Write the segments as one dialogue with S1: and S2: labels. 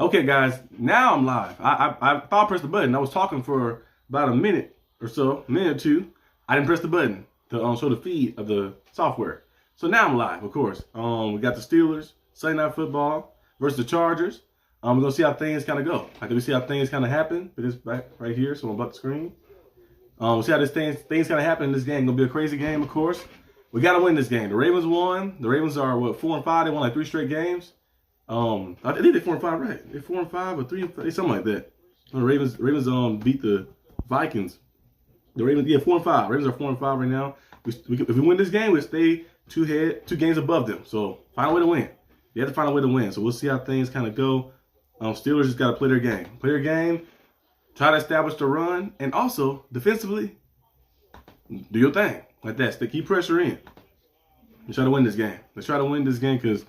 S1: Okay, guys, now I'm live. I thought I pressed the button. I was talking for about a minute or so, a minute or two. I didn't press the button to show the feed of the software. So now I'm live, of course. We got the Steelers, Sunday Night Football versus the Chargers. We're going to see how things kind of go. Like, we see how things kind of happen. This right here, so I'm about the screen. We'll see how things kind of happen in this game. It's going to be a crazy game, of course. We got to win this game. The Ravens won. The Ravens are, 4-5? They won like 3 straight games. I think they're 4-5, right? They're 4-5 or 3, something like that. The Ravens beat the Vikings. The Ravens, 4-5. Ravens are 4-5 right now. If we win this game, we stay 2 games above them. So find a way to win. You have to find a way to win. So we'll see how things kind of go. Steelers just got to play their game. Play their game. Try to establish the run, and also defensively, do your thing like that. Keep pressure in. Let's try to win this game. Let's try to win this game because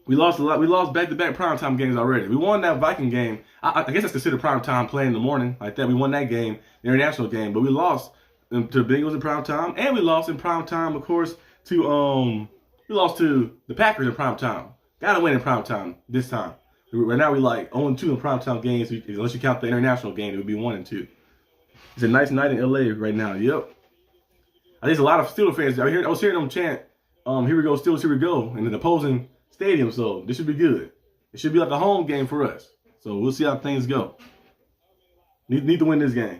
S1: we lost a lot. We lost back-to-back primetime games already. We won that Viking game. I guess that's considered primetime playing in the morning like that. We won that game, the international game, but we lost to the Bengals in primetime, and we lost in primetime, of course, to we lost to the Packers in primetime. Got to win in primetime this time. Right now we like 0-2 in primetime games. Unless you count the international game, it would be 1-2. It's a nice night in LA right now. Yep. I think there's a lot of Steelers fans. I was hearing them chant, "Here we go, Steelers, here we go," in an opposing stadium. So this should be good. It should be like a home game for us. So we'll see how things go. Need to win this game.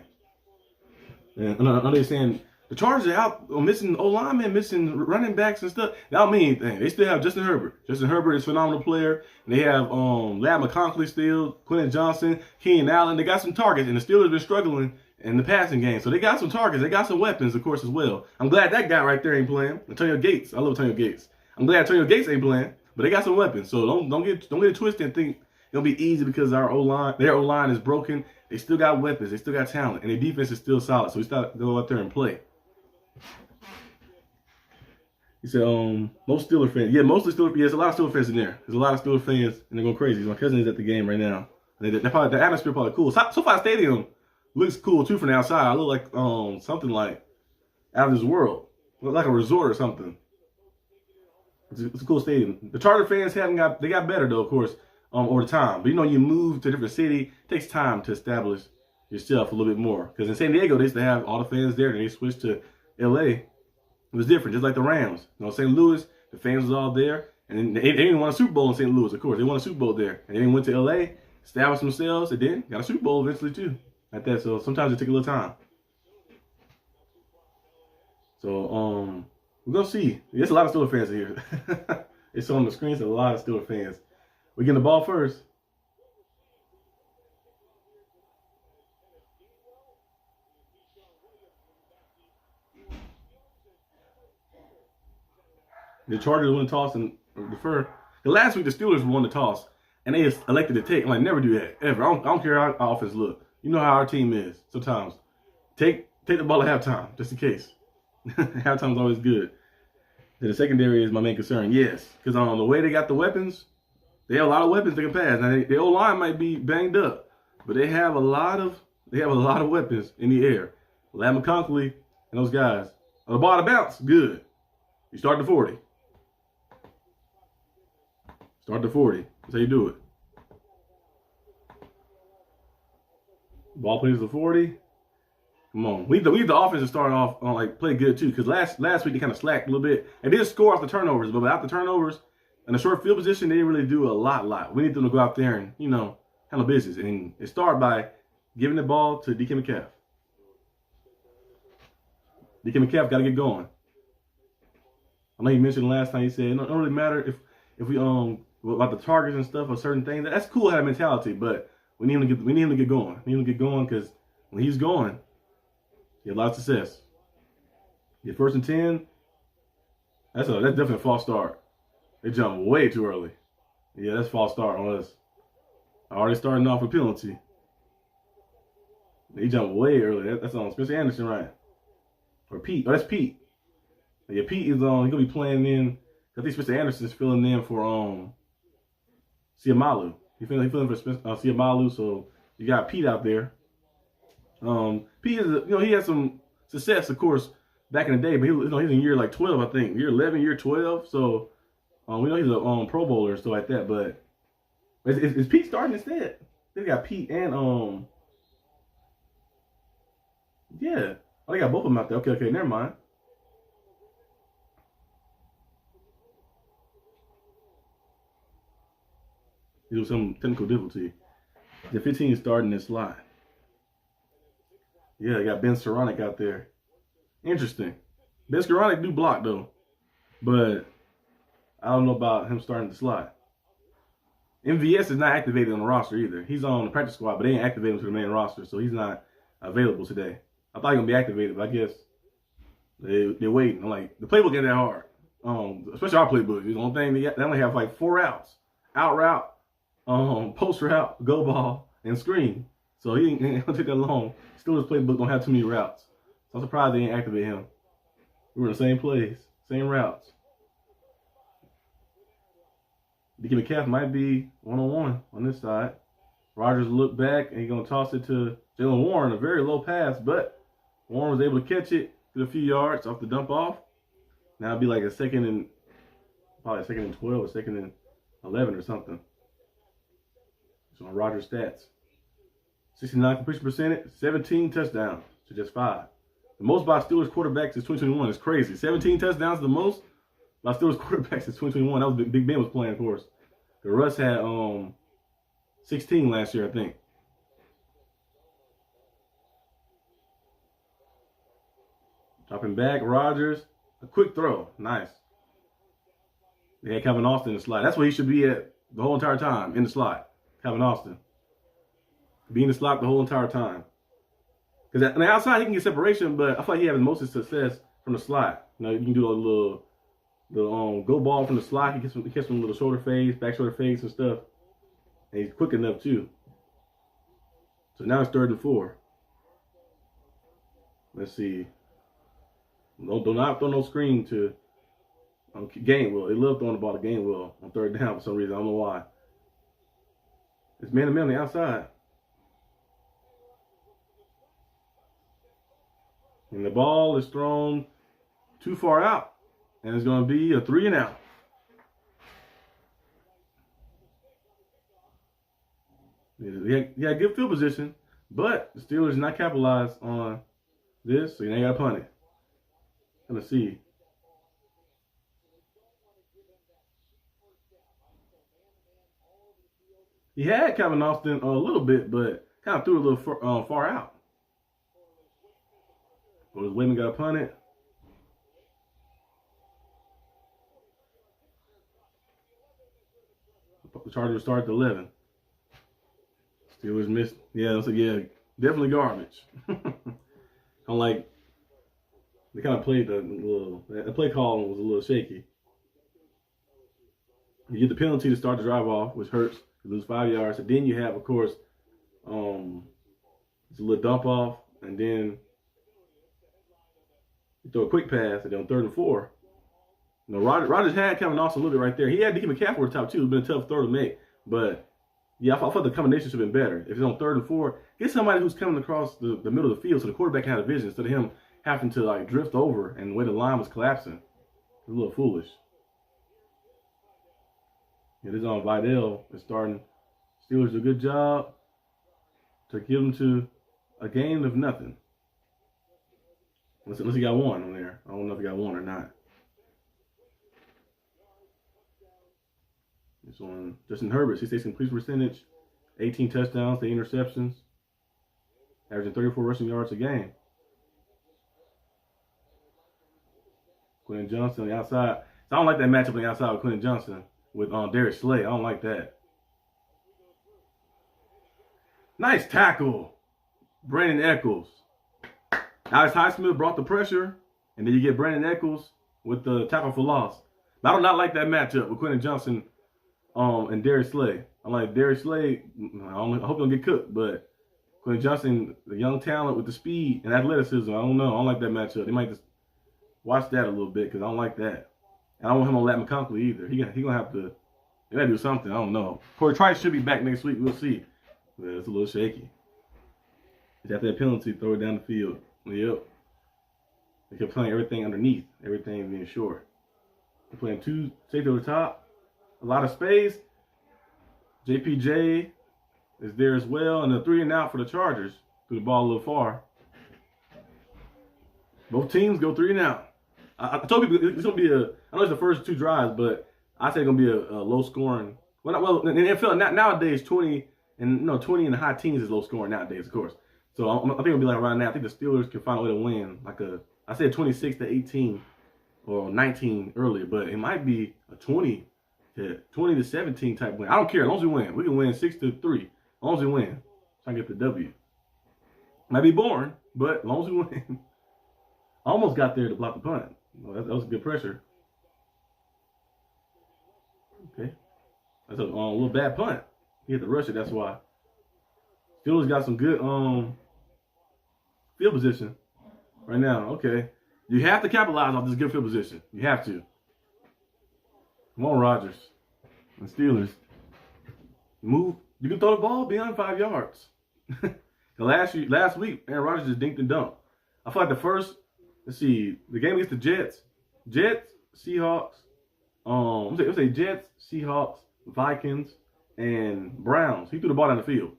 S1: And I know they're saying the Chargers are out missing O-linemen, missing running backs and stuff. That don't mean anything. They still have Justin Herbert. Justin Herbert is a phenomenal player. And they have Ladd McConkey still, Quentin Johnson, Keenan Allen. They got some targets, and the Steelers have been struggling in the passing game. So they got some targets. They got some weapons, of course, as well. I'm glad that guy right there ain't playing. Antonio Gates. I love Antonio Gates. I'm glad Antonio Gates ain't playing, but they got some weapons. So don't get it twisted and think it'll be easy because their O-line is broken. They still got weapons. They still got talent, and their defense is still solid. So we start to go out there and play. He said, most Steelers fans. Yeah, mostly Steelers. Yeah, there's a lot of Steelers fans in there. There's a lot of Steelers fans, and they're going crazy. My cousin is at the game right now. The atmosphere probably cool. SoFi Stadium looks cool too from the outside. I look like something like out of this world, look like a resort or something. It's a cool stadium. The Charger fans they got better though, of course, over time. But you move to a different city, it takes time to establish yourself a little bit more. Because in San Diego, they used to have all the fans there, and they switched to LA. It was different, just like the Rams. St. Louis, the fans was all there. And they didn't win a Super Bowl in St. Louis, of course. They won a Super Bowl there. And then they went to LA, established themselves, and then got a Super Bowl eventually too. Like that. So sometimes it takes a little time. So we're gonna see. There's a lot of Steelers fans here. It's on the screen, so a lot of Steelers fans. We getting the ball first. The Chargers won the toss and defer. Last week the Steelers won the toss and they just elected to take. I'm like, never do that ever. I don't care how our offense look. You know how our team is. Sometimes take the ball at halftime just in case. Halftime is always good. The secondary is my main concern. Yes, because the way they got the weapons, they have a lot of weapons they can pass. Now the O-line might be banged up, but they have a lot of weapons in the air. Ladd McConkey and those guys. On the ball to bounce, good. You start the 40. Start the 40. That's how you do it. Ball plays the 40. Come on. We need the offense to start off play good too. Because last week they kind of slacked a little bit. And they did score off the turnovers, but without the turnovers and the short field position, they didn't really do a lot. We need them to go out there and, handle business. And it started by giving the ball to DK Metcalf. DK Metcalf got to get going. I know you mentioned last time, you said it don't really matter if we about the targets and stuff or certain things. That's cool, have mentality, but we need him to get going. We need him to get going because when he's going, he has a lot of success. Get 1st and 10. That's definitely a false start. They jumped way too early. Yeah, that's a false start on us. Already starting off with penalty. They jumped way early. That's on Spencer Anderson, right? Or Pete. Oh, that's Pete. Yeah, Pete is he's gonna be playing in. I think Spencer Anderson is filling in for Siamalu. He's filling for Siamalu, so you got Pete out there. Pete is he had some success, of course, back in the day, but he's in year like 12, I think. Year 11, year 12. So we know he's a Pro Bowler and stuff like that, but Is Pete starting instead? They got Pete and yeah. Oh, they got both of them out there. Okay, never mind. It was some technical difficulty. The 15 is starting this slide. Yeah, they got Ben Saronic out there. Interesting. Ben Saronic do block though, but I don't know about him starting the slide. MVS is not activated on the roster either. He's on the practice squad, but they ain't activated him to the main roster, so he's not available today. I thought he was gonna be activated, but I guess they're waiting. I'm like, the playbook ain't that hard. Especially our playbook. The only thing they only have like 4 routes: out route, post route, go ball, and screen. So he ain't gonna take that long. Steelers playbook don't have too many routes. So I'm surprised they didn't activate him. We were in the same plays, same routes. DK Metcalf might be one-on-one on this side. Rodgers look back, and he's going to toss it to Jalen Warren, a very low pass, but Warren was able to catch it to a few yards off the dump off. Now it'll be like probably a second and 12 or second and 11 or something. So on Rodgers' stats. 69 completion percentage, 17 touchdowns to just 5. The most by Steelers quarterbacks since 2021 is crazy. 17 touchdowns the most by Steelers quarterbacks since 2021. That was Big Ben was playing, of course. The Russ had 16 last year, I think. Dropping back, Rodgers. A quick throw. Nice. They had Calvin Austin in the slot. That's where he should be at the whole entire time, in the slot. Calvin Austin. Be in the slot the whole entire time. Because on the outside, he can get separation, but I feel like he has most of success from the slot. You know, you can do a little go ball from the slot. He gets some little shoulder fades, back shoulder fades and stuff. And he's quick enough, too. So now it's 3rd and 4. Let's see. Do not throw no screen to Gainwell. They love throwing the ball to Gainwell on 3rd down for some reason. I don't know why. It's man-to-man on the outside. And the ball is thrown too far out. And it's going to be a 3 and out. Yeah, good field position. But the Steelers not capitalized on this. So you now got to punt it. Let's see. He had Calvin Austin a little bit, but kind of threw a little far out. But Wayman got to punt it. The Chargers start at 11. Steelers missed. Yeah, so yeah, definitely garbage. Unlike they kind of played the play call was a little shaky. You get the penalty to start the drive off, which hurts. You lose 5 yards. And then you have, of course, it's a little dump off, and then you throw a quick pass, and then on 3rd and 4. You know, Rodgers had Calvin Austin a little bit right there. He had DK Metcalf over the top, too. It's been a tough throw to make. But, yeah, I thought the combination should have been better. If it's on 3rd and 4, get somebody who's coming across the middle of the field so the quarterback can have a vision instead of him having to, like, drift over and the way the line was collapsing. It's a little foolish. Yeah, this is on Vidal. It's starting. Steelers do a good job to give them to a game of nothing. Unless he got one on there. I don't know if he got one or not. This one, Justin Herbert, 66 completion percentage, 18 touchdowns, 8 interceptions, averaging 34 rushing yards a game. Quentin Johnson on the outside. So I don't like that matchup on the outside with Quentin Johnson with Darius Slay. I don't like that. Nice tackle. Brandon Echols. Alex Highsmith brought the pressure, and then you get Brandon Echols with the tackle for loss. But I do not like that matchup with Quentin Johnson and Darius Slay. I'm like, Darius Slay, I hope he don't get cooked, but Quentin Johnson, the young talent with the speed and athleticism, I don't know. I don't like that matchup. They might just watch that a little bit because I don't like that. And I don't want him on Lat McConkey either. He gonna have to, they gotta do something. I don't know. Corey Trice should be back next week. We'll see. But it's a little shaky. He's after that penalty, throw it down the field. Yep. They kept playing everything underneath, everything being short. They're playing 2 safety over the top, a lot of space. JPJ is there as well, and a 3 and out for the Chargers. Threw the ball a little far. Both teams go 3 and out. I told people it's gonna be I know it's the first 2 drives, but I say it's gonna be a low scoring. Well, in the NFL nowadays 20 and 20 in the high teens is low scoring nowadays, of course. So I think it'll be like around now. I think the Steelers can find a way to win, I said 26-18 or 19 earlier, but it might be a 20-17 type win. I don't care as long as we win. We can win 6-3 as long as we win. Try to get the W. Might be boring, but as long as we win. I almost got there to block the punt. Well, that was good pressure. Okay. That's a little bad punt. He had to rush it, that's why. Steelers got some good field position right now. Okay. You have to capitalize off this good field position. You have to. Come on, Rodgers. And Steelers. Move. You can throw the ball beyond 5 yards. Last week, Aaron Rodgers just dinked and dunked. I feel like the first, let's see, the game against the Jets, Seahawks, let's say Jets, Seahawks, Vikings, and Browns. He threw the ball down the field.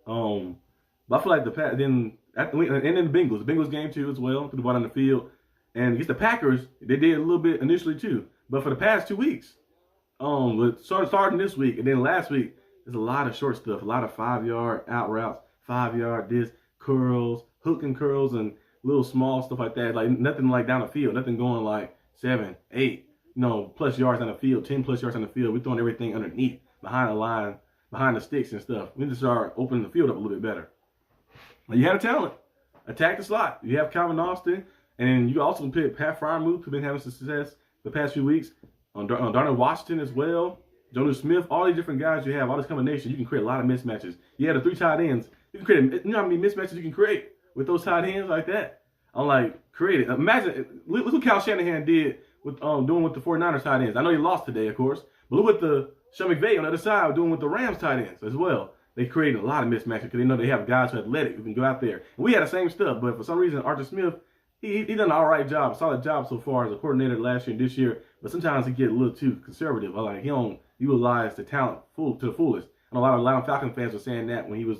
S1: But I feel like and then the Bengals game too as well, threw the ball down the field. And against the Packers, they did a little bit initially too. But for the past 2 weeks, starting this week and then last week, there's a lot of short stuff, a lot of 5-yard out routes, 5-yard disc, curls, hook and curls, and little small stuff like that. Like nothing like down the field, nothing going like 7, 8, plus yards on the field, 10 plus yards on the field. We're throwing everything underneath, behind the line, behind the sticks and stuff. We need to start opening the field up a little bit better. Now, you have a talent. Attack the slot. You have Calvin Austin, and then you also pick Pat Freiermuth, who's been having success the past few weeks. On Darnell Washington as well. Jonnu Smith, all these different guys you have, all this combination, you can create a lot of mismatches. You have the 3 tight ends. You can create, how many mismatches you can create with those tight ends like that? I'm like, create it. Imagine, look what Kyle Shanahan did with doing with the 49ers tight ends. I know he lost today, of course, but look what the Sean McVay on the other side doing with the Rams tight ends as well. They created a lot of mismatches because they know they have guys who are athletic who can go out there. And we had the same stuff, but for some reason, Arthur Smith, he done an all right job, solid job so far as a coordinator last year and this year. But sometimes he get a little too conservative. Like he don't utilize the talent to the fullest. And a lot of Atlanta Falcons fans were saying that when he was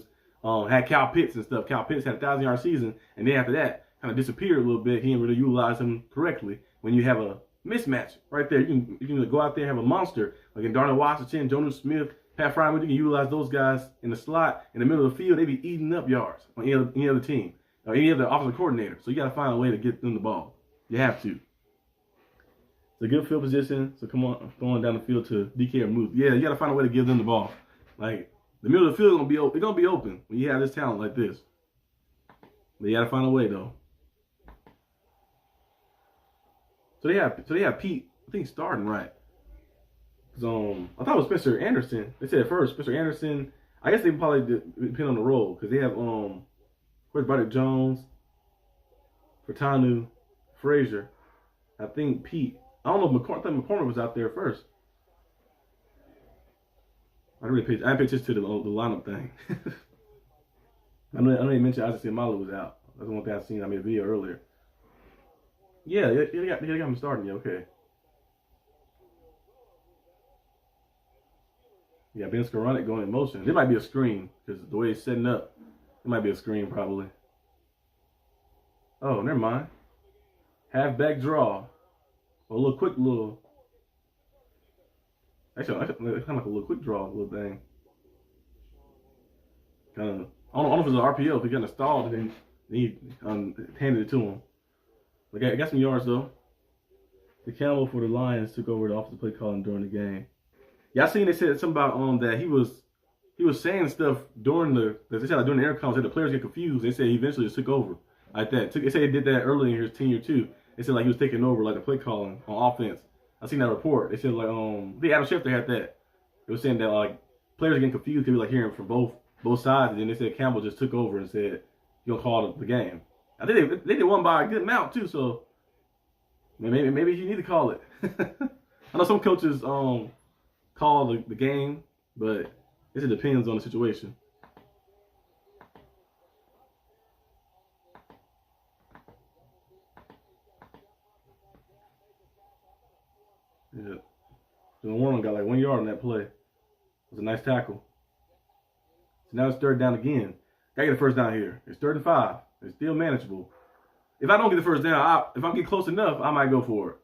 S1: had Kyle Pitts and stuff. Kyle Pitts had a 1,000-yard season, and then after that, kind of disappeared a little bit. He didn't really utilize him correctly. When you have a mismatch right there, you can go out there and have a monster like in Darnell Washington, Jonnu Smith, Pat Freiermuth. You can utilize those guys in the slot in the middle of the field. They be eating up yards on any other team or any other offensive coordinator. So you got to find a way to get them the ball. You have to. It's a good field position. So come on, throwing down the field to DK or Muth. Yeah, you got to find a way to give them the ball. Like the middle of the field is gonna be open. It's gonna be open when you have this talent like this. But you got to find a way though. So they have Pete, I think, starting right. I thought it was Spencer Anderson. They said at first Spencer Anderson. I guess they probably depend on the role because they have where's Broderick Jones, Furtanu, Frazier. I think Pete. I don't know if I think McCormick was out there first. I didn't pay attention to the lineup thing. I know they mentioned Isaac Malu was out. That's the one thing I seen. I made a video earlier. Yeah, they got him starting. Yeah, okay. Yeah, Ben Skoranek going in motion. It might be a screen because the way it's setting up, it might be a screen probably. Oh, never mind. Halfback draw. A little quick little. Actually, it's kind of like a little quick draw, little thing. Kind of. I don't know if it's an RPO. If he kind of stalled, and then he handed it to him. But I got some yards though. The Campbell for the Lions took over the offensive play calling during the game. Yeah, I seen they said something about that he was saying stuff during the intercoms that the players get confused. They said he eventually just took over like that. They said he did that early in his tenure too. They said like he was taking over like the play calling on offense. I seen that report. They said like the Adam Schefter had that. They were saying that like players are getting confused because like hearing from both sides, and then they said Campbell just took over and said he'll call the game. I think they did one by a good amount too, so maybe you need to call it. I know some coaches call the game, but it just depends on the situation. Yeah. So Warren got like 1 yard on that play. was a nice tackle. So now it's 3rd down again. Gotta get a 1st down here. It's 3rd and 5. It's still manageable. If I don't get the 1st down, if I get close enough, I might go for it.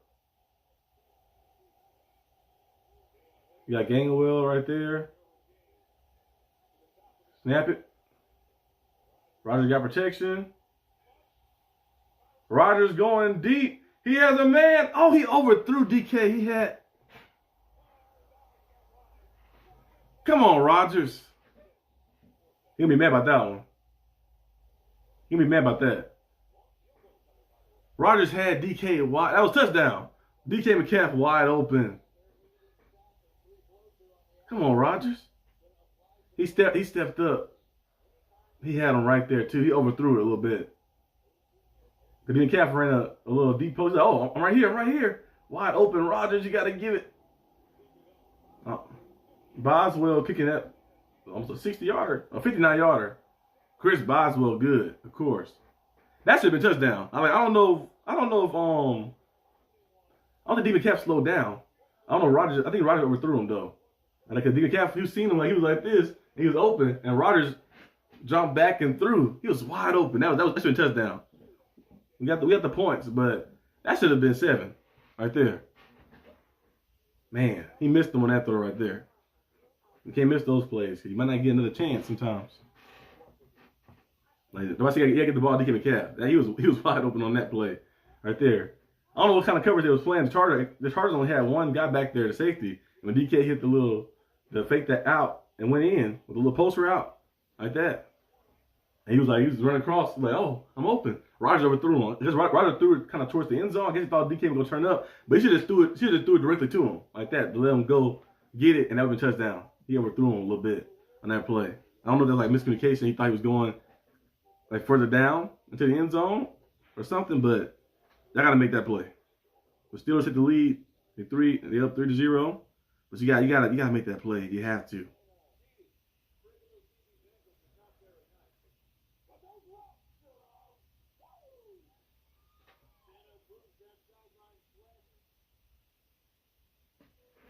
S1: You got Gainwell right there. Snap it. Rodgers got protection. Rodgers going deep. He has a man. Oh, he overthrew DK. He had. Come on, Rodgers. He'll be mad about that one. He'll be mad about that. Rodgers had DK wide. That was touchdown. DK Metcalf wide open. Come on, Rodgers. He stepped up. He had him right there, too. He overthrew it a little bit. But then Metcalf ran a little deep post. Oh, I'm right here. I'm right here. Wide open, Rodgers. You got to give it. Boswell kicking that almost a 60-yarder, a 59-yarder. Chris Boswell, good, of course. That should have been touchdown. I don't know if I don't think Metcalf slowed down. I don't know Rodgers. I think Rodgers overthrew him though. And like Metcalf, you seen him like he was like this. He was open, and Rodgers jumped back and threw. He was wide open. That should have been touchdown. We got the points, but that should have been 7 right there. Man, he missed them on that throw right there. You can't miss those plays because you might not get another chance sometimes. Like nobody said, "Yeah, get the ball to DK Metcalf." He was wide open on that play right there. I don't know what kind of coverage they was playing. The Chargers only had one guy back there, the safety. And when DK hit the fake that out and went in with a little poster out like that. And he was running across, like, oh, I'm open. Rodgers overthrew him. Because Rodgers threw it kind of towards the end zone. I guess he thought DK was gonna turn up, but he should have threw it directly to him like that to let him go get it, and that would have been touchdown. He overthrew him a little bit on that play. I don't know if there was like miscommunication. He thought he was going like further down into the end zone or something, but I gotta make that play. The Steelers hit the lead. They up 3-0. But you gotta make that play. You have to.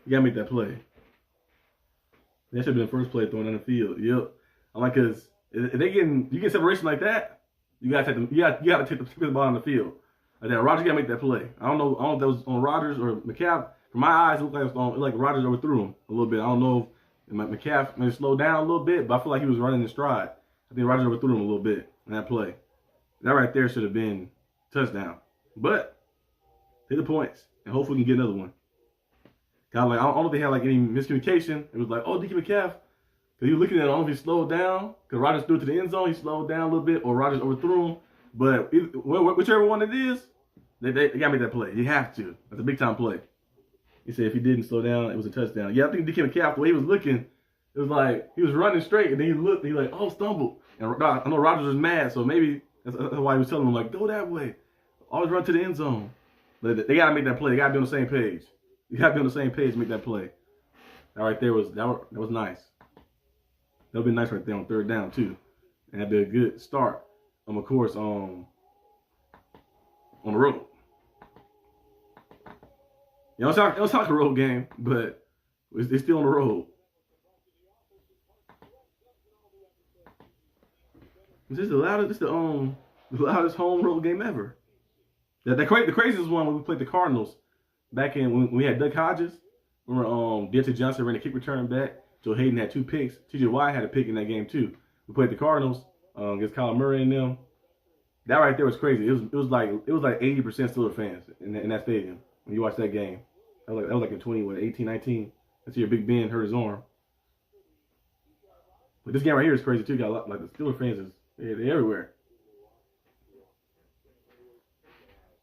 S1: You gotta make that play. That should have been the first play thrown on the field. Yep. I'm like, cause if you get separation like that, you gotta take the ball on the field. Like that, Rodgers gotta make that play. I don't know if that was on Rodgers or Metcalf. From my eyes, it looked like it was like Rodgers overthrew him a little bit. I don't know if Metcalf maybe slowed down a little bit, but I feel like he was running in stride. I think Rodgers overthrew him a little bit in that play. That right there should have been touchdown. But take the points and hopefully we can get another one. Kind of like I don't know if they had like any miscommunication. It was like, oh, DK Metcalf, because he was looking at it, I don't know if he slowed down because Rodgers threw it to the end zone. He slowed down a little bit, or Rodgers overthrew him. But whichever one it is, they gotta make that play. You have to. That's a big time play. He said if he didn't slow down, it was a touchdown. Yeah, I think DK Metcalf, the way he was looking, it was like he was running straight, and then he looked, and he like, oh, stumbled. And I know Rodgers was mad, so maybe that's why he was telling him like, go that way, always run to the end zone. But they gotta make that play. They gotta be on the same page. You gotta be on the same page to make that play. That right there was nice. That would be nice right there on 3rd down too, and that'd be a good start. Of course, on the road. You know, it's not a road game, but it's still on the road. This is the loudest home road game ever. The craziest one when we played the Cardinals back in when we had Doug Hodges. Remember, Deontay Johnson ran a kick return back. Joe Hayden had 2 picks. T.J. Watt had a pick in that game too. We played the Cardinals against Kyler Murray and them. That right there was crazy. It was like 80% Steelers fans in that stadium when you watched that game. That was like in 18, 19. That's your Big Ben hurt his arm. But this game right here is crazy too. Got a lot, like the Steelers fans they're everywhere.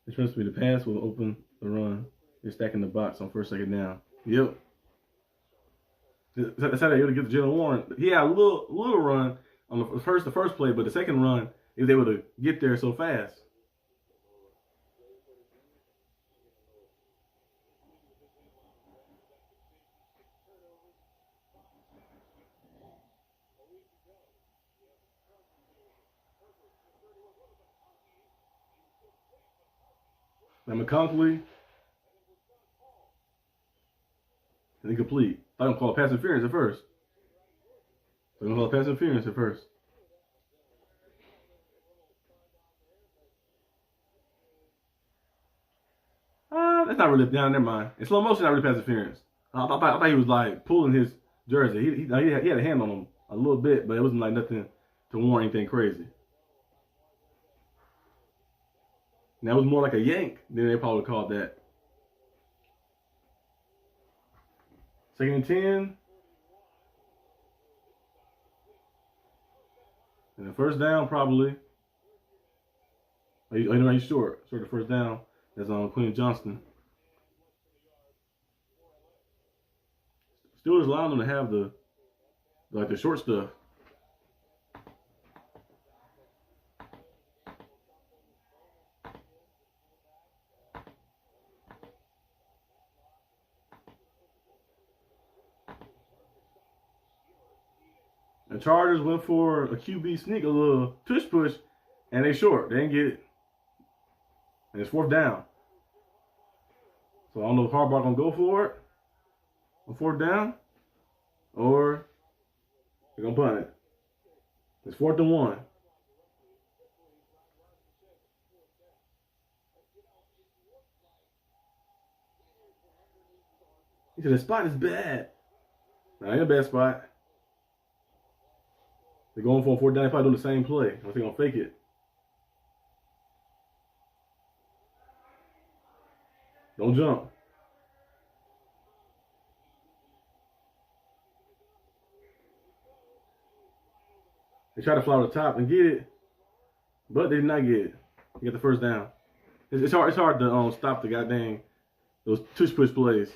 S1: They trust me. The pass will open the run. They're stacking the box on 1st, 2nd down. Yep. That's how they able to get to Jalen Warren. He had a little run on the first play, but the second run, he was able to get there so fast. Now McConkley, incomplete. I don't call it pass interference at first. So I'm going to pass interference at first. That's not really down. Never mind. In slow motion, not really pass interference. I thought he was like pulling his jersey. He had a hand on him a little bit, but it wasn't like nothing to warrant anything crazy. Now it was more like a yank than they probably called that. 2nd and 10. And the first down probably. He's short. Short the first down. That's on Queen Johnston. Steelers allowing them to have the short stuff. The Chargers went for a QB sneak, a little tush push, and they short. They didn't get it. And it's 4th down. So I don't know if Harbaugh gonna go for it on 4th down, or they're gonna punt it. It's 4th and 1. He said the spot is bad. Nah, ain't a bad spot. They're going for a 4th down. They're probably doing the same play. Unless they're gonna fake it. Don't jump. They try to fly to the top and get it, but they did not get it. You get the first down. It's hard to stop the goddamn those tush push plays.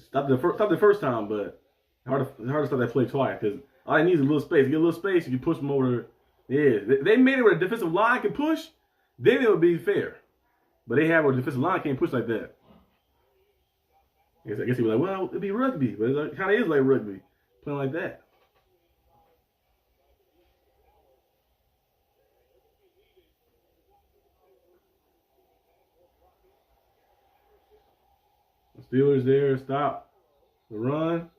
S1: Stop the first time, but it's hard to stop that play twice because all they need is a little space. Get a little space, you can push them over. Yeah, they made it where the defensive line can push, then it would be fair. But they have where the defensive line can't push like that. I guess he was like, well, it'd be rugby, but it kind of is like rugby, playing like that. The Steelers there, stop the run.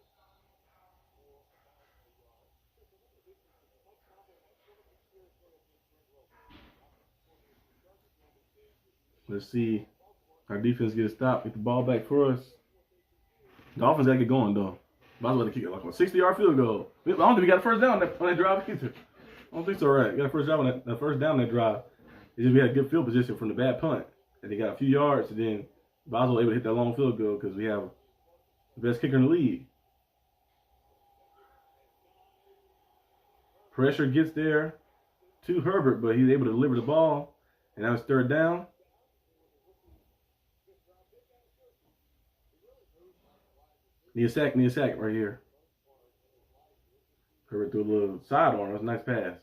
S1: Let's see our defense get a stop, get the ball back for us. The offense got to get going, though. Might as well kick it like a 60-yard field goal. I don't think we got a first down on that drive either. I don't think so, right? Got a first down on that first down on that drive. It's just we had a good field position from the bad punt. And they got a few yards, and then Boswell able to hit that long field goal because we have the best kicker in the league. Pressure gets there to Herbert, but he's able to deliver the ball. And now it's 3rd down. Need a sack right here. Herbert threw a little sidearm. That's a nice pass.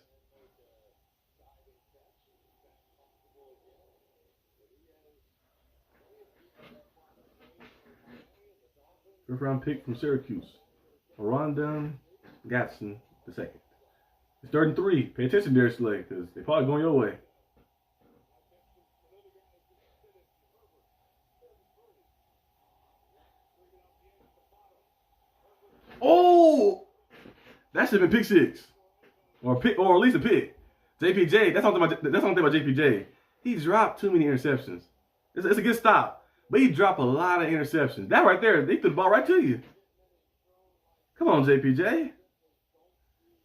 S1: First round pick from Syracuse. Rondon Gatson II. It's 3rd and 3. Pay attention, Darius Slay, because they're probably going your way. Oh! That should have been pick 6. Or at least a pick. JPJ, that's something about JPJ. He dropped too many interceptions. It's a good stop. But he dropped a lot of interceptions. That right there, they threw the ball right to you. Come on, JPJ.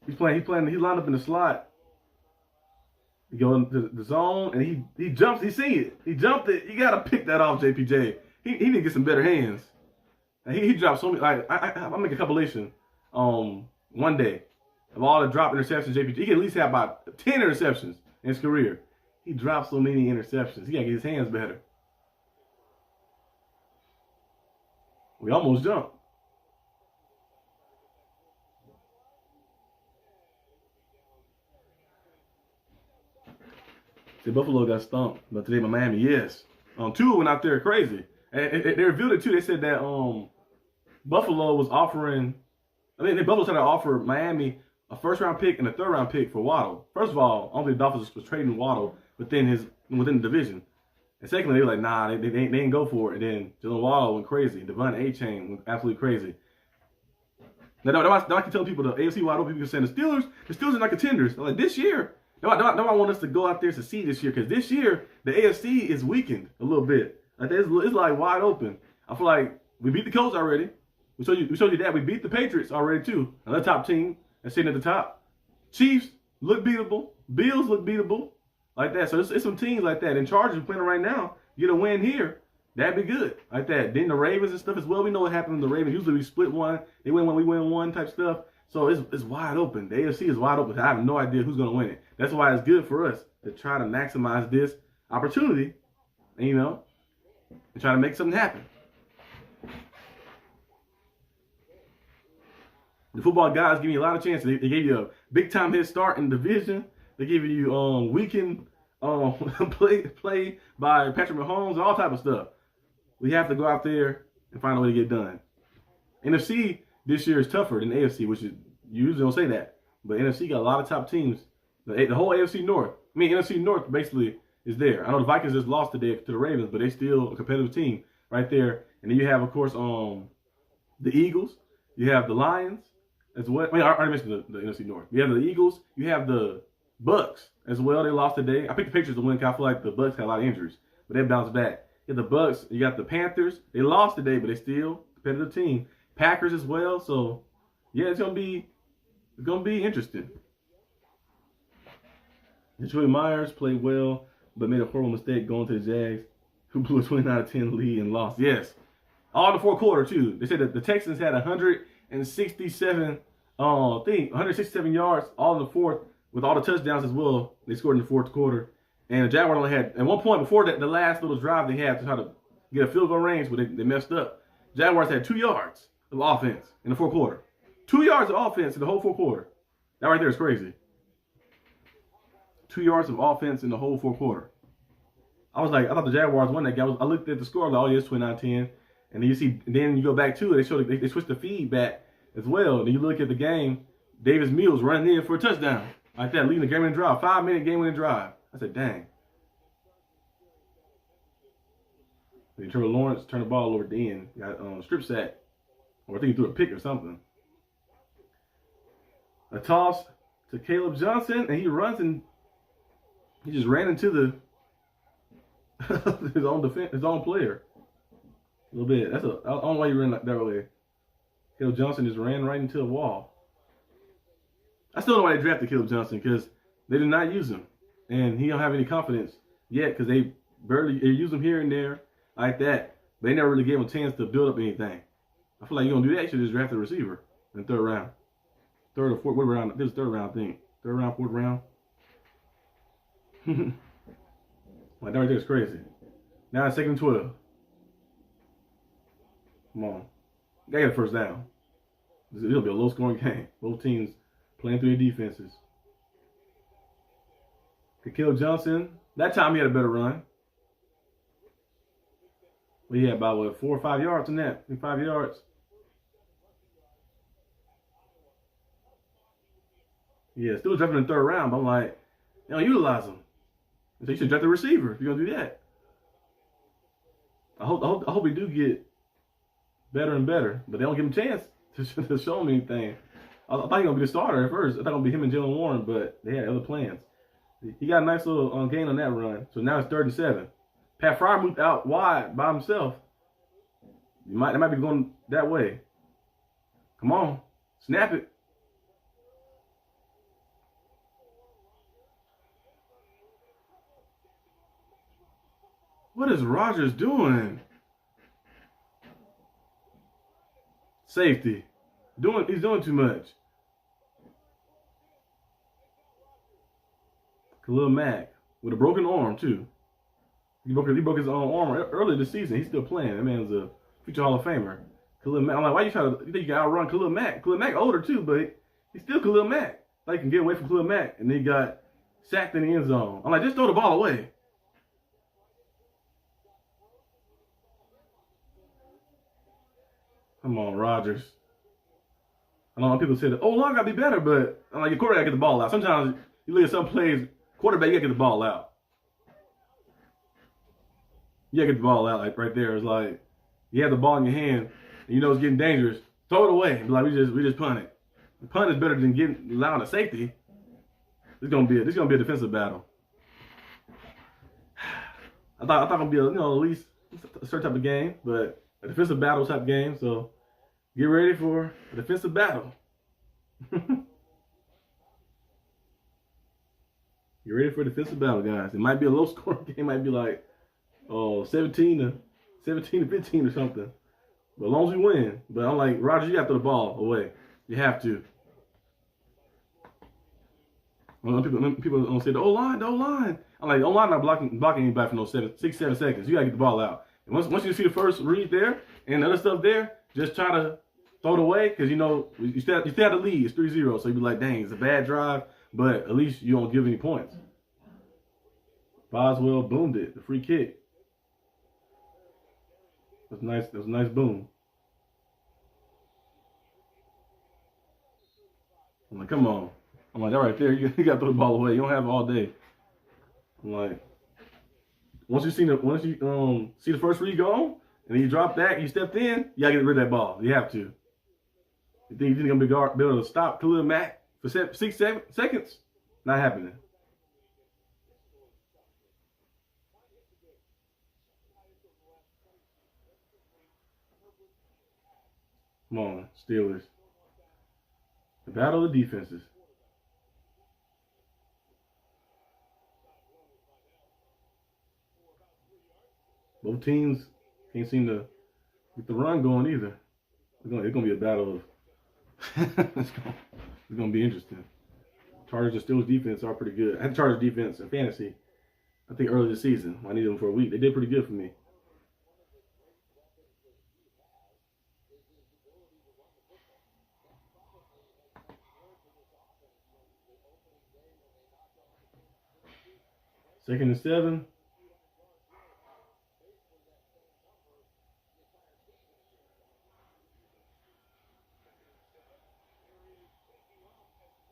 S1: He's lined up in the slot. He goes into the zone and he jumps, he see it. He jumped it. You gotta pick that off, JPJ. He need to get some better hands. And he dropped so many. Like I'll make a compilation one day of all the drop interceptions JPJ. He can at least have about 10 interceptions in his career. He dropped so many interceptions. He gotta get his hands better. We almost jumped. See, Buffalo got stumped, but today by Miami, yes. Tua went out there crazy. And they revealed it too. They said that Buffalo was offering, Buffalo tried to offer Miami a 1st-round pick and a 3rd-round pick for Waddle. First of all, I don't think the Dolphins was trading Waddle within the division. And secondly, they were like, nah, they didn't go for it. And then Jalen Waddle went crazy. Devon A-Chain went absolutely crazy. Now I can tell people the AFC wide open. People saying the Steelers are not contenders. I'm like, this year, no, I want us to go out there to see this year, because this year the AFC is weakened a little bit. Like it's like wide open. I feel like we beat the Colts already. We showed you that. We beat the Patriots already too. Another top team that's sitting at the top. Chiefs look beatable. Bills look beatable. Like that. So it's some teams like that. And Chargers playing right now. Get a win here. That'd be good. Like that. Then the Ravens and stuff as well. We know what happened with the Ravens. Usually we split one. They win one, we win one type stuff. So it's wide open. The AFC is wide open. I have no idea who's going to win it. That's why it's good for us to try to maximize this opportunity. And, and try to make something happen. The football guys give you a lot of chances. They gave you a big-time head start in the division. They give you weekend play by Patrick Mahomes, all type of stuff. We have to go out there and find a way to get done. NFC this year is tougher than AFC, which is, you usually don't say that. But NFC got a lot of top teams. The whole AFC North. NFC North basically is there. I know the Vikings just lost today to the Ravens, but they're still a competitive team right there. And then you have, of course, the Eagles. You have the Lions as well. I already mentioned the NFC North. You have the Eagles. You have the Bucks as well. They lost today. I picked the Patriots to win because I feel like the Bucks had a lot of injuries, but they bounced back. You have the Bucks. You got the Panthers. They lost today, but they still a competitive team. Packers as well. So yeah, it's gonna be interesting. Detroit Myers played well, but made a horrible mistake going to the Jags, who blew a 29-10 lead and lost. Yes, all in the fourth quarter too. They said that the Texans had 167 yards all in the fourth, with all the touchdowns as well. They scored in the fourth quarter. And the Jaguars only had, at one point before that, the last little drive they had to try to get a field goal range, but they messed up. Jaguars had 2 yards of offense in the fourth quarter. 2 yards of offense in the whole fourth quarter. That right there is crazy. 2 yards of offense in the whole fourth quarter. I thought the Jaguars won that game. I looked at the score, like, oh yeah, it's 29-10. And then you go back to it, they switched the feedback as well. And then you look at the game, Davis Mills running in for a touchdown. Like that, leading the game-winning drive. 5-minute game-winning drive. I said, dang. Trevor Lawrence turned the ball over at the end. Got strip sack. Or I think he threw a pick or something. A toss to Caleb Johnson, and he runs and he just ran into his own player. A little bit. I don't know why he ran that way. Caleb Johnson just ran right into the wall. I still don't know why they drafted Caleb Johnson, because they did not use him. And he don't have any confidence yet, because they use him here and there like that. They never really gave him a chance to build up anything. I feel like you're going to do that, you should just draft a receiver in the third round. Third or fourth, what round? This is third round, I think. Third round, fourth round. Like that right there is crazy. Now it's 2nd and 12. Come on. Gotta get a first down. It'll be a low scoring game. Both teams playing through their defenses. Caleb Johnson, that time he had a better run. But he had about 4 or 5 yards in that. 5 yards. Yeah, still drafting in the third round, but I'm like, you don't utilize him. So you should draft the receiver if you're gonna do that. I hope we do get better and better, but they don't give him a chance to show him anything. I thought he was gonna be the starter at first. I thought it was gonna be him and Jalen Warren, but they had other plans. He got a nice little gain on that run. So now it's 3rd and 7. Pat Fryer moved out wide by himself. They might be going that way. Come on, snap it. What is Rodgers doing? Safety. He's doing too much. Khalil Mack with a broken arm too. He broke his own arm early this season. He's still playing. That man's a future Hall of Famer. Khalil Mack. I'm like, why you think you can outrun Khalil Mack? Khalil Mack older too, but he's still Khalil Mack. Like, you can get away from Khalil Mack, and then he got sacked in the end zone. I'm like, just throw the ball away. Come on, Rodgers. I know people say that, oh, line got to be better, but I'm like, your quarterback got to get the ball out. Sometimes you look at some plays, quarterback, you got to get the ball out. You gotta get the ball out like right there. It's like you have the ball in your hand and you know it's getting dangerous. Throw it away. Be like we just punt it. The punt is better than allowing a safety. This gonna be a defensive battle. I thought it would be at least a certain type of game, but a defensive battle type game. So get ready for a defensive battle. Get ready for a defensive battle, guys. It might be a low scoring game. It might be like 17 to 15 or something. But as long as we win. But I'm like, Roger, you got to throw the ball away. You have to. People don't say the O-line. I'm like, O-line not blocking anybody for no 6-7 seconds. You got to get the ball out. And once you see the first read there and the other stuff there, just try to throw it away because, you still have the lead. It's 3-0. So you'd be like, dang, it's a bad drive, but at least you don't give any points. Boswell boomed it, the free kick. That was a nice boom. I'm like, come on. I'm like, that right there, you got to throw the ball away. You don't have it all day. I'm like, once you see the first read go, and then you drop back, you stepped in, you got to get rid of that ball. You have to. You think you're going to be able to stop Khalil Mack for 6-7 seconds? Not happening. Come on, Steelers. The battle of the defenses. Both teams can't seem to get the run going either. It's going to be a battle of... it's going to be interesting. Chargers and Steelers defense are pretty good. I had Chargers defense in fantasy, I think, early this season. I needed them for a week. They did pretty good for me. Second and 7.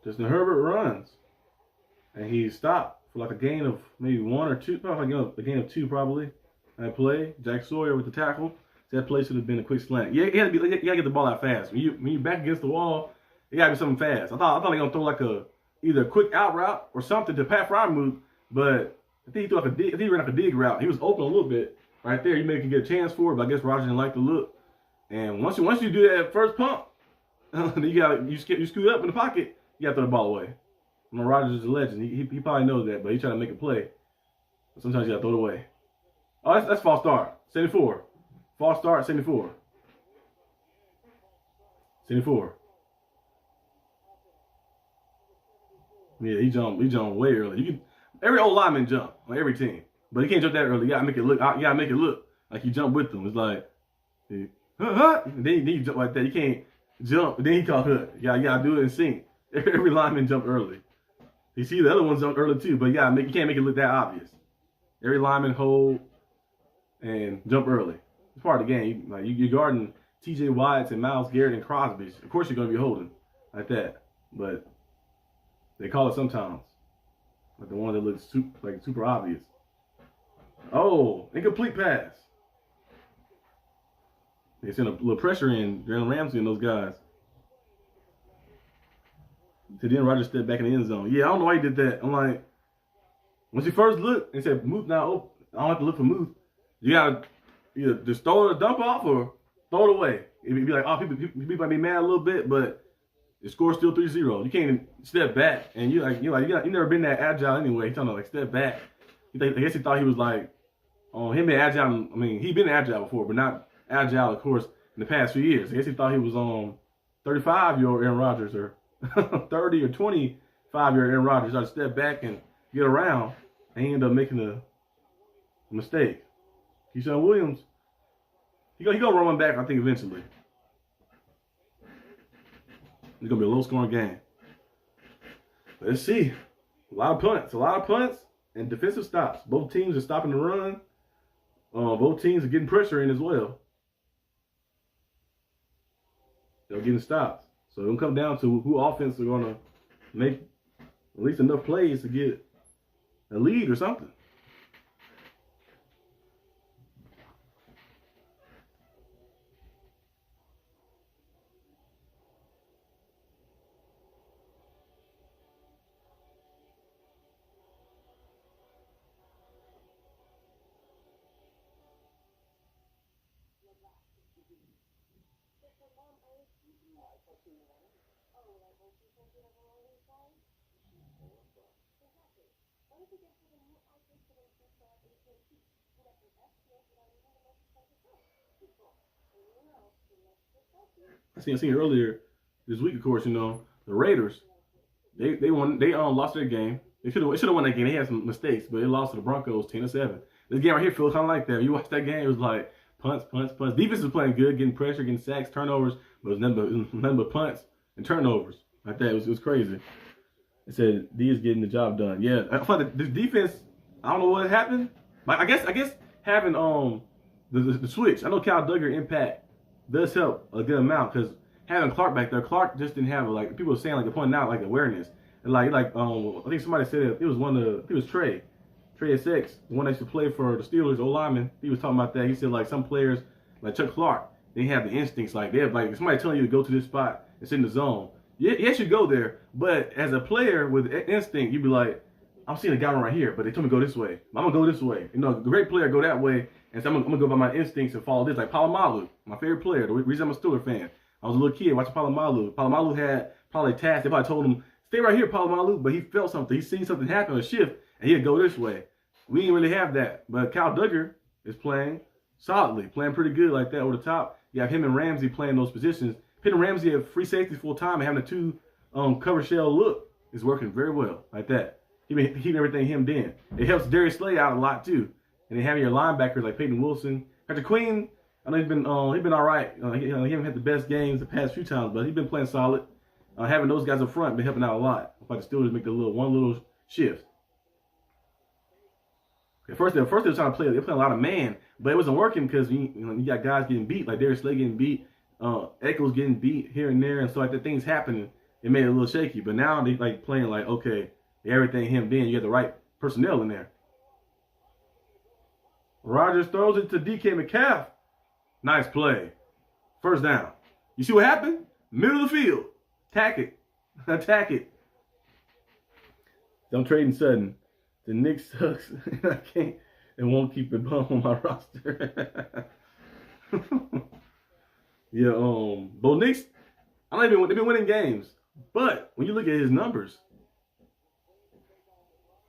S1: Justin Herbert runs. And he stopped for like a gain of maybe 1 or 2. Probably a gain of 2 probably. That play. Jack Sawyer with the tackle. That play should have been a quick slant. You gotta get the ball out fast. When you back against the wall, it gotta be something fast. I thought they were gonna throw like either a quick out route or something to Pat Fryermuth, but I think he ran like a dig route. He was open a little bit right there. You maybe can get a chance for it, but I guess Roger didn't like the look. And once you do that first pump, then you scoot up in the pocket. You got to throw the ball away. Rodgers is a legend. He probably knows that, but he's trying to make a play. But sometimes you got to throw it away. Oh, that's false start. 74. False start, 74. 74. Yeah, he jumped way early. Every old lineman jump on every team, but you can't jump that early. You gotta make it look like you jump with them. It's like, then you jump like that. You can't jump, and then he caught hook. You gotta do it in sync. Every lineman jump early. You see the other ones jump early too, but you can't make it look that obvious. Every lineman hold and jump early. It's part of the game. You're guarding T.J. Watts and Myles Garrett and Crosby. Of course you're gonna be holding like that, but they call it sometimes. Like the one that looks super obvious. Oh, incomplete pass. They sent a little pressure in Jalen Ramsey and those guys. So then Rodgers stepped back in the end zone. Yeah, I don't know why he did that. I'm like, once you first look and said, Muth now open, I don't have to look for Muth. You gotta either just throw it or dump off or throw it away. It'd be like, oh, people might be mad a little bit, but the score's still 3-0. You can't step back, and you never been that agile anyway. He's trying to step back. I guess he thought he was like, him being agile. I mean, he'd been agile before, but not agile, of course, in the past few years. I guess he thought he was 35-year-old Aaron Rodgers or 30 or 25-year-old Aaron Rodgers. I'd step back and get around, and he ended up making a mistake. Keyshawn Williams, he gonna run one back, I think, eventually. It's going to be a low-scoring game. Let's see. A lot of punts and defensive stops. Both teams are stopping the run. Both teams are getting pressure in as well. They're getting stops. So it'll come down to who offense are going to make at least enough plays to get a lead or something. I seen earlier this week, of course, the Raiders, they lost their game. They should have won that game. They had some mistakes, but they lost to the Broncos 10-7. This game right here feels kind of like that. You watch that game, it was like punts, punts, punts. Defense was playing good, getting pressure, getting sacks, turnovers, but it was nothing but punts and turnovers. Like that, it was crazy. It said D is getting the job done. Yeah, I feel like this defense. I don't know what happened. Like I guess having the switch. I know Cal Duggar impact does help a good amount because having Clark back there, Clark just didn't have like people were saying like pointing out like awareness and like I think somebody said it was it was Trey SX, the one that used to play for the Steelers, old lineman. He was talking about that. He said like some players like Chuck Clark, they have the instincts like they have like somebody telling you to go to this spot, it's in the zone. Yes, you go there, but as a player with instinct, you'd be like, I'm seeing a guy right here, but they told me to go this way. I'm gonna go this way. The great player go that way, and so I'm gonna go by my instincts and follow this. Like Palomalu, my favorite player. The reason I'm a Steeler fan, I was a little kid watching Palomalu. Palomalu had probably tasks. They probably told him, stay right here, Palomalu, but he felt something. He seen something happen, a shift, and he'd go this way. We didn't really have that, but Cal Duggar is playing solidly, playing pretty good like that over the top. You have him and Ramsey playing those positions. Pitting Ramsey at free safety full time and having a two cover shell look is working very well like that. He been keeping everything hemmed in. It helps Darius Slay out a lot too. And then having your linebackers like Peyton Wilson, Patrick Queen. I know he's been all right. He haven't had the best games the past few times, but he's been playing solid. Having those guys up front been helping out a lot. Like the Steelers make the one little shift. At first they were trying to play. They were playing a lot of man, but it wasn't working because you got guys getting beat, like Darius Slay getting beat, Echoes getting beat here and there, and so like the things happening. It made it a little shaky, but now they like playing like okay, everything hemmed in. You have the right personnel in there. Rodgers throws it to DK Metcalf. Nice play. First down. You see what happened? Middle of the field. Attack it. Attack it. I'm trading Sutton. The Knicks sucks. I can't and won't keep it on my roster. Yeah, Bo Nix, they've been winning games. But when you look at his numbers,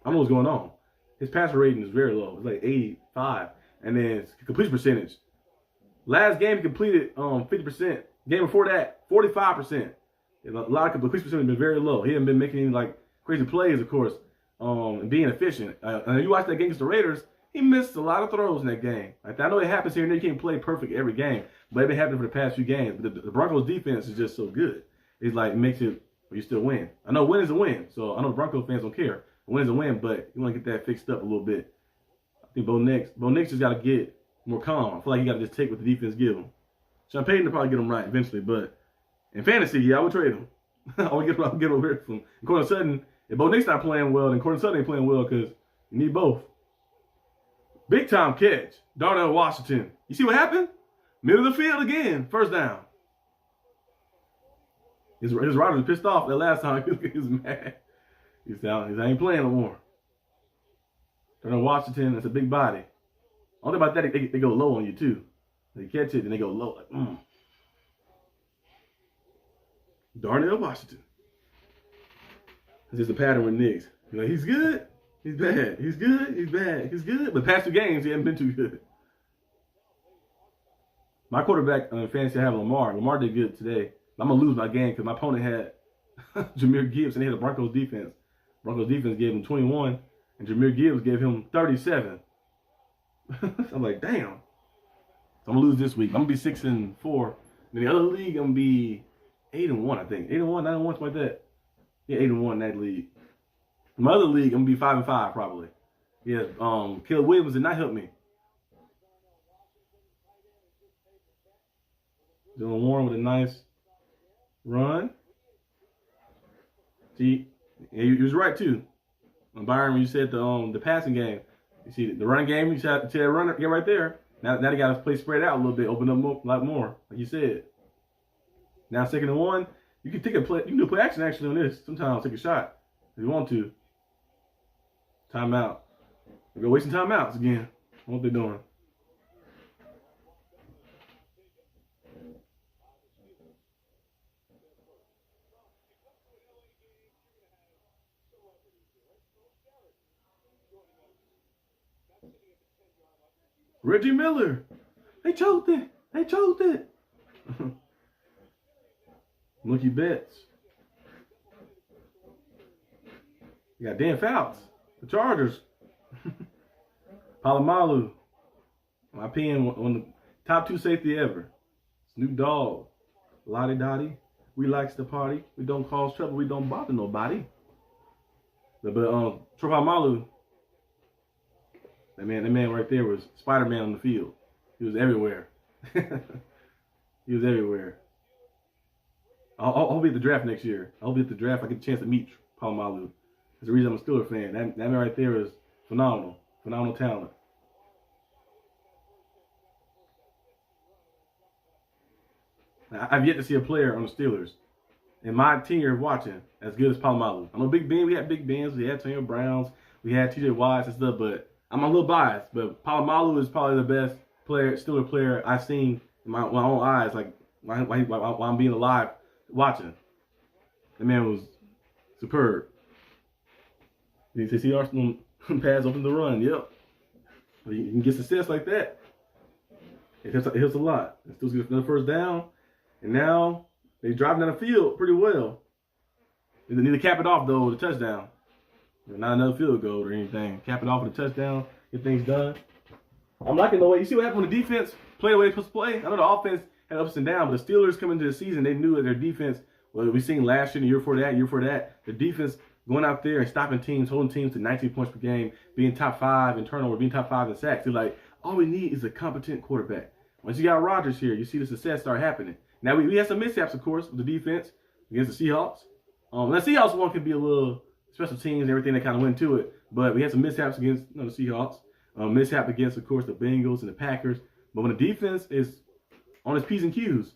S1: I don't know what's going on. His passer rating is very low. It's like 85. And then his completion percentage. Last game he completed 50%. Game before that, 45%. A lot of completion percentage has been very low. He hasn't been making any like crazy plays, of course, and being efficient. And you watch that game against the Raiders, he missed a lot of throws in that game. Like, I know it happens here and there. You can't play perfect every game, but it's been happening for the past few games. But the Broncos defense is just so good. It's like, it makes it where you still win. I know win is a win, so I know the Broncos fans don't care. A win is a win, but you want to get that fixed up a little bit. I think Bo Nix just got to get more calm. I feel like he got to just take what the defense give him. Sean Payton will probably get him right eventually, but in fantasy, yeah, I would trade him. I would get over from him. And Cortland Sutton, if Bo Nix not playing well, then Cortland Sutton ain't playing well because you need both. Big time catch. Darnell Washington. You see what happened? Middle of the field again. First down. His rider was pissed off that last time. He was mad. He said, I ain't playing no more. Darnell Washington, that's a big body. Only about that, they go low on you too. They catch it and they go low. Like, Darnell Washington. It's just a pattern with Knicks. You're like, he's good. He's bad. He's good. He's bad. He's good. But past 2 games, he hasn't been too good. My quarterback in fantasy, I have Lamar. Lamar did good today. I'm going to lose my game because my opponent had Jahmyr Gibbs and he had the Broncos defense. Broncos defense gave him 21 and Jahmyr Gibbs gave him 37. I'm like, damn. So I'm going to lose this week. I'm going to be 6-4. In the other league, I'm going to be 8-1, I think. 8-1, 9-1, something like that. Yeah, 8-1 in that league. In my other league, I'm going to be 5-5 probably. Yeah, Caleb Williams did not help me. Dylan Warren with a nice run. See, he was right too. Byron, when you said the passing game, you see the running game, you see that runner get right there. Now they got to play spread out a little bit, open up a lot more, like you said. Now 2nd and 1, you can take a play. You can do play action actually on this. Sometimes take a shot if you want to. Timeout. We're wasting timeouts again. What they're doing. Reggie Miller. They choked it. They choked it. Mookie Betts. You got Dan Fouts. The Chargers. Palomalu. My opinion, one of the top 2 safety ever. Snoop Dogg. Lottie Dottie. We likes to party. We don't cause trouble. We don't bother nobody. But Troy Palomalu, that man right there was Spider-Man on the field. He was everywhere. He was everywhere. I hope he at the draft next year. I hope he at the draft I get a chance to meet Palomalu. That's the reason I'm a Steelers fan. That man right there is phenomenal. Phenomenal talent. I've yet to see a player on the Steelers in my tenure of watching as good as Palomalu. I know Big Ben, we had Big Bens, we had Antonio Browns, we had TJ Watts and stuff, but I'm a little biased. But Palomalu is probably the best Steelers player I've seen in my own eyes, like while I'm being alive watching. The man was superb. You see Arsenal pass open the run, yep. You can get success like that. It helps a lot. It still gets another first down. And now they're driving down the field pretty well. They need to cap it off, though, with a touchdown. Not another field goal or anything. Cap it off with a touchdown, get things done. I'm liking the way, you see what happened when the defense played the way it's supposed to play? I know the offense had ups and downs, but the Steelers coming into the season, they knew that their defense, well, we seen last year, the year before that, the defense going out there and stopping teams, holding teams to 19 points per game, being top 5 in turnover, being top 5 in sacks. They're like, all we need is a competent quarterback. Once you got Rodgers here, you see the success start happening. Now, we had some mishaps, of course, with the defense against the Seahawks. The Seahawks one could be a little special teams and everything that kind of went to it. But we had some mishaps against the Seahawks. Mishap against, of course, the Bengals and the Packers. But when the defense is on its P's and Q's,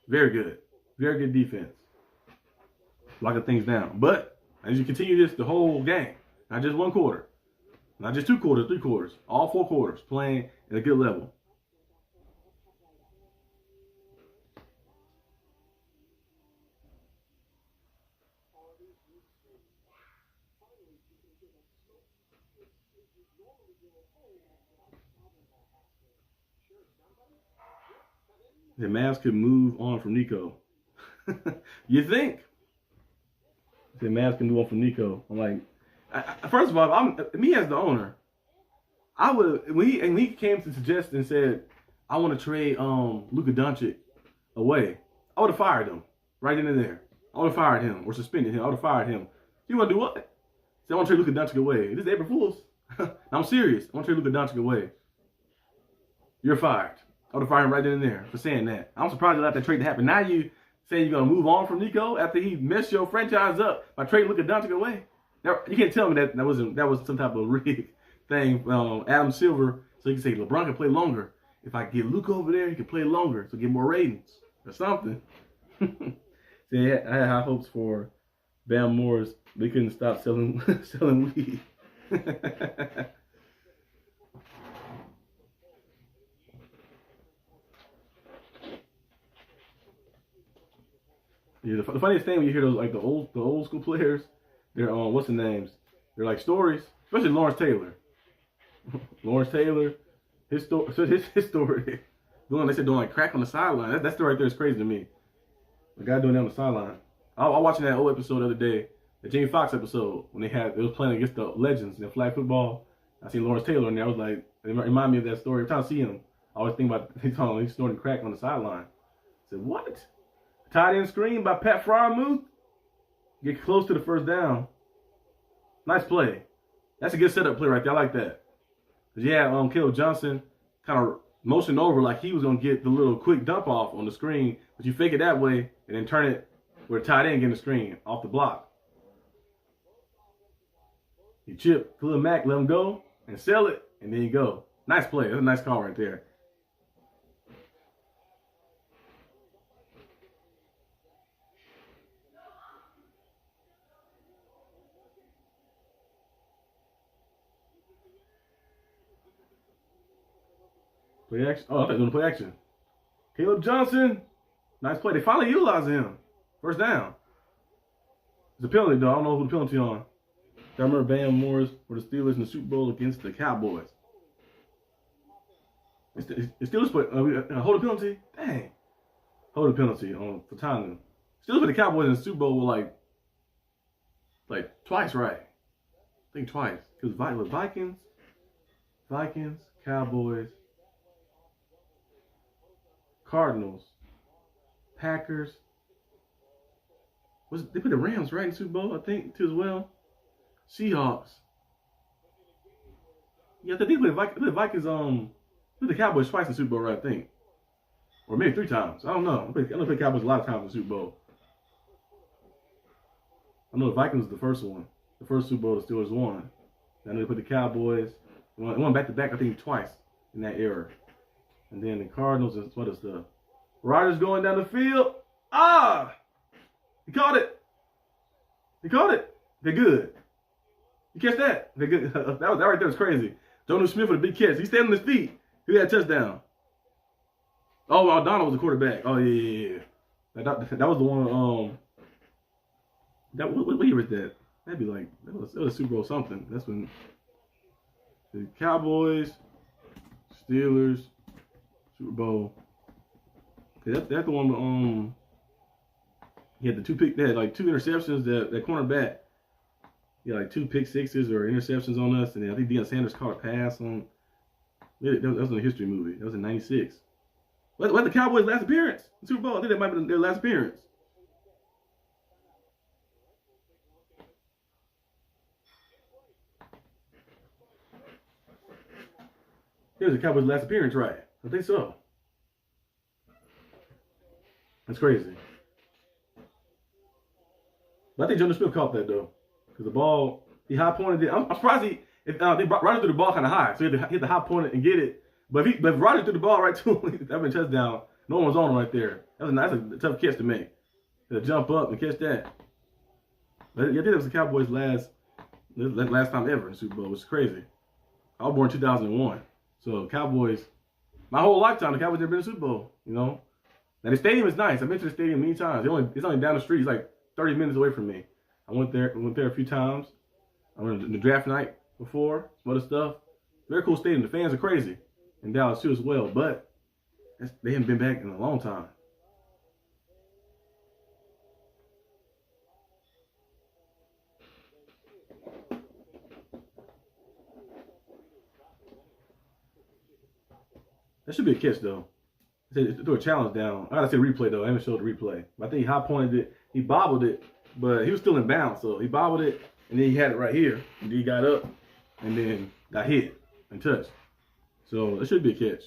S1: very good. Very good defense. Locking things down. But as you continue this the whole game, not just one quarter, not just 2 quarters, 3 quarters, all 4 quarters, playing at a good level. The Mavs could move on from Nico. You think? The Mavs can move on from Nico. I'm like, first of all, me as the owner, I would when he came to suggest and said, I want to trade Luka Doncic away, I would have fired him right then and there. I would have fired him or suspended him. I would have fired him. You want to do what? Say, I want to trade Luka Doncic away. This is April Fool's. I'm serious. I want to trade Luka Doncic away. You're fired. I would have fired him right then and there for saying that. I'm surprised you let that trade to happen. Now you say you're going to move on from Nico after he messed your franchise up by trading Luka Doncic away. Now, you can't tell me that was some type of rigged thing. Adam Silver, so you can say LeBron can play longer. If I get Luka over there, he can play longer, so get more ratings or something. See, I had high hopes for Bam Morris. They couldn't stop selling weed. Yeah, the funniest thing when you hear those, like the old school players, they're what's the names? They're like stories, especially Lawrence Taylor. Lawrence Taylor, his story. They said doing like crack on the sideline. That story right there is crazy to me. The guy doing that on the sideline. I was watching that old episode the other day, the Jamie Foxx episode when they was playing against the legends in flag football. I seen Lawrence Taylor in there. I was like, it reminded me of that story. Every time I see him, I always think about he's snorting crack on the sideline. I said, what? Tight end screen by Pat Fryermuth. Get close to the first down. Nice play. That's a good setup play right there. I like that. Yeah, Caleb Johnson kind of motioned over like he was going to get the little quick dump off on the screen, but you fake it that way and then turn it where the tight end getting the screen off the block. You chip Khalil Mack, let him go, and sell it, and then you go. Nice play. That's a nice call right there. Play action. Oh, I thought they were going to play action. Caleb Johnson. Nice play. They finally utilized him. First down. It's a penalty, though. I don't know who the penalty on. I remember Bam Morris for the Steelers in the Super Bowl against the Cowboys. It's Steelers put hold a penalty. Dang, hold a penalty on for Tottenham. Steelers put the Cowboys in the Super Bowl with like twice, right? I think twice. It was Vikings, Cowboys, Cardinals, Packers. They put the Rams right in the Super Bowl, I think, too as well. Seahawks. Yeah, I think they put the Vikings put the Cowboys twice in the Super Bowl, right? I think, or maybe 3 times. I don't know. I know they Cowboys a lot of times in the Super Bowl. I know the Vikings was the first one, the first Super Bowl the Steelers won. I know they put the Cowboys. They won back to back, I think, twice in that era. And then the Cardinals and some other stuff. Rodgers going down the field. He caught it. They're good. You catch that? They're good. that right there was crazy. Jonnu Smith with a big catch. He stayed on his feet. He had a touchdown. Oh, O'Donnell was the quarterback. Oh yeah. That was the one. What year was that? That'd be like that was Super Bowl something. That's when the Cowboys, Steelers, Super Bowl. That's the one. He had they had like 2 interceptions. That cornerback, he had like 2 pick sixes or interceptions on us, and then I think Deion Sanders caught a pass on. That was in a history movie. That was in '96. What the Cowboys' last appearance in Super Bowl? I think that might have been their last appearance. Here's the Cowboys' last appearance, right? I think so. That's crazy. But I think Jonnu Smith caught that though, because the ball he high pointed it. I'm surprised they Rodgers threw the ball kind of high, so he had to hit the high point and get it. But if Rodgers threw the ball right to him, that would be a touchdown. No one was on him right there. That's a tough catch to make. To jump up and catch that. But yeah, I think that was the Cowboys' last time ever in Super Bowl, which is crazy. I was born in 2001, so Cowboys. My whole lifetime, the Cowboys never been in a Super Bowl. You know. Now the stadium is nice. I've been to the stadium many times. It's only down the street. It's like 30 minutes away from me. I went there a few times. I went to the draft night before, some other stuff. Very cool stadium. The fans are crazy in Dallas too as well, but they haven't been back in a long time. That should be a catch though. They threw a challenge down. I gotta see the replay though. I haven't showed the replay. But I think he high pointed it. He bobbled it, but he was still in bounds. So he bobbled it, and then he had it right here. And then he got up, and then got hit and touched. So it should be a catch.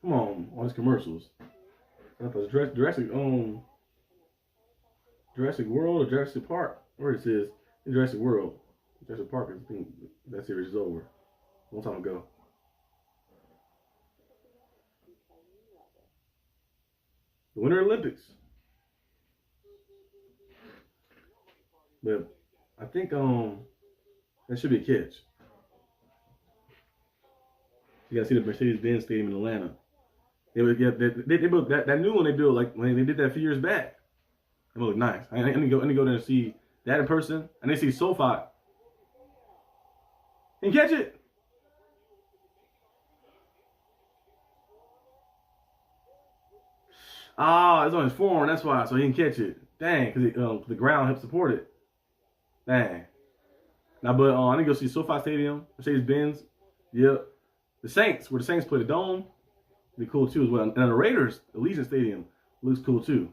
S1: Come on, all these commercials. I thought it was Jurassic World or Jurassic Park. Where it says Jurassic World. Jurassic Park, I think that series is over. A long time ago. The Winter Olympics. But I think that should be a catch. You gotta see the Mercedes-Benz Stadium in Atlanta. They built that new one they built like when they did that a few years back. It looked nice. I need to go there and see that in person. And they see SoFi. And catch it. It's on his forearm, that's why, so he can catch it. Dang, because the ground helps support it. Dang. Now, but I need to go see SoFi Stadium, Mercedes-Benz. Yep. The Saints, where the Saints play the Dome, be cool too as well. And the Raiders, the Allegiant Stadium, looks cool too.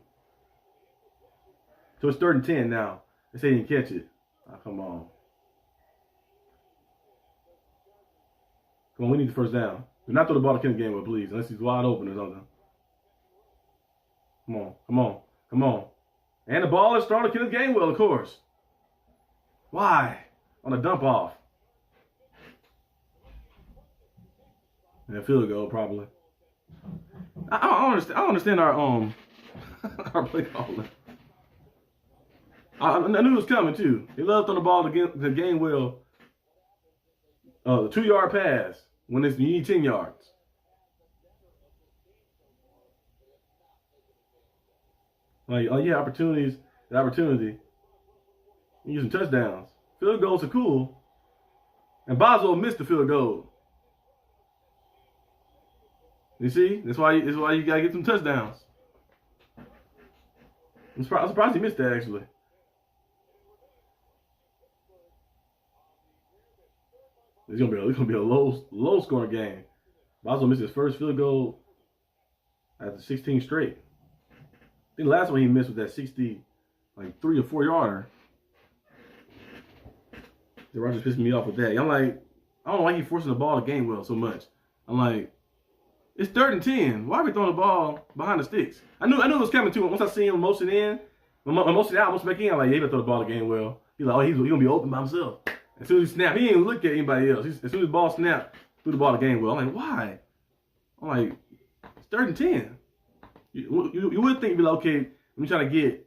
S1: So it's 3rd and 10 now. They say he didn't catch it. Come on. Come on, we need the first down. Do not throw the ball to Kenneth Gainwell, please, unless he's wide open or something. Come on. And the ball is thrown to Kenneth Gainwell, of course. Why? On a dump off. And a field goal, probably. I don't understand our our play calling. I knew it was coming too. He loved on the ball to gain well. 2-yard pass when you need 10 yards. Like, oh yeah, opportunity. Using touchdowns. Field goals are cool. And Boswell missed the field goal. You see? That's why you gotta get some touchdowns. I'm surprised he missed that actually. It's gonna be a low scoring game. Boswell missed his first field goal after 16 straight. I think the last one he missed was that 3 or 4 yarder. The Rogers pissed me off with that. I'm like, I don't know why he forcing the ball to game well so much. I'm like, it's 3rd and 10. Why are we throwing the ball behind the sticks? I knew it was coming too. Once I see him motion in, motion out, motion back in, I'm like, yeah, he better throw the ball to game well. He's like, oh, he's gonna be open by himself. As soon as he snapped, he didn't even look at anybody else. As soon as the ball snapped, threw the ball to game well. I'm like, why? I'm like, it's 3rd and 10. You would think, be like, okay, let me try to get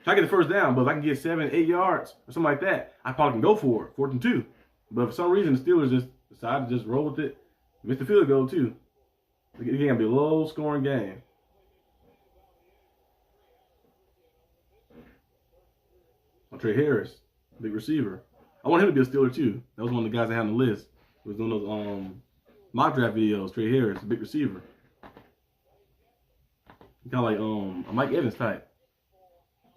S1: the first down, but if I can get 7, 8 yards or something like that, I probably can go for it, 4th and 2. But for some reason, the Steelers just decided to just roll with it. Missed the field goal too. It's gonna be a low scoring game. Trey Harris, big receiver. I want him to be a Steeler too. That was one of the guys I had on the list. He was doing those mock draft videos. Trey Harris, a big receiver. Kind of like a Mike Evans type.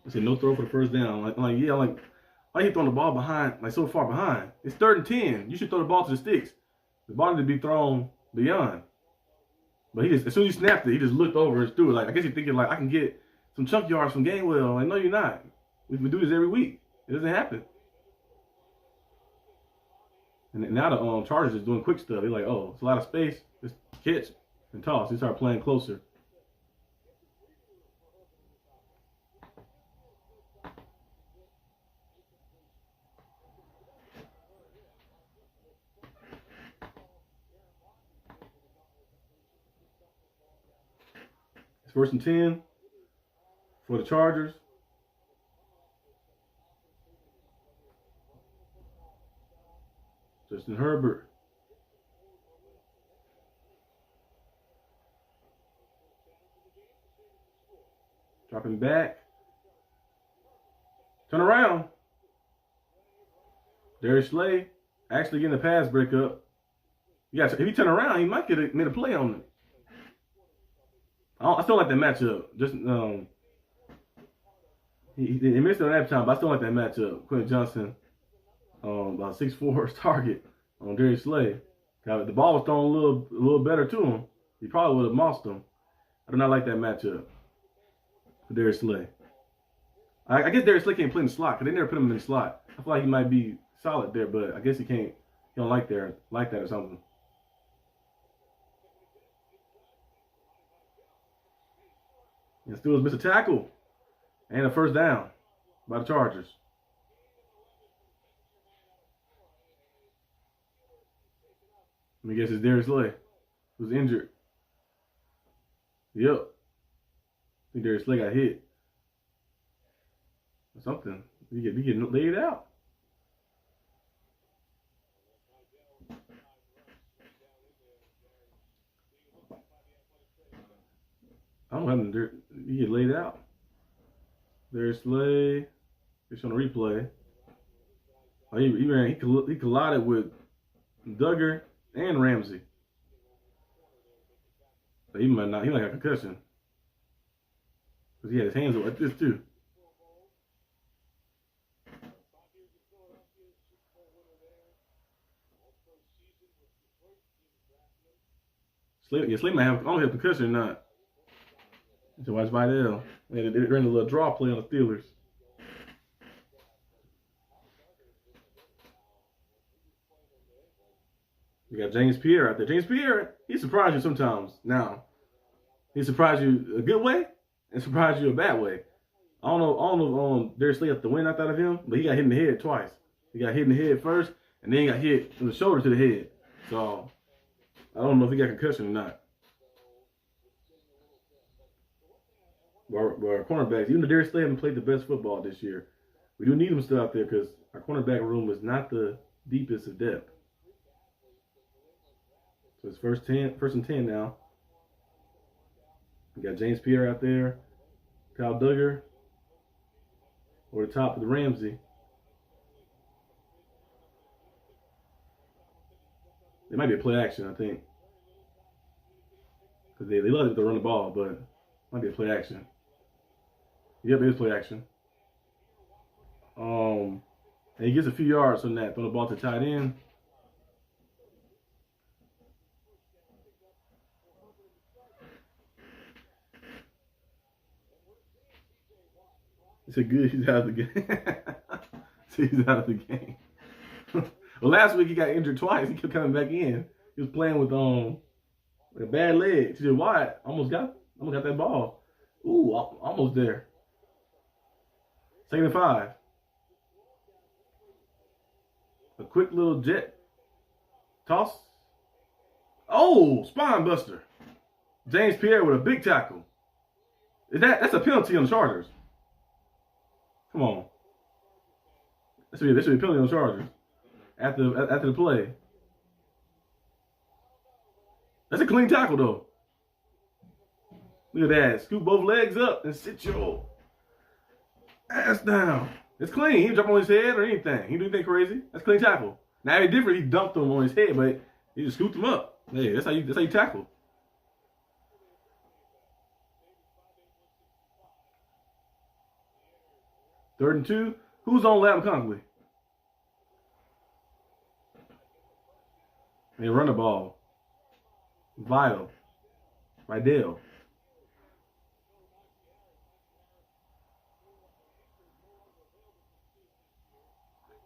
S1: I said no throw for the first down. I'm like, why are you throwing the ball behind, like so far behind? It's 3rd and 10. You should throw the ball to the sticks. The ball needs to be thrown beyond. But as soon as he snapped it, he just looked over and threw it. Like, I guess he's thinking like, I can get some chunk yards from Gainwell. Like, no, you're not. We do this every week. It doesn't happen. And now the Chargers is doing quick stuff. They're like, oh, it's a lot of space. Just catch and toss. They start playing closer. It's 1st and 10 for the Chargers. Justin Herbert. Dropping back. Turn around. Darius Slay actually getting a pass breakup. If he turn around, he might made a play on it. I still like that matchup. Just he missed it on that time, but I still like that matchup. Quentin Johnson, about 6'4" target on Darius Slay. If the ball was thrown a little better to him, he probably would have mossed him. I do not like that matchup for Darius Slay. I guess Darius Slay can't play in the slot because they never put him in the slot. I feel like he might be solid there, but I guess he can't. He don't like that or something. And Steelers missed a tackle and a first down by the Chargers. Let me guess it's Darius Slay who's injured. Yep. I think Darius Slay got hit. Or something. He get laid out. I don't have him. He get laid out. Darius Slay. It's on the replay. Oh, he collided with Duggar and Ramsey. But he might have a concussion. Because he had his hands up like this too. Slay might have, I don't know if he has concussion or not. So watch Vidal. They ran a little draw play on the Steelers. You got James Pierre out there. James Pierre, he surprised you sometimes. Now, he surprised you a good way and surprised you a bad way. I don't know Darius Slay got the win out of him, but he got hit in the head twice. He got hit in the head first, and then he got hit from the shoulder to the head. So, I don't know if he got concussion or not. our cornerbacks, even though Darius Slay haven't played the best football this year, we do need him still out there because our cornerback room is not the deepest of depth. So it's first and 10 now. We got James Pierre out there, Kyle Duggar over the top of the Ramsey. It might be a play action, I think. Because they love to run the ball, but it might be a play action. Yep, it is play action. And he gets a few yards on that. Throw the ball to tight end. It's a good. He's out of the game. He's out of the game. Well, last week he got injured twice. He kept coming back in. He was playing with a bad leg. TJ Watt almost got that ball. Ooh, almost there. 2nd and 5. A quick little jet toss. Oh, spine buster. James Pierre with a big tackle. That's a penalty on the Chargers. Come on. That should be a penalty on the Chargers after the play. That's a clean tackle though. Look at that. Scoop both legs up and sit your ass down. It's clean. He didn't jump on his head or anything. He didn't do anything crazy. That's a clean tackle. Now it's different. He dumped him on his head, but he just scooped him up. Hey, that's how you tackle. Third and 2. Who's on Lam Conkley? They run the ball. Vidal.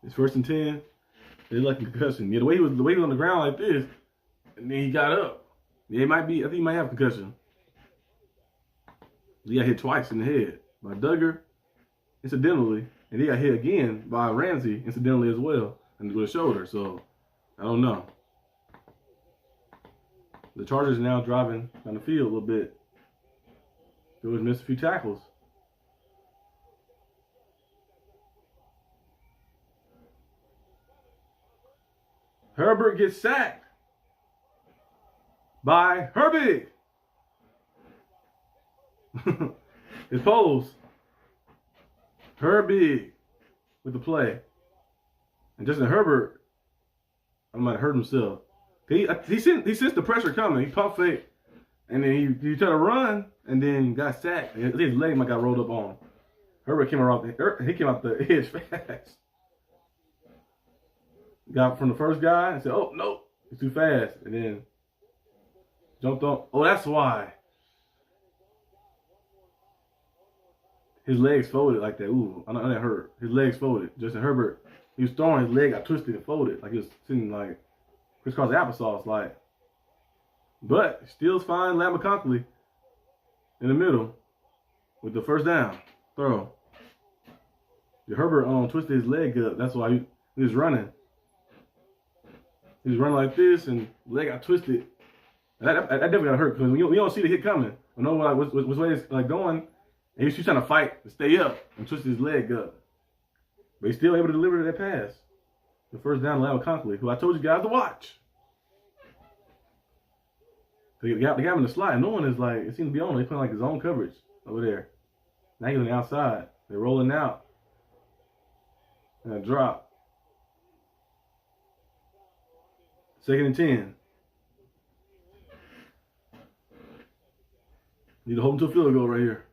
S1: It's 1st and 10. They like a concussion. Yeah, the way he was on the ground like this, and then he got up. Yeah, I think he might have concussion. He got hit twice in the head by Duggar, incidentally, and he got hit again by Ramsey, incidentally as well, and with a shoulder. So I don't know. The Chargers are now driving down the field a little bit. George missed a few tackles. Herbert gets sacked by Herbie. His pose. Herbie with the play. And Justin Herbert, I might have hurt himself. He sensed the pressure coming. He pump fake. And then he tried to run and then got sacked. His leg might got rolled up on. Herbert came out the edge fast. Got from the first guy and said, oh, no, he's too fast. And then jumped on. Oh, that's why. His legs folded like that. Ooh, I know that hurt. His legs folded. Justin Herbert, he was throwing, his leg got twisted and folded. Like he was sitting like crisscross applesauce. Like, but still find Lam Conkley in the middle with the first down throw. Herbert twisted his leg up. That's why he was running. He was running like this, and the leg got twisted. That definitely got hurt because when you don't see the hit coming, you know like which way it's like going, and he's trying to fight to stay up and twisted his leg up. But he's still able to deliver that pass. The first down to Lam Conkley, who I told you guys to watch. They got him in the slide. No one is like, it seems to be on. They're playing like his own coverage over there. Now he's on the outside. They're rolling out. And a drop. 2nd and 10. Need to hold him to a field goal right here.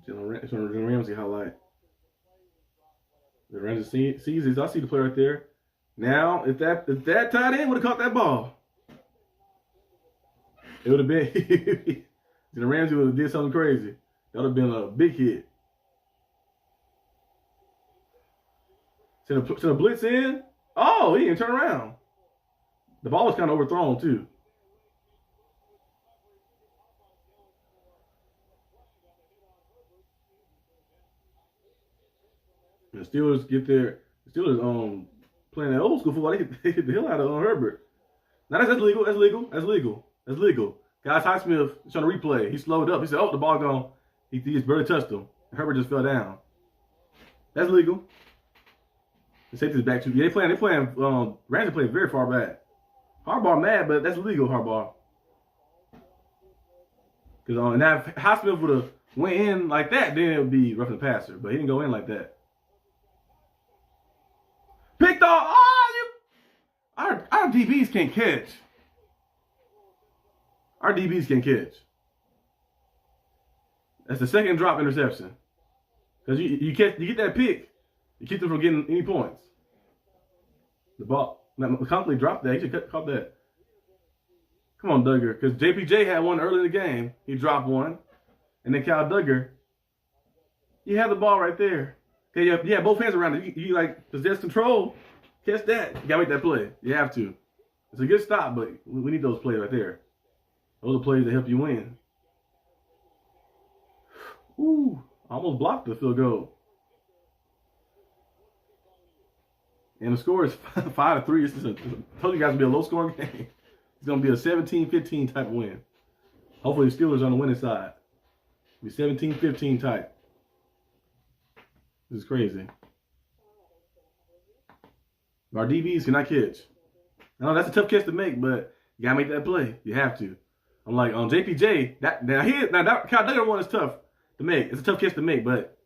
S1: It's on the Ramsey highlight. The Ramsey sees this. I see the play right there. Now, if that tight end would have caught that ball, it would have been. The Ramsey would have did something crazy. That would have been a big hit. Send a blitz in. Oh, he didn't turn around. The ball was kind of overthrown too. The Steelers playing that old school football, they hit the hell out of Herbert. Now that's legal. That's legal. That's legal. That's legal. Guys, Highsmith trying to replay. He slowed up. He said, "Oh, the ball gone." He just barely touched him. Herbert just fell down. That's legal. The safety's back too. Yeah, they playing. Ramsey playing very far back. Harbaugh mad, but that's legal, Harbaugh. Because now if Highsmith would have went in like that, then it would be roughing the passer. But he didn't go in like that. Picked off. Oh, our DBs can't catch. Our DBs can catch. That's the second drop interception. Because you get that pick, you keep them from getting any points. The ball, McConkley dropped that. He should caught that. Come on, Duggar. Because JPJ had one early in the game. He dropped one. And then Cal Duggar, you have the ball right there. Okay, you have both hands around it. You like possess control. Catch that. You got to make that play. You have to. It's a good stop, but we need those plays right there. Those are plays that help you win. Ooh, almost blocked the field goal. And the score is 5-3. I told you guys it'd be a low-scoring game. It's going to be a 17-15 type of win. Hopefully the Steelers are on the winning side. It'll be 17-15 type. This is crazy. Our DBs cannot catch. I know that's a tough catch to make, but you got to make that play. You have to. I'm like, on JPJ, that Kyle Duggar one is tough to make. It's a tough catch to make, but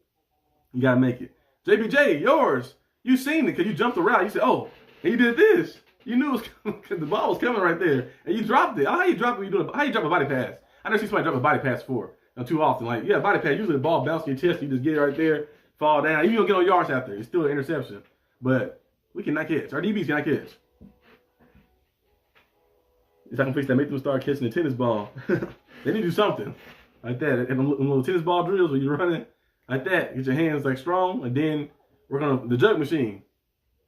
S1: you got to make it. JPJ, yours. You seen it because you jumped around. You said, oh, and you did this. You knew it was coming because the ball was coming right there, and you dropped it. How you drop a body pass? I never seen somebody drop a body pass before. Too often. Like, yeah, body pass. Usually the ball bounces your chest. You just get it right there, fall down. Even if you don't get no yards out there, it's still an interception. But we cannot catch. Our DBs cannot catch. If I can fix that, make them start catching the tennis ball. They need to do something like that. And little tennis ball drills where you're running like that. Get your hands like strong, and then work on the jug machine.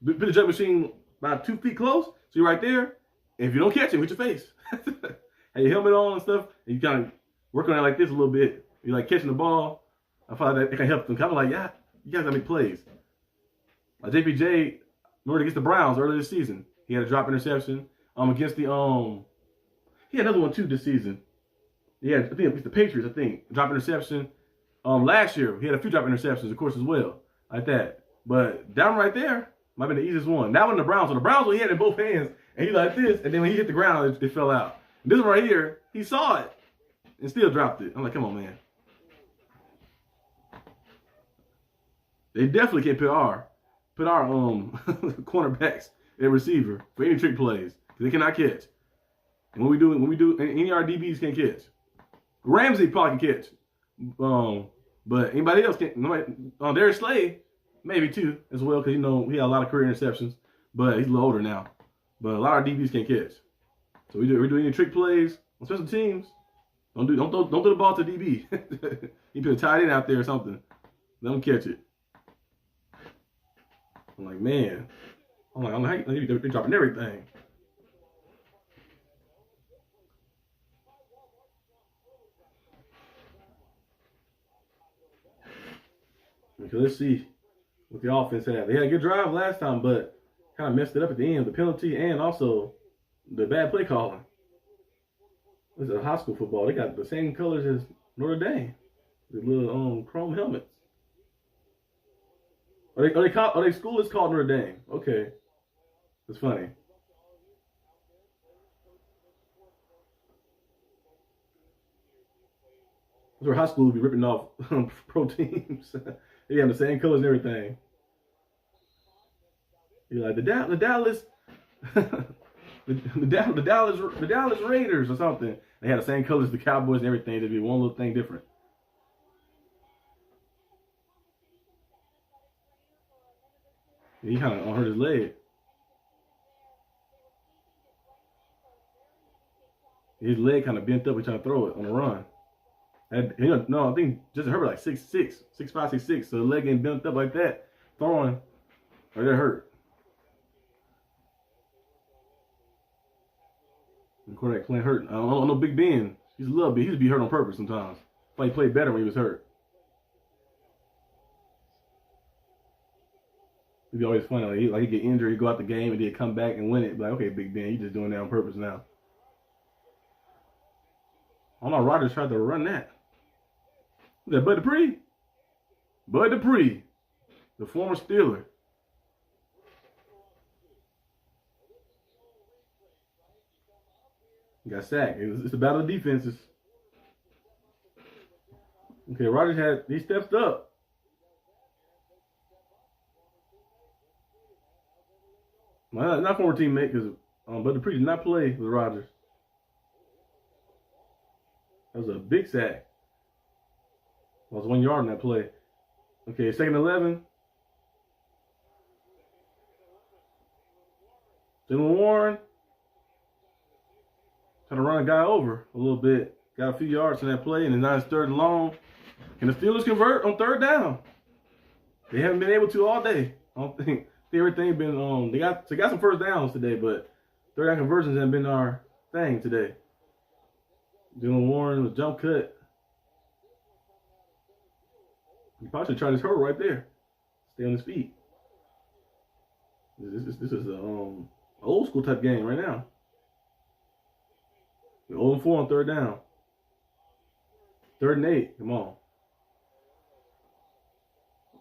S1: Put the jug machine about 2 feet close, so you're right there. And if you don't catch it, with your face. Have your helmet on and stuff, and you kind of work on it like this a little bit. You're like catching the ball. I find that it can help them. Kind of like, yeah, you guys gotta make plays. Like JPJ, remember against the Browns earlier this season, he had a drop interception. Against the he had another one too this season. Yeah, I think it's the Patriots. I think drop interception. Last year he had a few drop interceptions, of course, as well, like that. But that one right there might have been the easiest one. That one the Browns. So the Browns one he had it in both hands, and he like this, and then when he hit the ground, it fell out. And this one right here, he saw it and still dropped it. I'm like, come on, man. They definitely can't put our cornerbacks at receiver for any trick plays because they cannot catch. And when we do, any of our DBs can't catch. Ramsey probably can catch, but anybody else can't. Darius Slay maybe too as well because he had a lot of career interceptions, but he's a little older now. But a lot of our DBs can't catch. So we're doing any trick plays on special teams. Don't do the ball to DB. You put a tight end out there or something. Let them catch it. I'm like, man. I'm like, they're dropping everything. Okay, let's see what the offense had. They had a good drive last time, but kind of messed it up at the end. The penalty and also the bad play calling. This is a high school football. They got the same colors as Notre Dame. The little chrome helmets. Are they school is called Notre Dame? Okay. That's funny. That's where high school would be ripping off pro teams. They have the same colors and everything. You're like the Dallas the Dallas Raiders or something. They had the same colors as the Cowboys and everything. There'd be one little thing different. He kind of hurt his leg. His leg kind of bent up. He trying to throw it on the run. I think Justin Herbert like 6'5", 6'6". So the leg ain't bent up like that. Throwing, or that hurt. And quarterback playing hurt. I don't know Big Ben. He's a little bit. He used to be hurt on purpose sometimes. But he played better when he was hurt. be always funny. Like he get injured, he go out the game, and then come back and win it. Like, okay, Big Ben, you just doing that on purpose now. I don't know. Rodgers tried to run that. Is that Bud Dupree? Bud Dupree, the former Steeler. He got sacked. It's a battle of defenses. Okay, Rodgers he stepped up. Well, not former teammate, because Bud Dupree did not play with Rodgers. That was a big sack. Lost 1 yard in that play. Okay, 2nd and 11. Jalen Warren trying to run a guy over a little bit. Got a few yards in that play, and now it's 3rd and long. Can the Steelers convert on 3rd down? They haven't been able to all day. I don't think everything been they got some first downs today, but 3rd down conversions haven't been our thing today. Jalen Warren with jump cut. He probably should try this hurdle right there. Stay on his feet. This is a old school type game right now. 0-4 on 3rd down. 3rd and 8. Come on.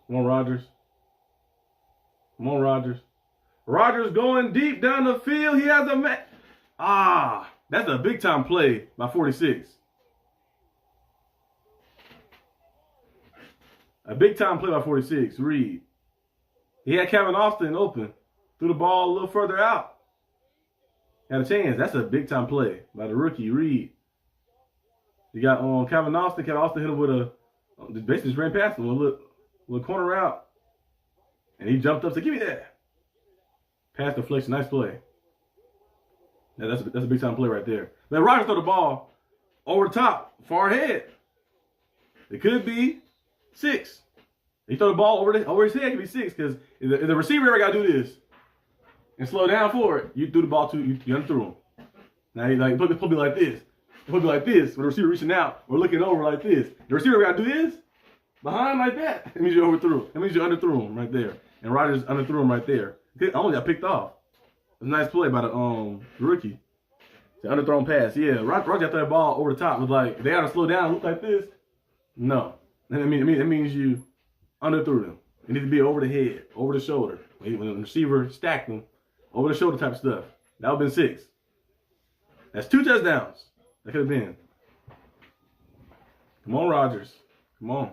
S1: Come on, Rodgers. Come on, Rodgers. Rodgers going deep down the field. He has a man. That's a big time play by 46. A big time play by 46. Reed. He had Kevin Austin open. Threw the ball a little further out. Had a chance. That's a big time play by the rookie, Reed. You got Kevin Austin. Kevin Austin hit him with basically just ran past him, a little corner route. And he jumped up, said, give me that. Pass deflection, nice play. Yeah, that's a big time play right there. Then Rodgers throw the ball over the top, far ahead. It could be 6. He throw the ball over his head, it could be 6, because if the receiver ever got to do this and slow down for it, you threw the ball you unthrew him. Now he like put me like this. Put me like this, with the receiver reaching out or looking over like this. The receiver got to do this behind like that. It means you overthrew. It means you underthrew him right there. And Rodgers underthrew him right there. He only got picked off. It was a nice play by the rookie. The underthrown pass. Yeah, Rodgers got that ball over the top. It was like, they got to slow down and look like this. No. It means you underthrew them. It needs to be over the head, over the shoulder. When the receiver stacked them, over the shoulder type of stuff. That would have been 6. That's 2 touchdowns. That could have been. Come on, Rodgers. Come on.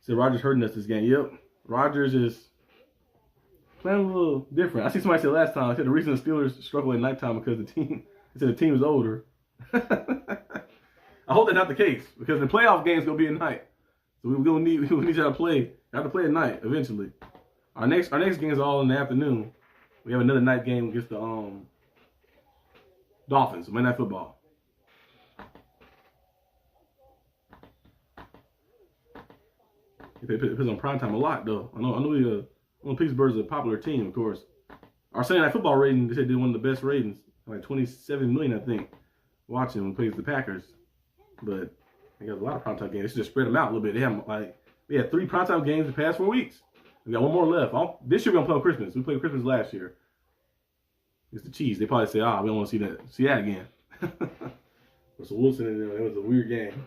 S1: Said Rodgers hurting us this game. Yep. Rodgers is playing a little different. I see somebody said last time, I said the reason the Steelers struggle at nighttime because the team is older. I hope that's not the case, because the playoff game's gonna be at night. So we need y'all to play. Have to play at night eventually. Our next game is all in the afternoon. We have another night game against the Dolphins, Monday Night Football. It puts on prime time a lot, though. I know Pittsburgh is a popular team, of course. Our Sunday Night Football rating, they said did one of the best ratings, like 27 million, I think, watching when plays the Packers. But they got a lot of primetime games. They should just spread them out a little bit. We had 3 primetime games the past 4 weeks. We got 1 more left. This year we're gonna play on Christmas. We played Christmas last year. It's the Chiefs. They probably say, we don't want to see that again. Russell Wilson and them, it was a weird game.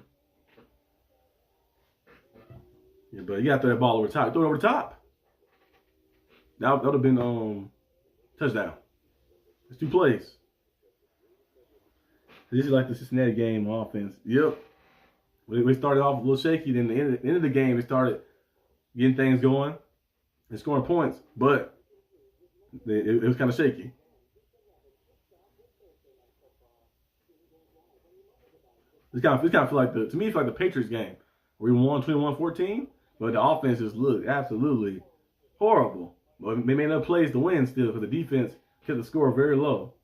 S1: Yeah, but you got to throw that ball over the top. Throw it over the top. That would have been touchdown. It's 2 plays. This is like the Cincinnati game on offense. Yep. We started off a little shaky. Then the end of the game, they started getting things going and scoring points. But it was kind of shaky. It's kind of feel like to me, it's like the Patriots game where we won 21-14, but the offenses look absolutely horrible. But they made enough plays to win still, because the defense kept the score very low.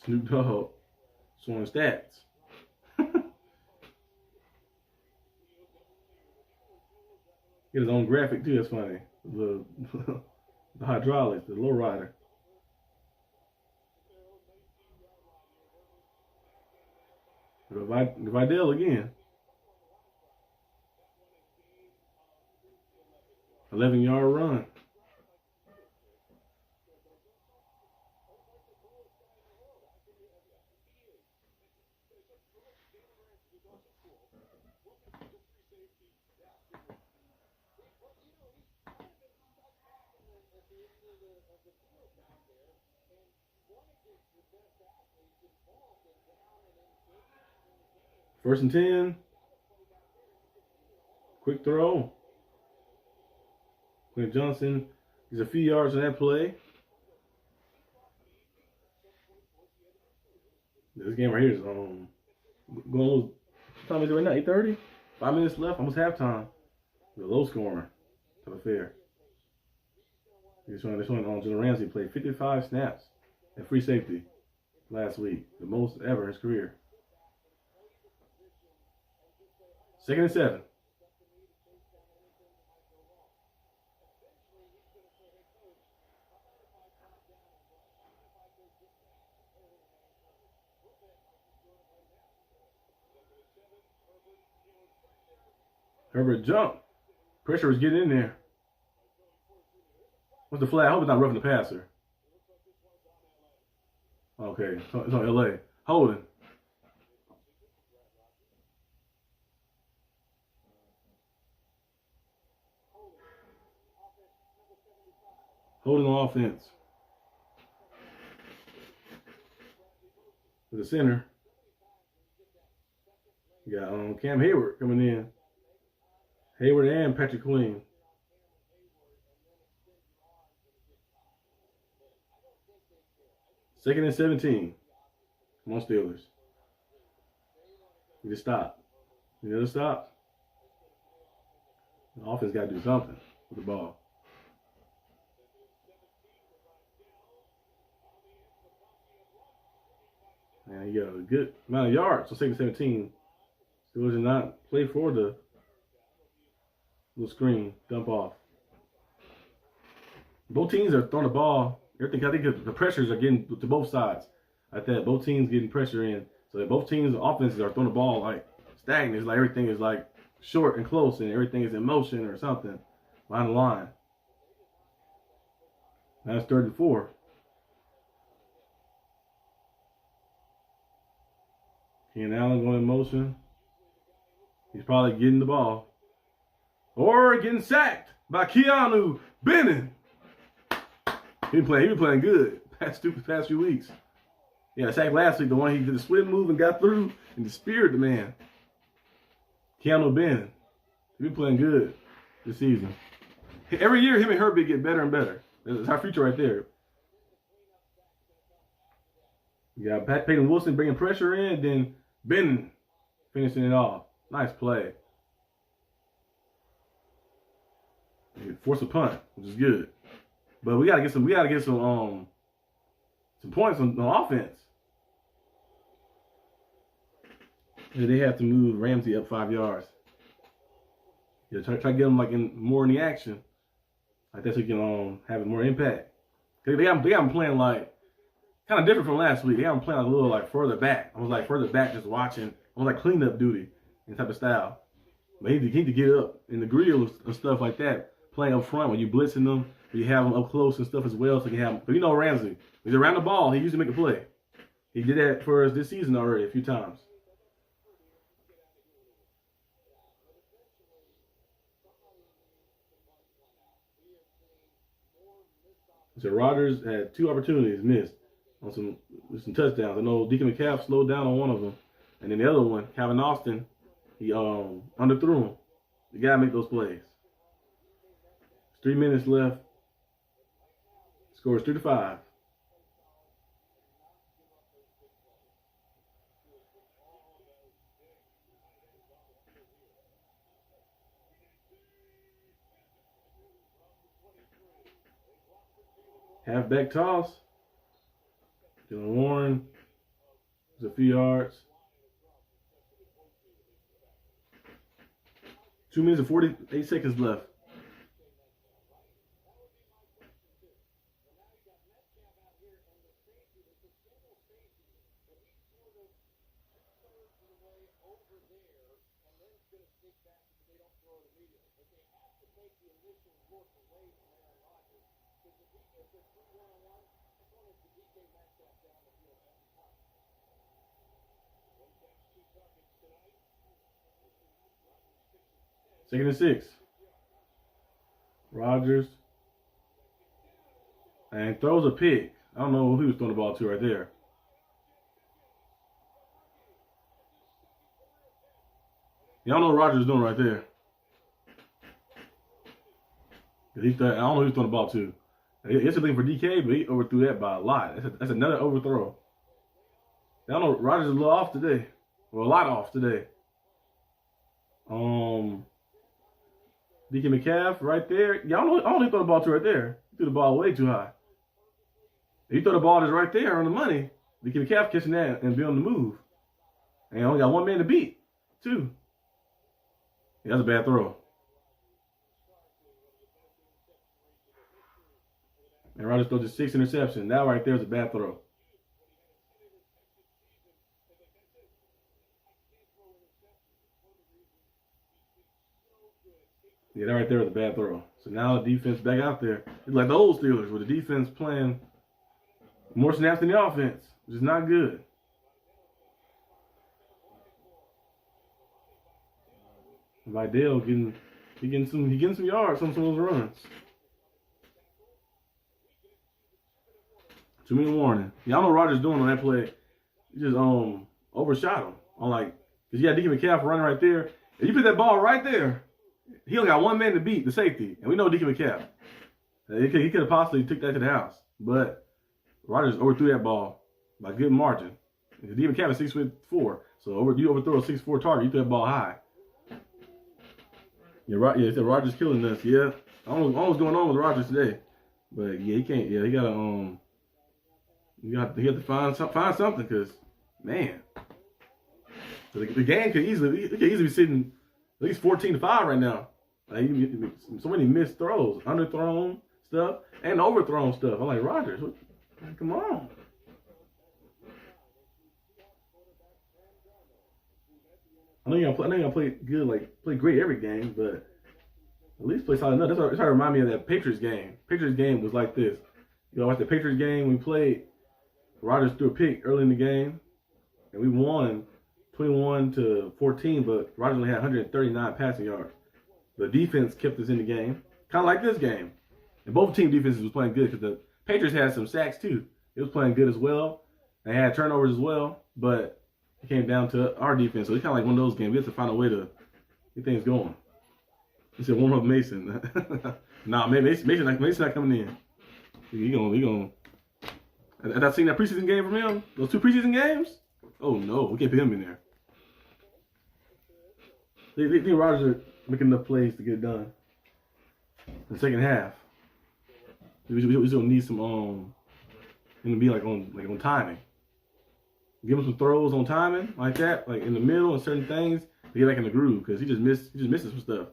S1: Snoop Dogg showing stats. Get his own graphic too. That's funny. The The hydraulics, the low rider. Vidal again. 11-yard run. First and 10. Quick throw. Quinn Johnson is a few yards on that play. This game right here is going. What time is it right now? 8:30. 5 minutes left. Almost halftime. The low scoring. To the fair. This one on Jalen Ramsey played 55 snaps at free safety last week, the most ever in his career. 2nd and 7. Herbert jumped. Pressure was getting in there. What's the flag? I hope it's not roughing the passer. Okay, it's on LA. Holding. Holding on offense. To the center. You got Cam Hayward coming in. Hayward and Patrick Queen. Second and 17. Come on, Steelers. You just stop. You never stop. The offense got to do something with the ball. And you got a good amount of yards. So 2nd and 17. Steelers did not play for the little screen, dump off. Both teams are throwing the ball. I think the pressures are getting to both sides. Like that, both teams getting pressure in. So that both teams' offenses are throwing the ball like stagnant. It's like everything is like short and close, and everything is in motion or something behind the line. Now it's 3rd and 4. Ken Allen going in motion. He's probably getting the ball. Or getting sacked by Keanu Benning. He been playing good past few weeks. Yeah, sacked last week, the one he did the split move and got through and the speared the man. Keanu Benning. He been playing good this season. Every year, him and Herbie get better and better. That's our future right there. You got Peyton Wilson bringing pressure in, then Benning finishing it off. Nice play. Force a punt, which is good. But we gotta get some points on offense. And they have to move Ramsey up 5 yards. Yeah, try to get him like more in the action. Like that so he can have more impact. They got him playing like kind of different from last week. They got him playing a little like further back. I was like further back just watching. I was like cleanup duty and type of style. But he need to get up in the grill and stuff like that. Playing up front when you blitzing them, you have them up close and stuff as well. So you can have them. But you know Ramsey, he's around the ball. He usually make a play. He did that for us this season already a few times. So Rodgers had 2 opportunities missed on some touchdowns. I know Deacon McCaff slowed down on one of them, and then the other one, Calvin Austin, he underthrew him. You gotta make those plays. 3 minutes left. Score is 3-5. Halfback toss. Dylan Warren. There's a few yards. 2 minutes and 48 seconds left. Second and 6. Rodgers. And throws a pick. I don't know who he was throwing the ball to right there. Y'all know what Rodgers is doing right there. I don't know who he's throwing the ball to. It's a thing for DK, but he overthrew that by a lot. That's another overthrow. Y'all know Rodgers is a little off today. Well, a lot off today. DK Metcalf right there. Y'all know, I don't know who he threw the ball to right there. He threw the ball way too high. If you throw the ball just right there on the money, DK Metcalf catching that and be on the move. And only got one man to beat, too. Yeah, that's a bad throw. And Rodgers throws just 6 interceptions. That right there is a bad throw. Yeah, that right there is a bad throw. So now the defense back out there. It's like the old Steelers with the defense playing more snaps than the offense, which is not good. Vidal getting some yards on some of those runs. 2-minute warning. Y'all know what Rodgers doing on that play. He just overshot him. Because you got DK Metcalf running right there. If you put that ball right there, he only got one man to beat, the safety. And we know DK Metcalf. He could have possibly took that to the house. But Rodgers overthrew that ball by good margin. DK Metcalf is 6'4". So you overthrow a 6'4" target, you throw that ball high. Yeah, it said Rodgers killing us. Yeah. I don't know what's going on with Rodgers today. But yeah, he can't. Yeah, he have to find something, because, man, the game could easily be sitting at least 14-5 right now. So many missed throws, underthrown stuff, and overthrown stuff. I'm like, Rodgers, come on. I know you're gonna play good, play great every game, but at least play solid enough. That's how it remind me of that Patriots game. Patriots game was like this. You know, like the Patriots game we played, Rodgers threw a pick early in the game, and we won 21-14, but Rodgers only had 139 passing yards. The defense kept us in the game, kind of like this game. And both team defenses was playing good, because the Patriots had some sacks too. It was playing good as well. They had turnovers as well, but it came down to our defense. So it's kind of like one of those games. We have to find a way to get things going. He said, warm up Mason. Nah, man, Mason not coming in. He gonna. Have I seen that preseason game from him? Those 2 preseason games? Oh no, we can't put him in there. They think Rodgers are making enough plays to get it done. In the second half, we just gonna need some and to be on timing. Give him some throws on timing like that, like in the middle and certain things to get back in the groove, because he just misses some stuff.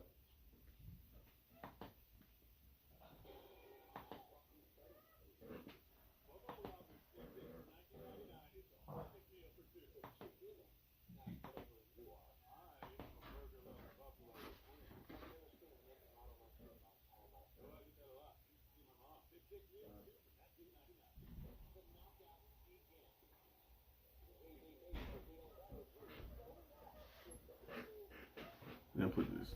S1: Now put this.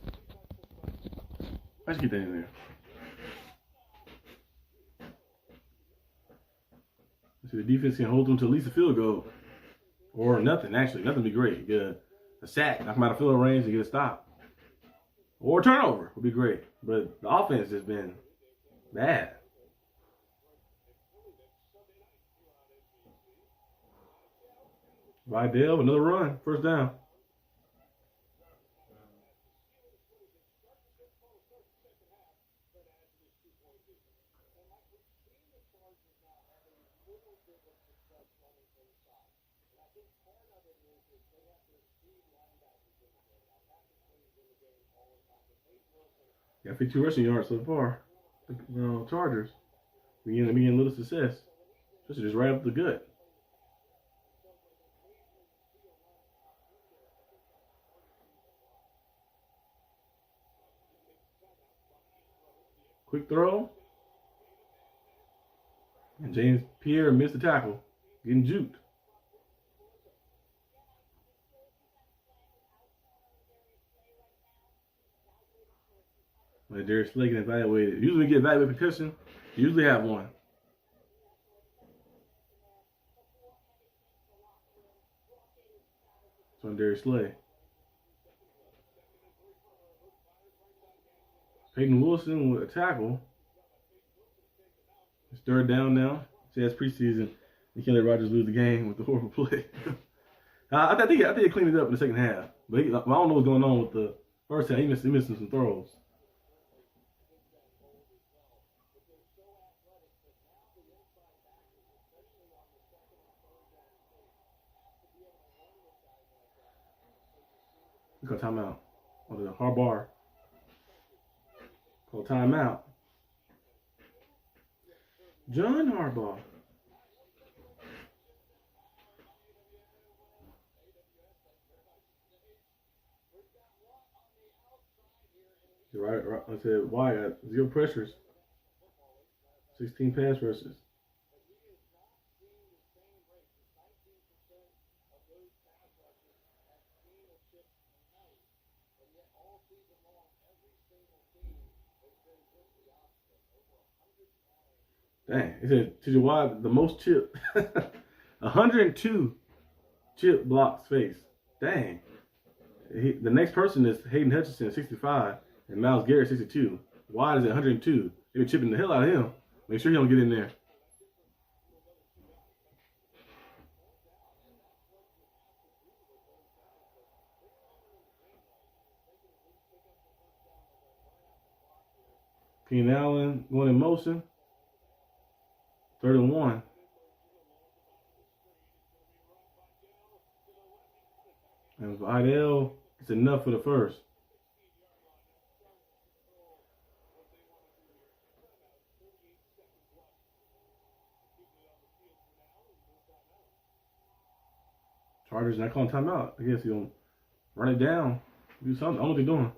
S1: Let's get that in there. So the defense can hold them to at least a field goal. Or nothing, actually. Nothing would be great. Get a sack, knock them out of field range and get a stop. Or a turnover would be great. But the offense has been bad. Vidal, another run. First down. Got 52 rushing yards so far. Chargers beginning a little success. Especially just right up the gut. Quick throw. And James Pierre missed the tackle. Getting juked. Like Darius Slay getting evaluated. Usually when you get evaluated concussion, you usually have one. It's on Darius Slay. Peyton Wilson with a tackle. It's third down now. See, that's preseason. You can't let Rodgers lose the game with the horrible play. I think he cleaned it up in the second half. But I don't know what's going on with the first half. He missing some throws. Call timeout. Or the hard bar. Call timeout. John Harbaugh. Right. I said, why? 0 pressures. 16 pass rushes. Dang, he said TJ Watt the most chip, 102 chip blocks faced. Dang. The next person is Hayden Hutchinson, 65, and Myles Garrett, 62. Watt is at 102. They're chipping the hell out of him. Make sure he don't get in there. Keenan Allen going in motion. 3rd and 1. And for Idell, it's enough for the first. Chargers not calling timeout. I guess you'll run it down, do something. I don't know what they're doing.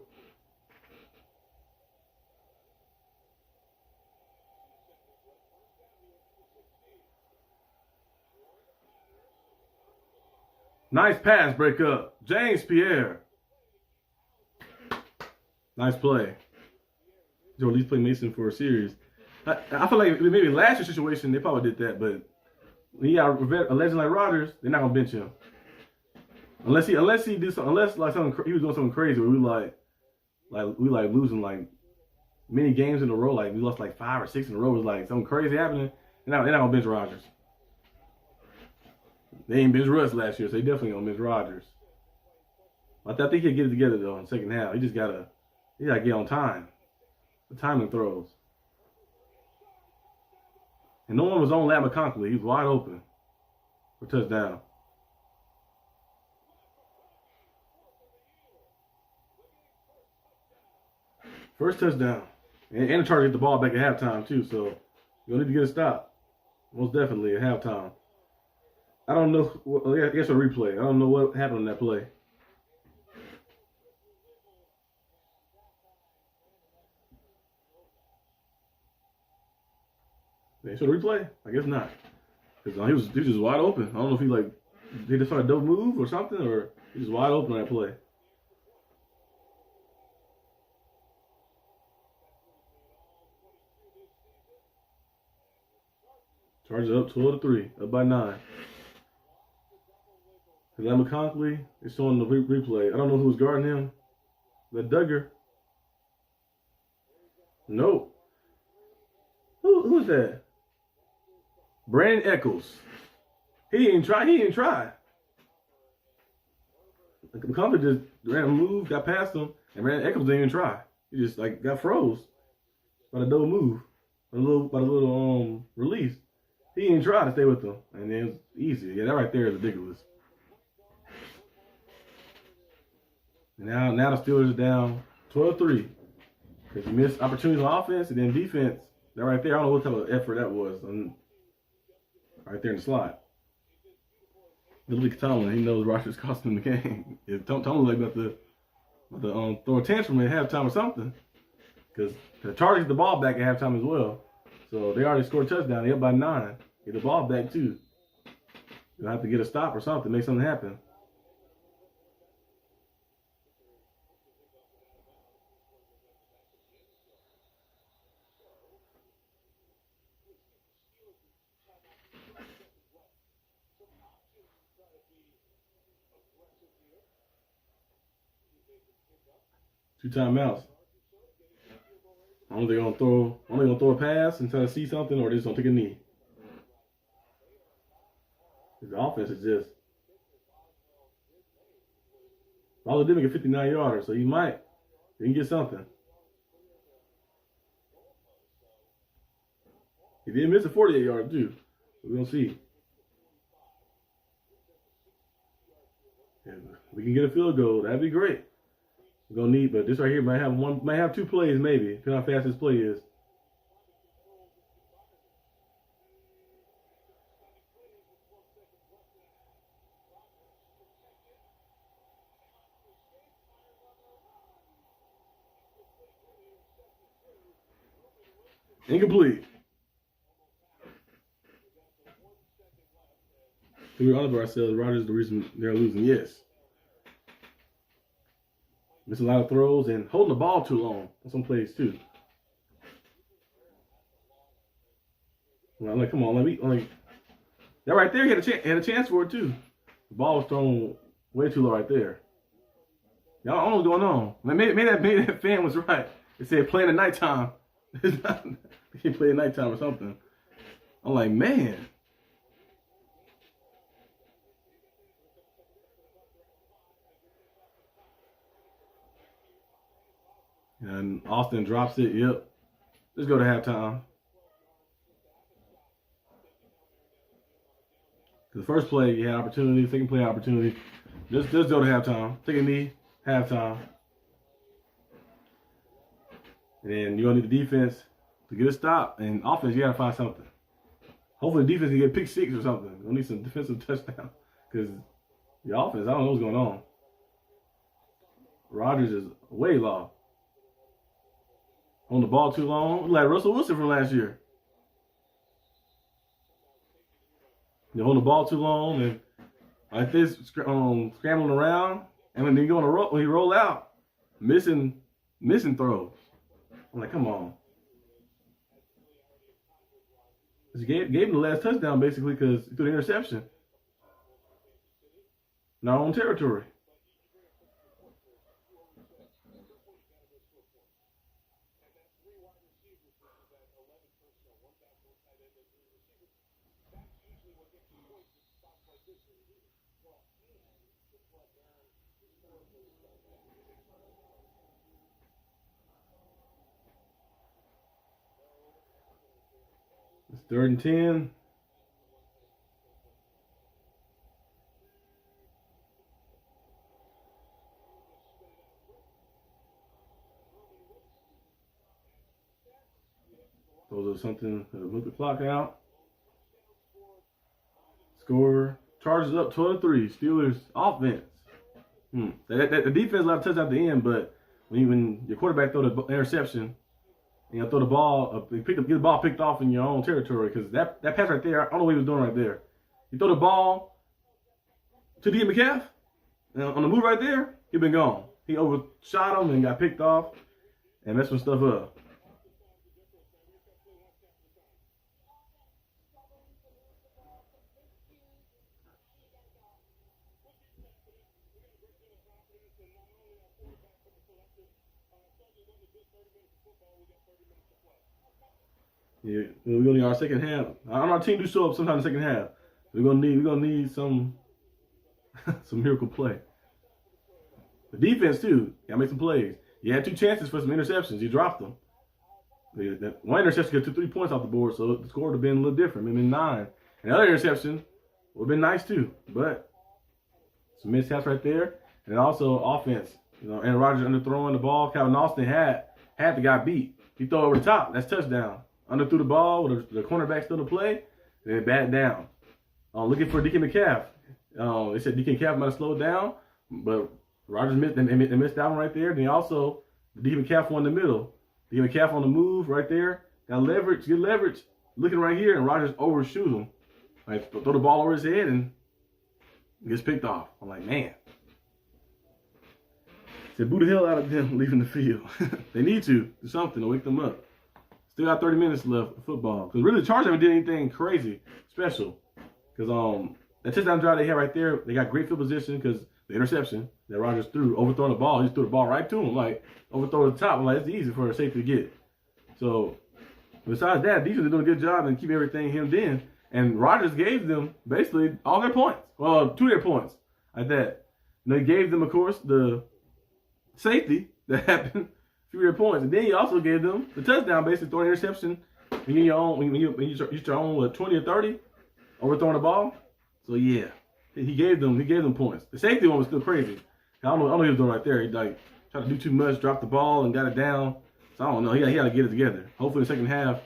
S1: Nice pass breakup. James Pierre. Nice play. Joe at least play Mason for a series. I feel like maybe last year's situation, they probably did that, but when you got a legend like Rodgers, they're not gonna bench him. Unless he do something, unless like something he was doing something crazy where we losing like many games in a row, like we lost like 5 or 6 in a row, it was like something crazy happening. They're not gonna bench Rodgers. They ain't bench Russ last year, so they definitely gonna bench Rodgers. I think he'll get it together though in the second half. He gotta get on time. The timing throws. And no one was on Ladd McConkey. He was wide open for touchdown. First touchdown. And the Chargers get the ball back at halftime too, so you'll need to get a stop. Most definitely at halftime. I don't know. I guess a replay. I don't know what happened on that play. They showed a replay? I guess not. Because he was just wide open. I don't know if he just started a double move or something, or he was wide open on that play. Chargers up 12-3, up by 9. Ladd McConkey is showing the replay. I don't know who was guarding him. The Duggar. No. Who is that? Brandon Echols. He didn't try. McConkey just ran a move, got past him, and Brandon Echols didn't even try. He just got froze by the double move, by the little release. He didn't try to stay with them, and it was easy. Yeah, that right there is ridiculous. And now the Steelers are down 12-3 because you missed opportunities on offense and then defense. That right there, I don't know what type of effort that was. Right there in the slot. Billy Tomlin, he knows Rodgers cost him the game. If Tomlin about to throw a tantrum at halftime or something. because the Chargers get the ball back at halftime as well. So they already scored a touchdown. They up by 9. Get the ball back too. You'll have to get a stop or something, make something happen. Two timeouts. I don't think they're gonna throw a pass and try to see something, or they're just gonna take a knee. The offense is just. All did make a 59-yarder, so he can get something. He did miss a 48-yarder too. We're gonna see. And we can get a field goal. That'd be great. We're gonna need, but this right here might have 2 plays maybe, depending on how fast this play is. Incomplete. So we're honest with ourselves. Rodgers is the reason they're losing. Yes. Missing a lot of throws and holding the ball too long on some plays too. Well, like, come on, that right there, he had a chance for it too. The ball was thrown way too low right there. Y'all don't know what's going on. Maybe that fan was right. They said playing at nighttime. They can't play at nighttime or something. I'm like, man. And Austin drops it. Yep. Let's go to halftime. The first play, you had opportunity. Second play, opportunity. Just go to halftime. Take a knee. Halftime. And then you're going to need the defense to get a stop. And offense, you got to find something. Hopefully the defense can get pick 6 or something. You'll need some defensive touchdown. Because the offense, I don't know what's going on. Rodgers is way low. On the ball too long. Like Russell Wilson from last year. You hold the ball too long and like this, scrambling around. And when when he roll out, missing throws. I'm like, come on. He gave him the last touchdown basically because he threw the interception. In our own territory. It's 3rd and 10. Those are something to move the clock out. Score. Chargers up 12-3. Steelers offense. The defense allowed a touchdown at the end, but when your quarterback throw the interception, and you throw the ball, get the ball picked off in your own territory, because that pass right there, I don't know what he was doing right there. You throw the ball to DK Metcalf, on the move right there, he'd been gone. He overshot him and got picked off and messed some stuff up. Yeah, we're gonna need our second half. Our team do show up sometime in the second half. We're gonna need some miracle play. The defense too, gotta make some plays. You had 2 chances for some interceptions. You dropped them. That one interception got 2-3 points off the board, so the score would have been a little different. Maybe 9. And the other interception would have been nice too, but some mishaps right there. And also offense. Aaron Rodgers underthrowing the ball. Calvin Austin had the guy beat. He threw it over the top. That's touchdown. Underthrew the ball with the cornerback still to play, and then bat down. Looking for DK Metcalf. They said DK Metcalf might have slowed down, but Rodgers missed that one right there. Then also, the DK Metcalf one in the middle. They give a calf on the move right there. Got leverage, get leverage. Looking right here, and Rodgers overshoots him. Like, throw the ball over his head and gets picked off. I'm like, man. Said, boo the hell out of them leaving the field. They need to do something to wake them up. Still got 30 minutes left of football. Because really, the Chargers haven't did anything crazy, special. Because that touchdown drive they had right there, they got great field position because the interception that Rodgers threw, overthrowing the ball, he just threw the ball right to him. Like, overthrow the top. I'm like, it's easy for a safety to get. So, besides that, defense is doing a good job and keep everything hemmed in. And Rodgers gave them basically all their points. Well, 2 of their points like that. And they gave them, of course, the safety that happened, a few of their points. And then he also gave them the touchdown, basically throwing an interception. And you own, when you start own 20 or 30, overthrowing the ball. So yeah, he gave them points. The safety one was still crazy. I don't know what he was doing right there. He like tried to do too much, dropped the ball and got it down. So I don't know. He had to get it together. Hopefully, the second half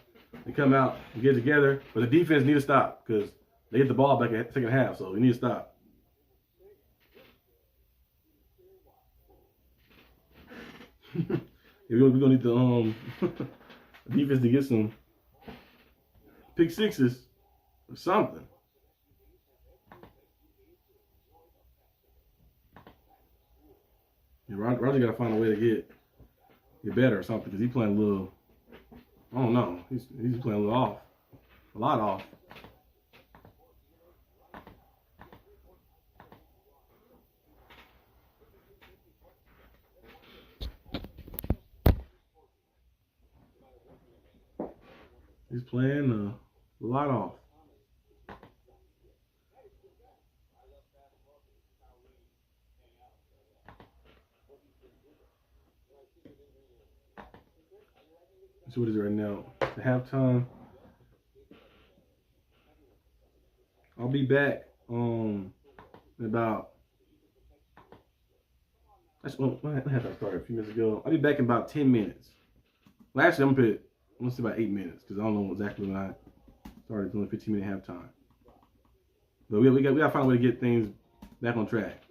S1: they come out and get it together. But the defense need to stop because they hit the ball back at the second half. So they need to stop. We're gonna need the defense to get some pick sixes or something. Yeah, Roger got to find a way to get better or something because he's playing a little. I don't know. He's playing a little off, a lot off. He's playing a lot off. So what is it right now? The halftime. I'll be back in about. When halftime started a few minutes ago. I'll be back in about 10 minutes. Well, actually, I'm gonna say about 8 minutes because I don't know exactly when I started doing 15-minute halftime. But we gotta find a way to get things back on track.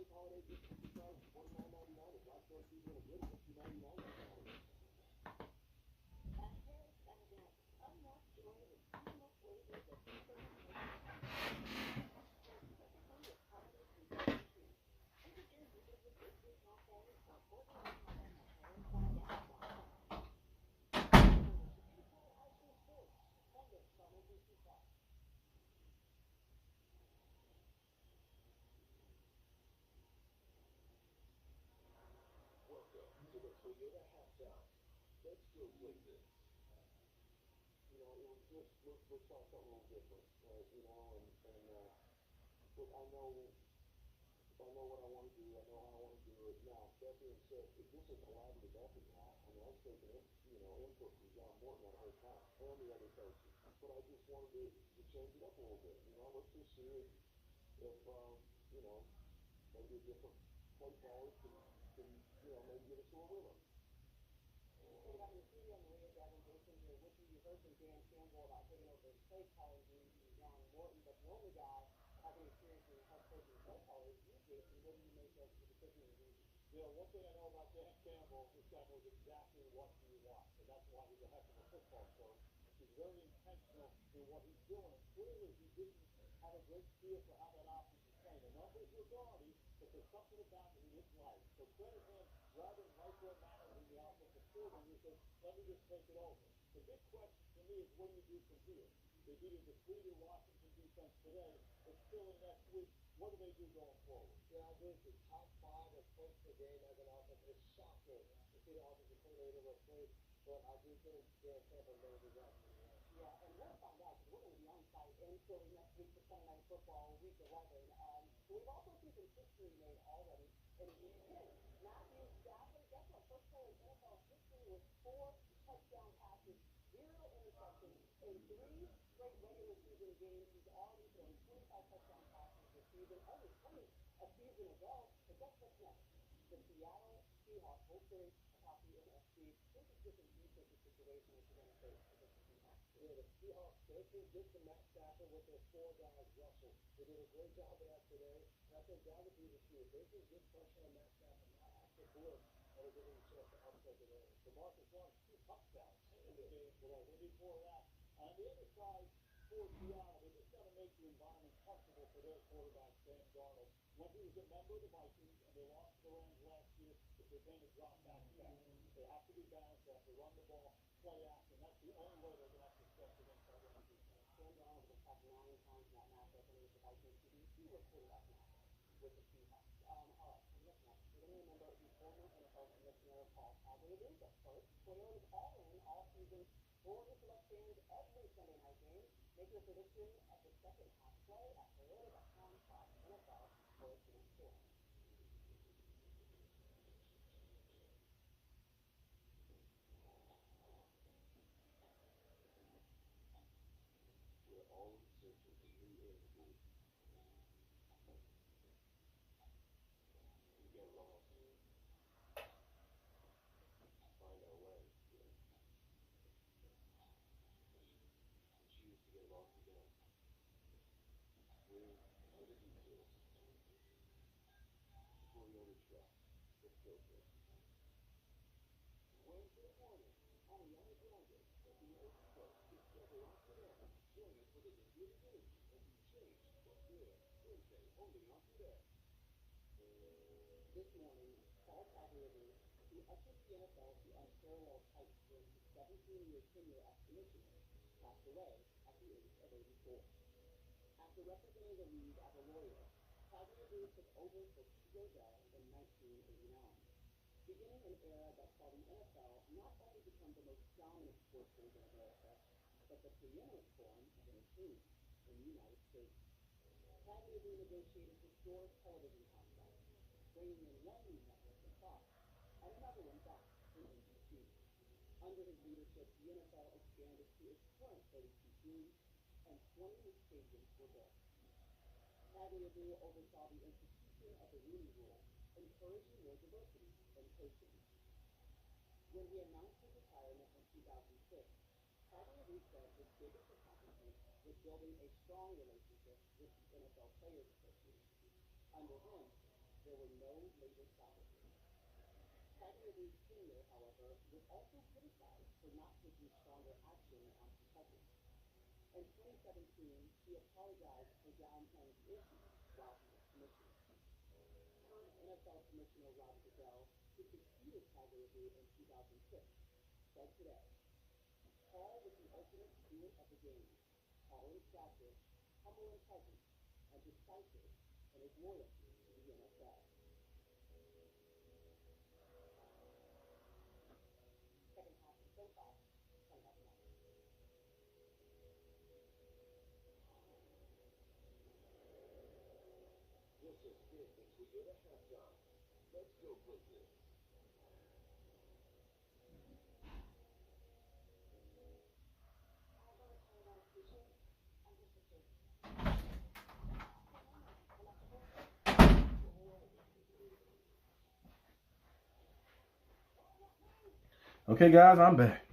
S1: Okay, guys, I'm back.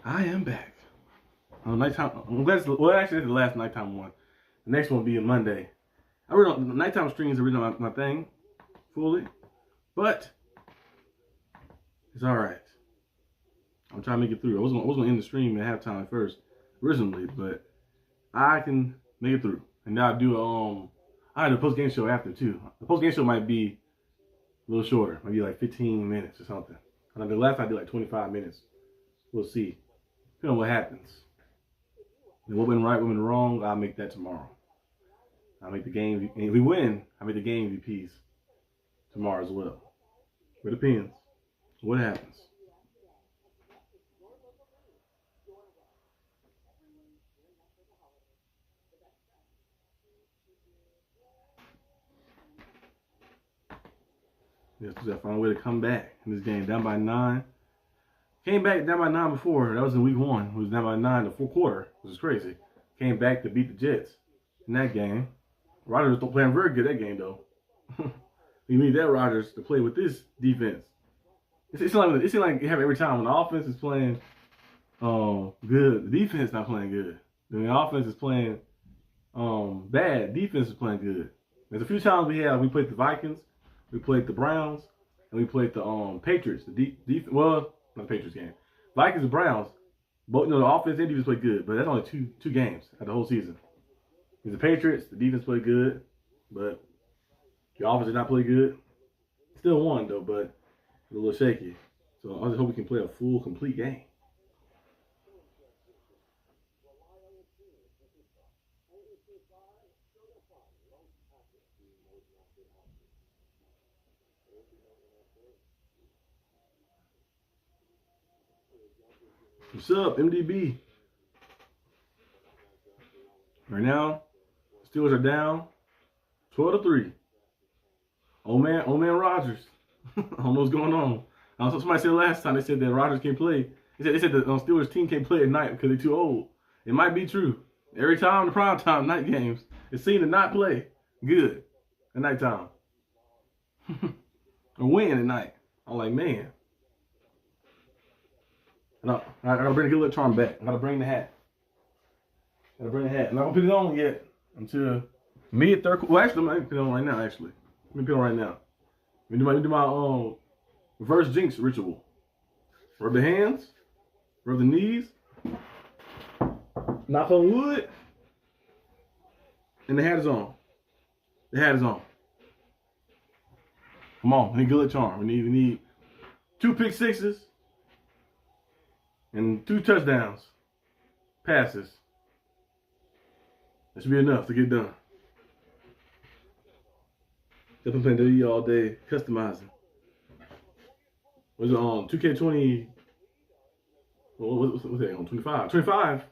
S1: I am back. Nighttime. I'm glad. Well, actually, this is the last nighttime one. The next one will be a Monday. I really don't. Nighttime streams are really not my thing fully, but it's all right. I'm trying to make it through. I was gonna end the stream at halftime at first originally, but I can make it through. And now I had a post game show after too. The post game show might be a little shorter, maybe like 15 minutes or something. And the last I did like 25 minutes. We'll see. Depending on what happens. And what went right, what went wrong, I'll make that tomorrow. I'll make the game. And if we win, I'll make the game VPs tomorrow as well. It depends. What happens? Yes, we got to find a way to come back in this game. Down by 9. Came back down by 9 before. That was in week 1. We was down by 9 the fourth quarter, which is crazy. Came back to beat the Jets in that game. Rodgers don't play very good that game though. You need that Rodgers to play with this defense. It seems like it happens every time when the offense is playing good, the defense not playing good. Then the offense is playing bad, defense is playing good. There's a few times we played the Vikings, we played the Browns, and we played the Patriots. Well, not the Patriots game. Vikings and Browns. Both, the offense and defense played good, but that's only two games out the whole season. The Patriots, the defense played good, but the offense did not play good. Still won though, but a little shaky. So I just hope we can play a full, complete game. What's up, MDB? Right now, Steelers are down 12-3. Old man Rodgers. I don't know what's going on. Somebody said last time, they said that Rodgers can't play. They said the Steelers team can't play at night because they're too old. It might be true. Every time the primetime night games, it seems to not play good at nighttime. Or win at night. I'm like, man. No, I gotta bring the good luck charm back. I gotta bring the hat. I'm not gonna put it on yet until mid third. Well, actually, I'm not gonna put it on right now. Actually, let me put it on right now. Let me do my reverse jinx ritual. Rub the hands, rub the knees, knock on wood, and the hat is on. The hat is on. Come on, we need good luck charm. We need 2 pick sixes and 2 touchdowns, passes. That should be enough to get done. I've been playing WWE all day, customizing. Was it on 2K20? What's that on 25? 25.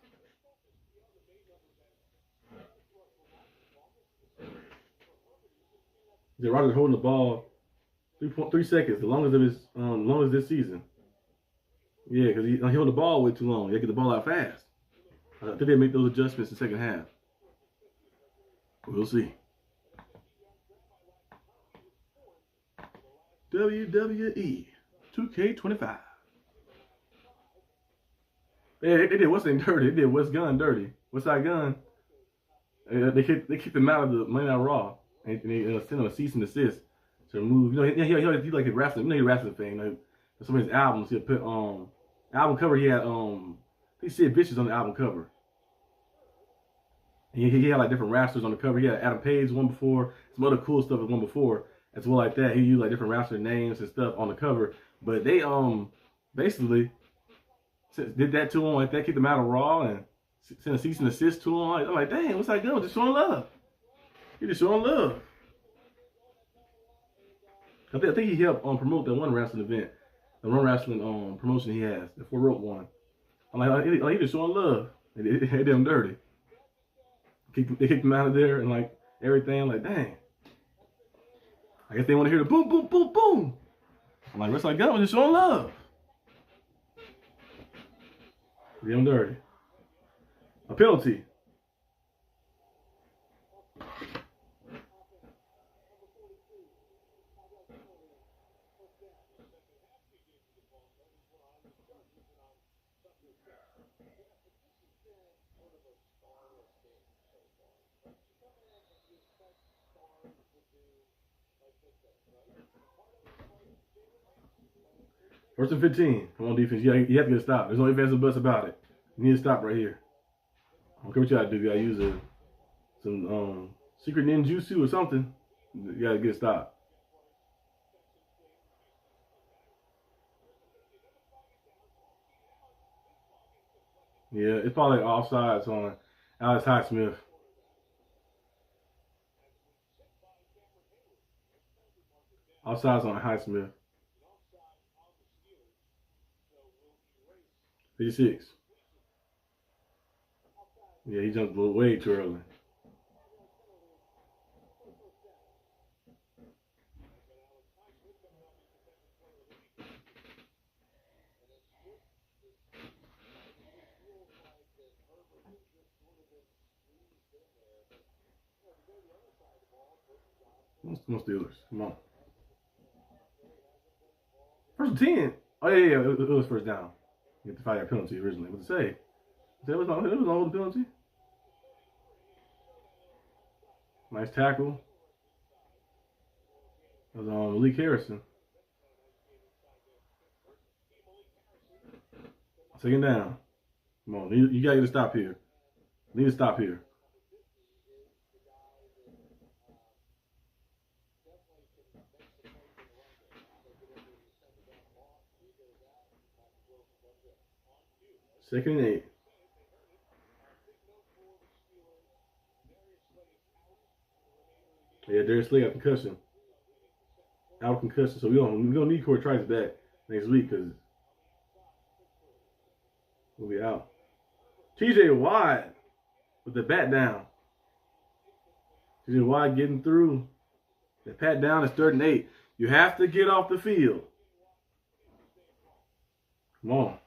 S1: The Rodgers holding the ball 3 seconds, the longest of this season. Yeah, because he held the ball way too long. They get the ball out fast. I think they make those adjustments in the second half. We'll see. WWE 2K25. Yeah, they did what's name dirty. They did what's gun dirty. What's that gun? They kicked him out of the Monday Night Raw, and they sent him a cease and desist to remove. You know, he like his wrestling. You know, he's a wrestling fan. Like, some of his albums, he'll put album cover. He had he said bitches on the album cover. He had like different wrestlers on the cover. He had Adam Page one before, some other cool stuff was one before as well like that. He used like different wrestler names and stuff on the cover. But they basically did that to him like that, kicked him out of Raw and sent a cease and desist to him. I'm like, dang, what's that going? Just showing love. He just showing love. I think he helped promote that one wrestling event, the one wrestling promotion he has, the 4 Rope one. I'm like, he just showing love. They did him dirty. They kicked him out of there and like everything. I'm like, dang. I guess they want to hear the boom, boom, boom, boom. I'm like, wrestling gun was just showing love. Did him dirty. A penalty. First and 15. Come on, defense. You have to get a stop. There's no ifs and buts about it. You need to stop right here. I don't care what you gotta do. You gotta use some secret ninjutsu or something. You gotta get a stop. Yeah, it's probably offsides on Alex Highsmith. Offsides on Highsmith. 56. Yeah, he jumped a little way too early. No Steelers. Come on. First and 10. Oh, yeah. It was first down. You get the 5-yard penalty originally. What to say? It was an old penalty. Nice tackle. That was Malik Harrison. Second down. Come on, you gotta get a stop here. Need to stop here. Second and 8. Yeah, Darius Slay got concussion. Out concussion, so we're gonna need Corey Trice back next week because we'll be out. TJ Watt with the bat down. TJ Watt getting through. The pat down is 3rd and 8. You have to get off the field. Come on.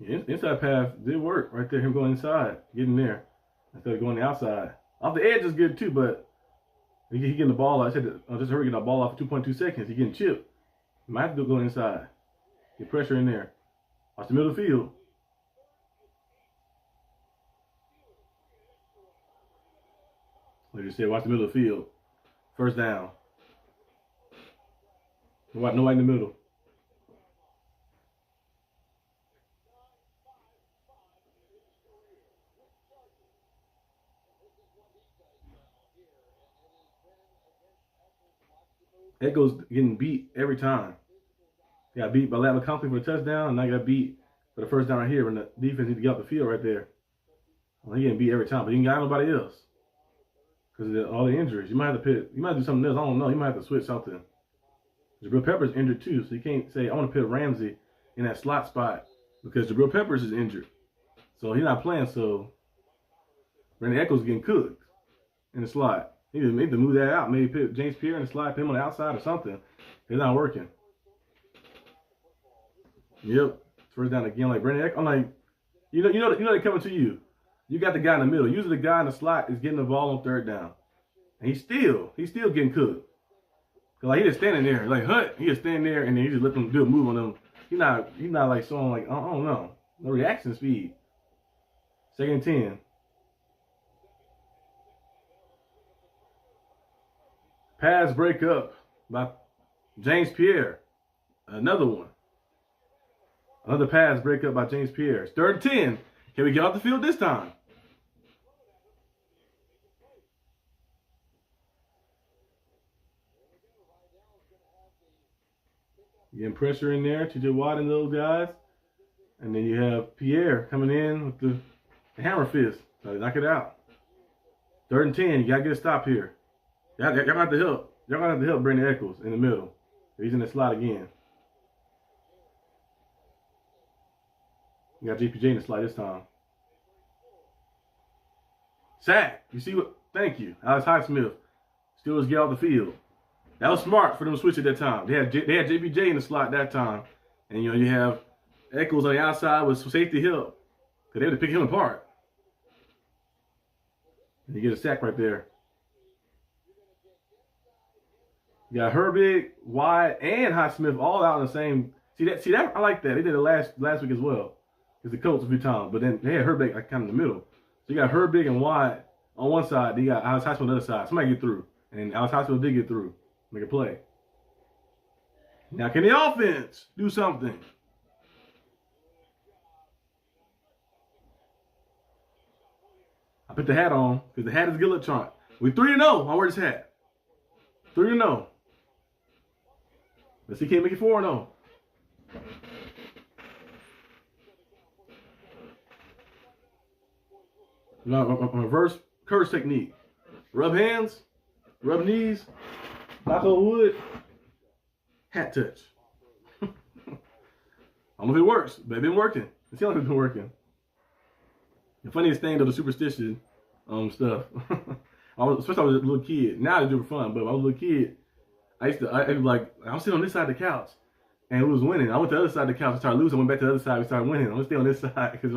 S1: Yeah, inside pass did work right there. Him going inside, getting there instead of going the outside. Off the edge is good too, but he getting the ball. I said, just hurry, get the ball off for 2.2 seconds. He getting chipped. You might have to go inside. Get pressure in there. Watch the middle of the field. Like you said, watch the middle of the field. First down. Nobody in the middle. Echo's getting beat every time. He got beat by Lat McConkey for a touchdown, and now he got beat for the first down right here when the defense need to get off the field right there. Well, he getting beat every time, but he ain't got nobody else because of all the injuries. You might have to do something else. I don't know. You might have to switch something. Jabril Peppers injured too, so you can't say I want to put Ramsey in that slot spot because Jabril Peppers is injured, so he's not playing. So Brandon Echo's getting cooked in the slot. He need to move that out. Maybe put James Pierre in the slot, put him on the outside or something. It's not working. Yep, first down again. Like Brandon Echo, I'm like, you know they're coming to you. You got the guy in the middle. Usually the guy in the slot is getting the ball on 3rd down, and he's still getting cooked. Cause like he just standing there, like Hunt, he just standing there, and then he just let them do a move on them. He's not like showing like I don't know, no reaction speed. 2nd and 10. Pass break up by James Pierre. Another one. Another pass break up by James Pierre. It's 3rd and 10. Can we get off the field this time? Getting pressure in there. TJ Watt and those guys. And then you have Pierre coming in with the hammer fist. So knock it out. 3rd and 10. You got to get a stop here. Y'all got to help. Y'all got to have to help Brandon Echoes in the middle. He's in the slot again. You got JPJ in the slot this time. Sack. You see what? Thank you. Alex Highsmith. Steelers get off the field. That was smart for them to switch at that time. They had JPJ in the slot that time. And, you have Echoes on the outside with some safety help. Because they had to pick him apart. And you get a sack right there. You got Herbig, Wyatt, and Highsmith all out in the same. See that? I like that. They did it last week as well. Because the coach a few times. But then they had Herbig like kind of in the middle. So you got Herbig and Wyatt on one side. Then you got Alex Highsmith on the other side. Somebody get through. And Alex Highsmith did get through. Make a play. Now can the offense do something? I put the hat on because the hat is good electronic. We 3-0. I wear this hat. 3-0. Let's see, can't make it 4-0. Now, a reverse curse technique. Rub hands, rub knees, knock on wood, hat touch. I don't know if it works, but it's been working. It's the only been working. The funniest thing though, the superstition stuff. Especially when I was a little kid. Now I do it for fun, but when I was a little kid, I was sitting on this side of the couch, and it was winning. I went to the other side of the couch and started losing. I went back to the other side, we started winning. I'm gonna stay on this side because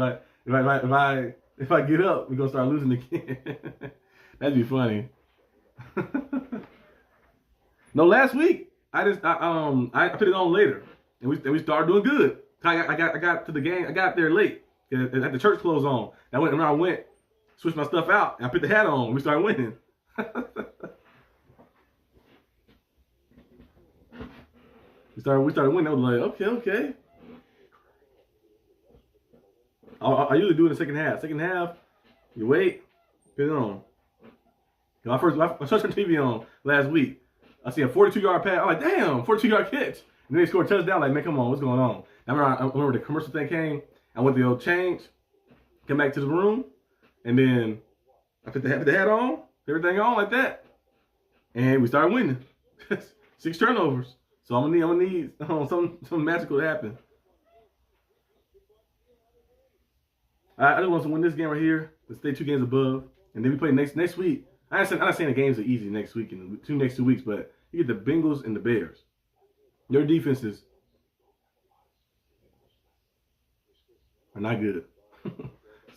S1: if I get up, we're gonna start losing again. That'd be funny. No, last week I put it on later, and we started doing good. I got to the game. I got there late. Had the church clothes on. I went, switched my stuff out, and I put the hat on. We started winning. we started winning. I was like, okay. I usually do it in the second half. Second half, you wait, put it on. I first turned the TV on last week. I see a 42-yard pass. I'm like, damn, 42-yard catch. And then they scored a touchdown. Like, man, come on, what's going on? I remember the commercial thing came. I went to go change, come back to the room, and then I put the hat on, everything on like that, and we started winning. 6 turnovers. So I'm gonna need something magical to happen. I just want to win this game right here to stay 2 games above, and then we play next week. I'm not saying the games are easy next week and the next 2 weeks, but you get the Bengals and the Bears. Their defenses are not good.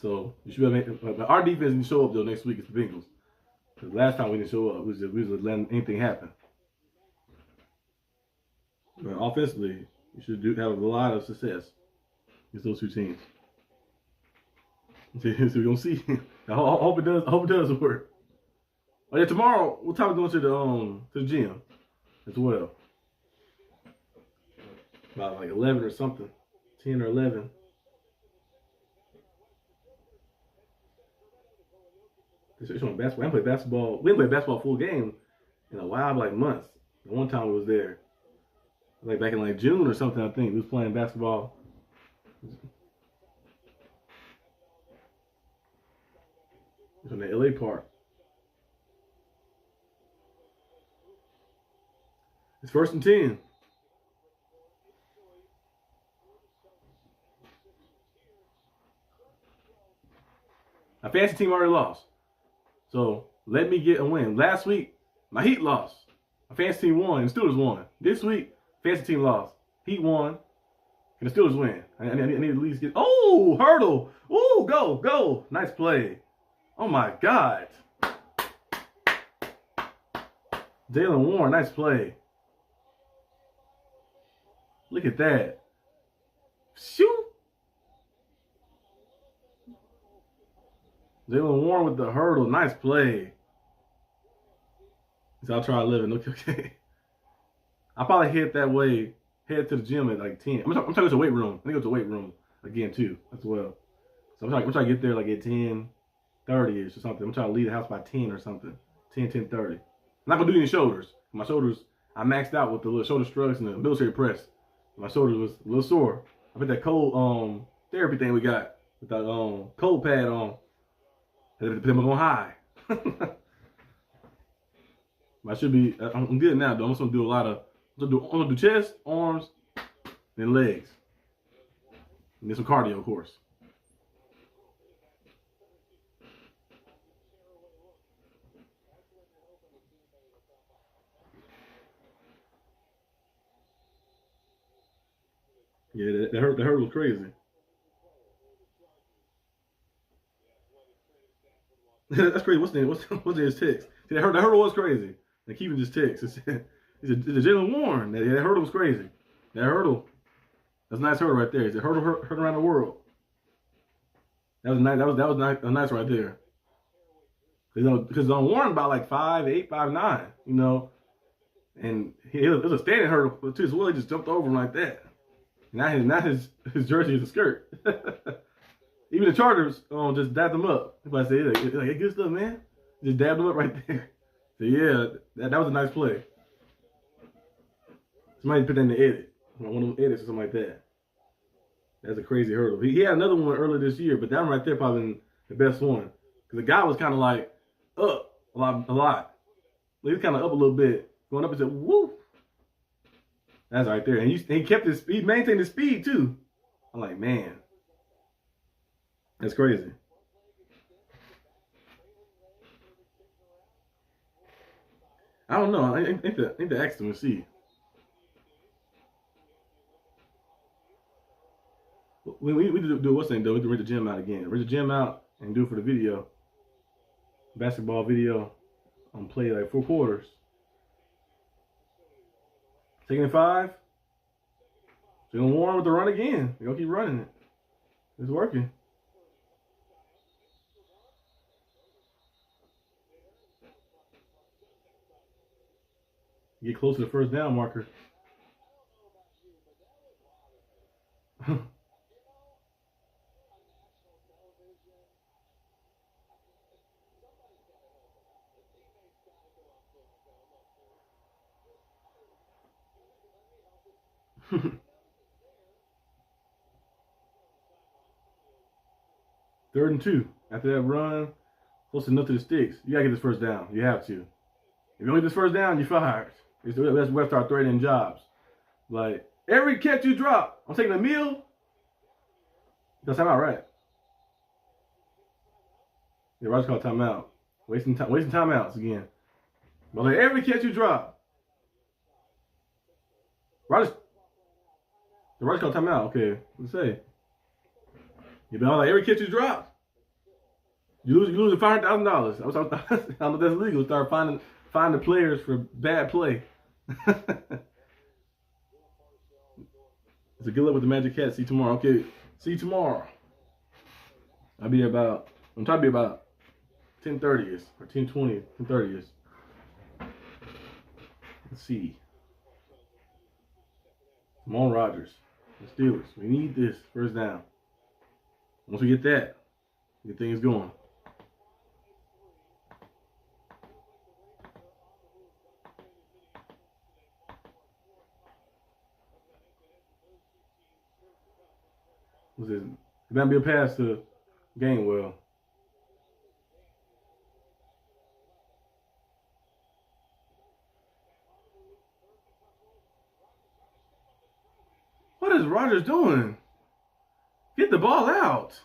S1: So you should be able to but our defense didn't show up though next week. It's the Bengals. Because last time we didn't show up, we was just letting anything happen. But offensively, you should have a lot of success against those 2 teams. So we're gonna see. I hope it does. I hope it does work. Oh yeah, tomorrow what time are we going to the gym as well? About like 11 or something, 10 or 11. It's on basketball. I haven't played basketball. We haven't played basketball full game in a while, like months. The one time we was there, like back in like June or something. I think we was playing basketball. It's on the LA part. It's 1st and 10. My fantasy team already lost. So let me get a win. Last week, my Heat lost. My fantasy team won and the Steelers won. This week, fantasy team lost. Heat won and the Steelers win. I need to at least get. Oh, hurdle. Oh, go. Nice play. Oh my God. Jalen Warren, nice play. Look at that. Shoot. Jalen Warren with the hurdle. Nice play. So I'll try 11. Okay. I'll probably head that way. Head to the gym at like 10. I'm trying to go to the weight room. I think go to the weight room again too as well. So I'm trying to get there like at 10:30ish or something. I'm trying to leave the house by 10 or something. 10:30. I'm not gonna do any shoulders. My shoulders, I maxed out with the little shoulder shrugs and the military press. My shoulders was a little sore. I put that cold therapy thing we got with that cold pad on. I put them on high. But I should be. I'm good now though. I'm just gonna do a lot of. I'm gonna do chest, arms, and legs. And then some cardio, of course. Yeah, that hurt was crazy. That's crazy. What's his text? See, that hurdle was crazy. They keep just text. It's a Jalen Warren. That hurdle was crazy. That hurdle. That's a nice hurdle right there. It's a hurdle hurt around the world. That was nice. That was nice right there. Because Warren about like 5'8", 5'9", you know, and it was a standing hurdle too. So Willie just jumped over him like that. Now his jersey is a skirt. Even the Chargers just dabbed him up. Everybody say, like, good stuff, man. Just dabbed him up right there. So yeah, that was a nice play. Somebody put that in the edit. One of them edits or something like that. That's a crazy hurdle. He had another one earlier this year, but that one right there probably been the best one. Because the guy was kind of like up a lot. He was kind of up a little bit. Going up and said, woo. That's right there. And he kept his speed, maintained his speed too. I'm like, man. That's crazy. I don't know. I think the ask them and see. We do what's name though? We can rent the gym out again. Rent the gym out and do it for the video. Basketball video. On play like 4 quarters. Taking 5. So you're gonna warm with the run again. You're gonna keep running it. It's working. Get close to the first down marker. Third and 2. After that run, close enough to the sticks. You gotta get this first down. You have to. If you don't get this first down, you're fired. That's where we start threatening jobs. Like, every catch you drop, I'm taking a meal. That's timeout, right? Yeah, Roger's called timeout. Wasting timeouts again. But like, every catch you drop. Roger's called timeout. Okay, let's say. You know, like every catch you drop, you lose $500,000. I don't know if that's legal. Start finding players for bad play. So good luck with the Magic Cats. See you tomorrow. Okay, see you tomorrow. I'm trying to be about 10:30ish or 10:20, 10:30ish. Let's see. Come on, Rodgers. The Steelers. We need this first down. Once we get that, get things going. What's this? It might be a pass to Gainwell. What is Rodgers doing? Get the ball out.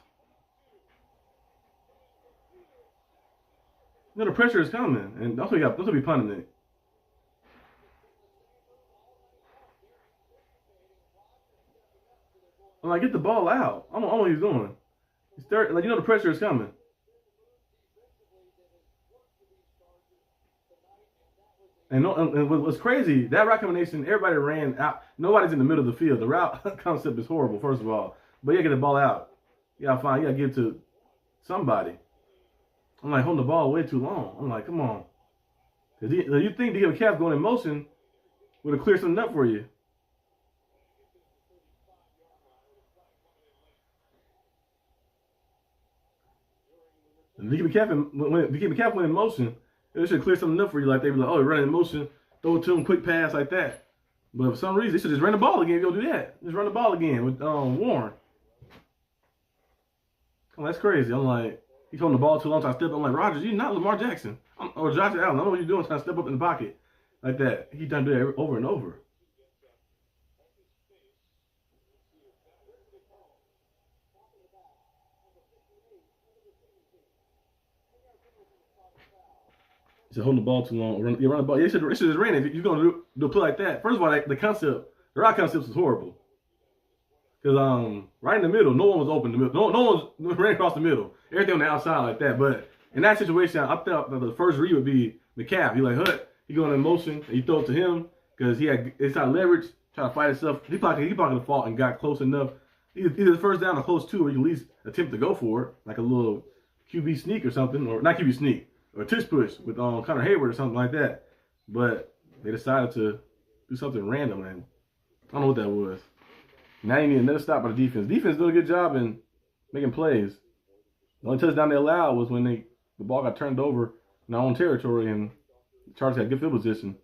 S1: You know the pressure is coming, and that's what be punting it. I'm like, get the ball out. I don't know what he's doing. Like, you know the pressure is coming. And what's crazy, that route combination, everybody ran out. Nobody's in the middle of the field. The route concept is horrible, first of all. But you gotta get the ball out. You gotta give it to somebody. I'm like, holding the ball way too long. I'm like, come on. Cause you think to get a calf going in motion would have cleared something up for you. And if you keep a calf going in motion, it should clear something up for you. Like they be like, oh, you're running in motion, throw it to him, quick pass like that. But for some reason, they should just run the ball again if you don't do that. Just run the ball again with Warren. Oh, that's crazy. I'm like, he's holding the ball too long, trying to step up. I'm like, Rodgers, you're not Lamar Jackson. Or Josh Allen. I don't know what you're doing, trying to step up in the pocket like that. He done do that over and over. He's holding the ball too long. Run the ball. Yeah, it should just ran it. If you're going to do a play like that, first of all, the route concept was horrible. Because right in the middle, no one was open. No one ran across the middle. Everything on the outside like that. But in that situation, I thought that the first read would be McCaff. He like, he going in motion, and you throw it to him because he had inside leverage, trying to fight himself. He probably the fault and got close enough. Either the first down or close to, where you at least attempt to go for it, like a little QB sneak or something, or not QB sneak, or a tush push with Connor Hayward or something like that. But they decided to do something random, and I don't know what that was. Now you need another stop by the defense. Defense doing a good job in making plays. The only touchdown they allowed was when the ball got turned over in our own territory, and the Chargers had good field position.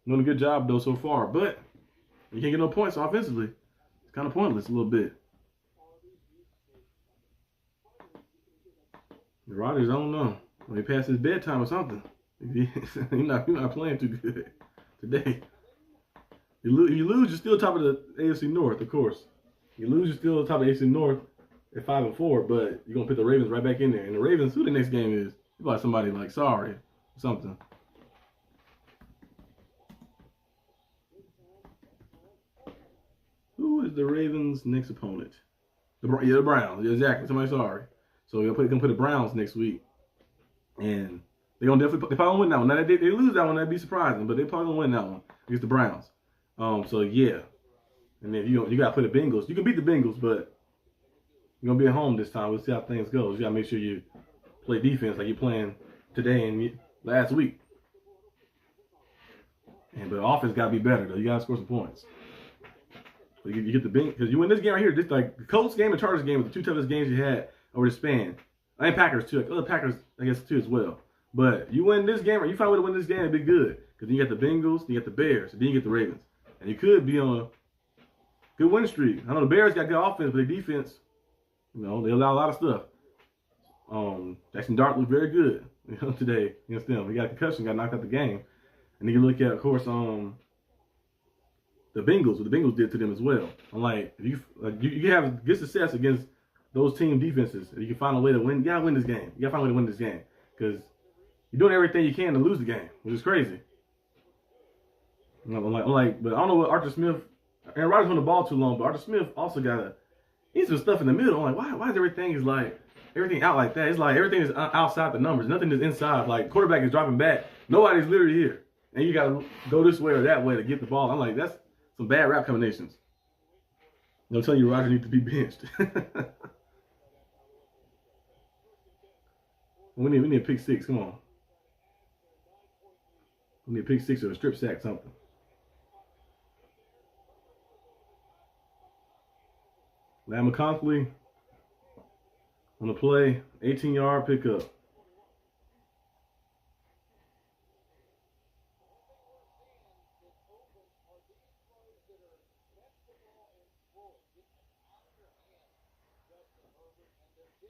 S1: Doing a good job, though, so far. But you can't get no points offensively. It's kind of pointless a little bit. The Rodgers, I don't know. When he passed his bedtime or something. You're not playing too good today. You lose, you're still top of the AFC North, of course. You lose, you're still top of the AFC North at 5-4, but you're gonna put the Ravens right back in there. And the Ravens, who the next game is? You probably somebody like Sorry or something. Who is the Ravens' next opponent? The Browns. Yeah, exactly. Somebody Sorry. So you're gonna put the Browns next week, and they're gonna they probably win that one. Now they lose that one, that'd be surprising, but they probably gonna win that one against the Browns. So yeah, and then you gotta play the Bengals. You can beat the Bengals, but you're gonna be at home this time. We'll see how things go. You gotta make sure you play defense like you're playing today and last week. But offense got to be better, though. You got to score some points. So you get the Bengals. Because you win this game right here, just like the Colts game and Chargers game were the two toughest games you had over the span. And Packers, too. Like, other Packers, I guess, too, as well. But you win this game, or you find a way to win this game, it'd be good. Because then you got the Bengals, then you got the Bears, and then you get the Ravens. And you could be on a good win streak. I know the Bears got good offense, but their defense, they allow a lot of stuff. Jackson Dart looked very good, today against them. He got a concussion, got knocked out the game. And you can look at, of course, the Bengals, what the Bengals did to them as well. I'm like, you have good success against those team defenses. If you can find a way to win, you gotta win this game. You gotta find a way to win this game because you're doing everything you can to lose the game, which is crazy. I'm like, but I don't know what Arthur Smith. Aaron Rodgers on the ball too long, but Arthur Smith also he's some stuff in the middle. I'm like, why is everything out like that? It's like everything is outside the numbers. Nothing is inside. Like quarterback is dropping back. Nobody's literally here. And you got to go this way or that way to get the ball. I'm like, that's some bad route combinations. I'm telling you, Rodgers needs to be benched. we need a pick six. Come on. We need a pick six or a strip sack, something. Lamb McConkley on the play, 18-yard pickup.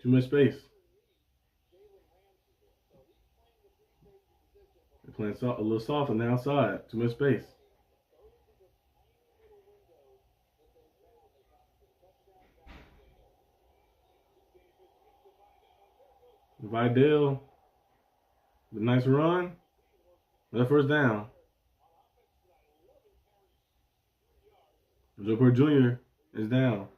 S1: Too much space. They're playing a little soft on the outside. Too much space. Vidal, the nice run. Another first down. Joe Porter Jr. is down.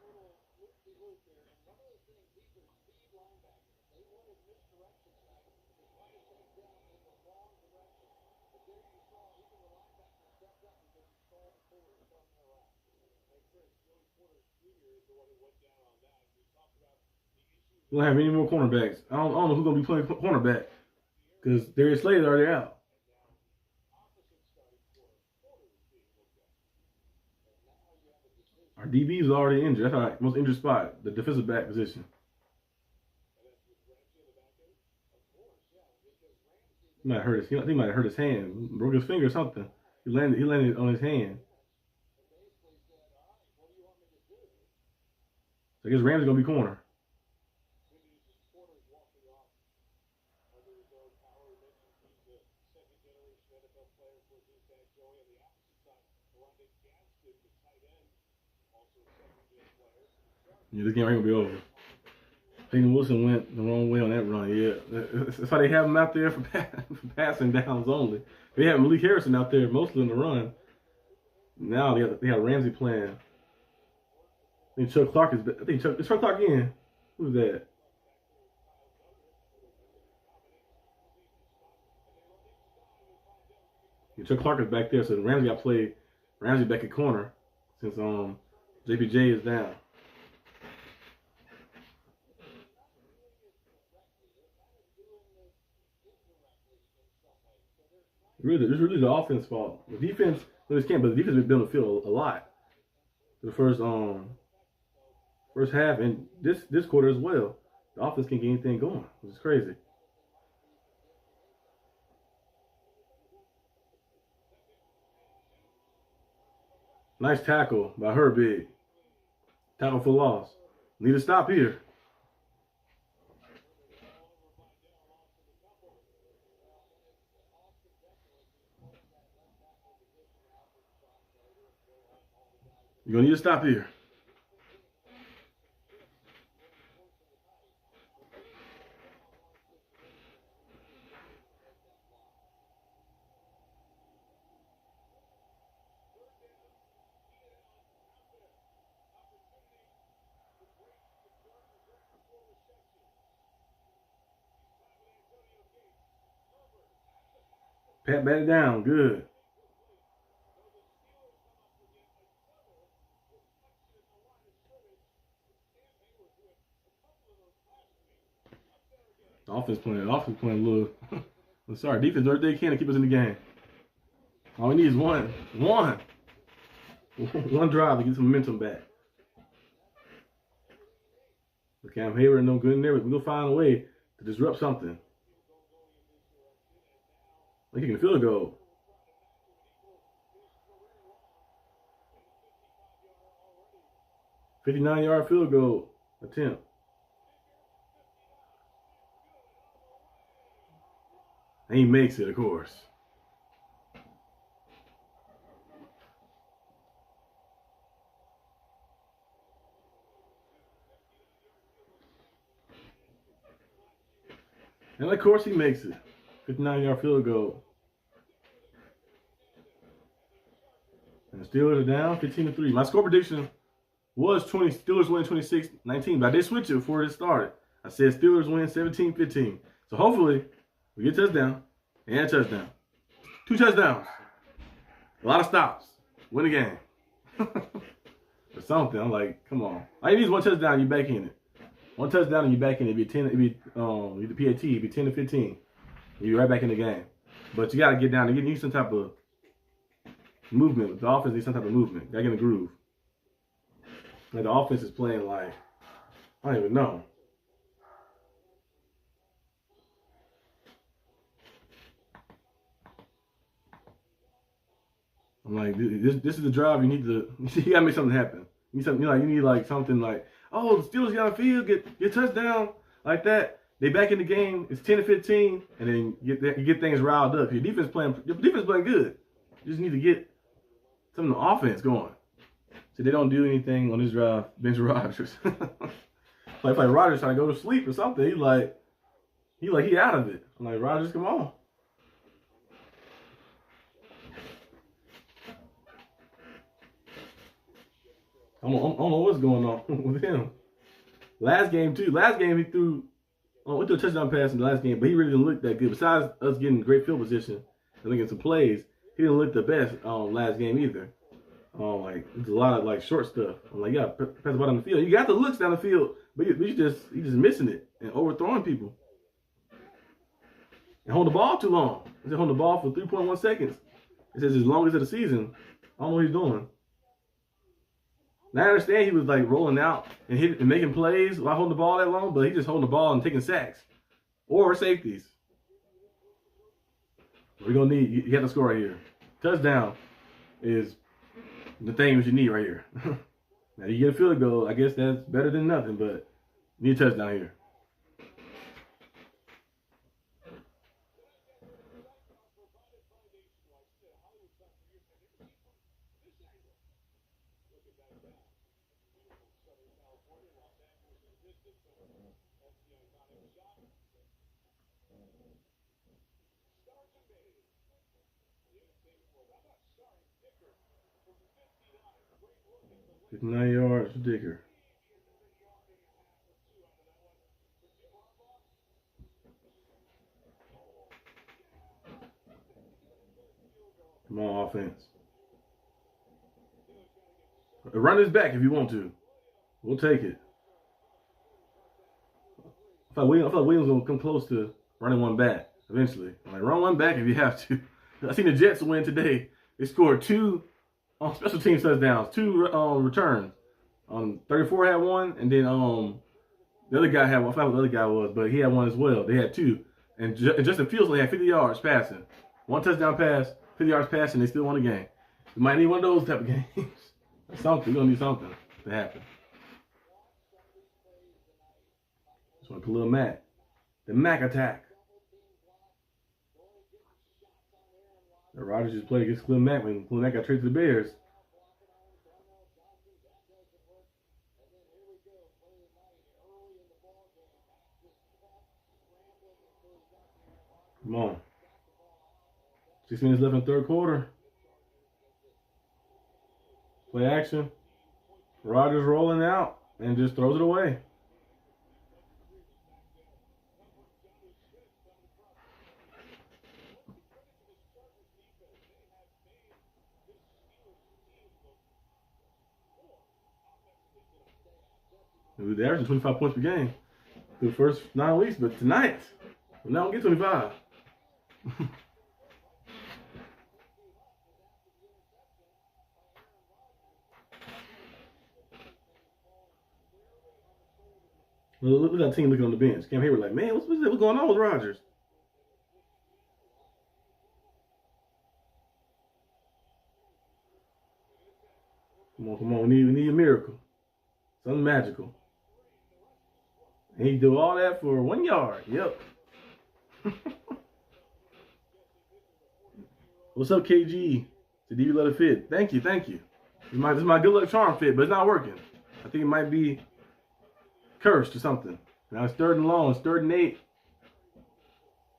S1: We don't have any more cornerbacks. I don't know who's going to be playing cornerback because Darius Slade is already out. Our DB is already injured. That's our most injured spot, the defensive back position. He might have hurt his hand, broke his finger or something. He landed on his hand. So I guess Ramsey's going to be corner. Yeah, this game ain't gonna be over. Peyton Wilson went the wrong way on that run. Yeah, that's why they have him out there for passing downs only. They have Malik Harrison out there mostly in the run. Now they have Ramsey playing. I think Chuck Clark is. Is Chuck Clark in? Who's that? Yeah, Chuck Clark is back there, so Ramsey got to play Ramsey back at corner since JPJ is down. It's really the offense fault. The defense, but the defense has been able to feel a lot. The first half and this quarter as well. The offense can't get anything going, which is crazy. Nice tackle by Herbig. Tackle for loss. Need to stop here. You're going to need to stop here. Pat batted down. Good. Offense playing a little. Sorry, defense doing everything they can to keep us in the game. All we need is one drive to get some momentum back. But Cam Hayward no good in there. We're going to find a way to disrupt something. Like he can field goal. $59-yard field goal attempt. And he makes it, of course. And of course he makes it. 59-yard field goal. And the Steelers are down 15-3. My score prediction was Steelers win 26-19, but I did switch it before it started. I said Steelers win 17-15. So hopefully we get a touchdown and a touchdown. 2 touchdowns. A lot of stops. Win the game. Or something. I'm like, come on. All you need is 1 touchdown, you're back in it. 1 touchdown and you're back in it. It'd be 10. It'd be the PAT. It'd be 10-15. You're right back in the game. But you got to get down. You need some type of movement. The offense needs some type of movement. Got to get in the groove. Like the offense is playing like, I don't even know. I'm like, this is the drive you need to. You gotta make something happen. You need something. You need like something like, oh, the Steelers got a field, get touchdown like that. They back in the game. It's 10-15, and then you get things riled up. Your defense playing good. You just need to get some of the offense going. So they don't do anything on this drive. Bench Rodgers. like Rodgers trying to go to sleep or something. He out of it. I'm like, Rodgers, come on. I don't know what's going on with him. Last game he threw a touchdown pass in the last game, but he really didn't look that good. Besides us getting great field position and looking some plays, he didn't look the best last game either. Like there's a lot of like short stuff. I'm like, yeah, pass the ball down the field. You got the looks down the field, but you just missing it and overthrowing people. And hold the ball too long. He's holding the ball for 3.1 seconds. It says his longest of the season. I don't know what he's doing. Now I understand he was like rolling out and making plays while holding the ball that long, but he's just holding the ball and taking sacks or safeties. We're gonna need you have to score right here. Touchdown is the thing that you need right here. Now you get a field goal, I guess that's better than nothing, but you need a touchdown here. It's 9 yards, Dicker. Come on, offense. Run this back if you want to. We'll take it. I thought Williams gonna come close to running one back eventually. I'm like, run one back if you have to. I seen the Jets win today. They scored 2 on special teams touchdowns, 2 returns. 34 had one, and then the other guy had one. I forgot what the other guy was, but he had one as well. They had 2, and Justin Fields only had 50 yards passing, 1 touchdown pass, 50 yards passing. They still won the game. You might need one of those type of games. Something. You're gonna need something to happen. Just want to put a little Mac. The Mac attack. Rodgers just played against Khalil Mack when Khalil Mack got traded to the Bears. Come on. 6 minutes left in the third quarter. Play action. Rodgers rolling out and just throws it away. They're averaging 25 points per game through the first 9 weeks, but tonight, we're not going to get 25. Look at that team looking on the bench. Cam Hayward like, man, what's going on with Rodgers? Come on. We need a miracle. Something magical. And he do all that for 1 yard. Yep. What's up, KG? Did you let it fit? Thank you. This is my good luck charm fit, but it's not working. I think it might be cursed or something. Now it's 3rd and long. It's 3rd and 8.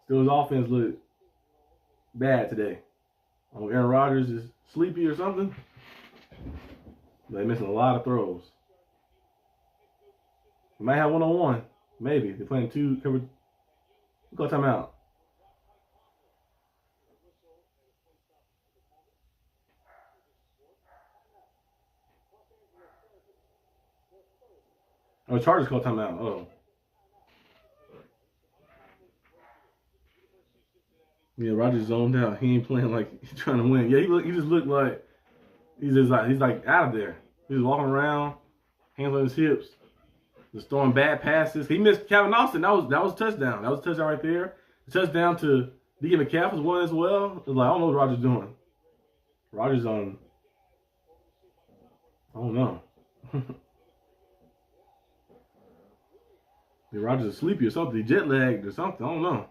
S1: Still, his offense look bad today. Aaron Rodgers is sleepy or something. They're missing a lot of throws. They might have one-on-one. Maybe. They're playing 2 covered. Go timeout. Oh, Chargers call timeout. Oh. Yeah, Rodgers zoned out. He ain't playing like he's trying to win. Yeah, he just looked like he's like out of there. He's walking around, hands on his hips, just throwing bad passes. He missed Calvin Austin. That was a touchdown. That was a touchdown right there. The touchdown to DK Metcalf was one as well. It was like, I don't know what Rodgers doing. Rodgers on. I don't know. Yeah, Rodgers is sleepy or something. He jet lagged or something. I don't know.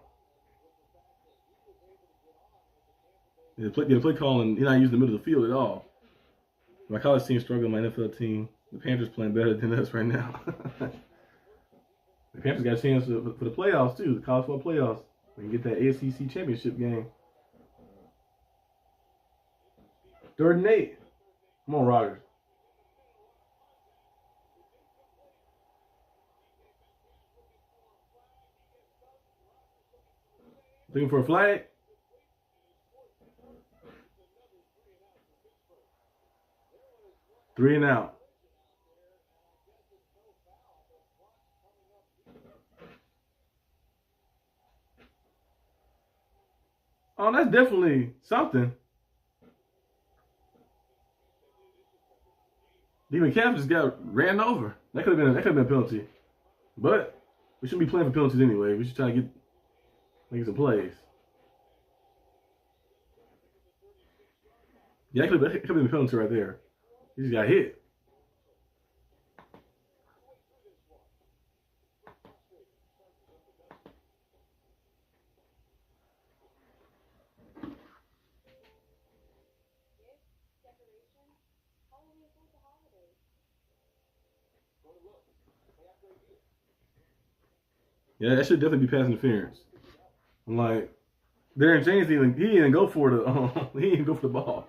S1: The play calling, he's not using the middle of the field at all. My college team struggling, my NFL team. The Panthers playing better than us right now. The Panthers got a chance for the playoffs too, the college football playoffs. They can get that ACC championship game. 3rd and 8. Come on, Rodgers. Looking for a flag. Three and out. Oh, that's definitely something. Even Cap just got ran over. That could have been a penalty. But we shouldn't be playing for penalties anyway. We should try to make some plays. Yeah, that could have been a penalty right there. He just got hit. Yeah, that should definitely be pass interference. I'm like, Darren James he didn't go for the ball.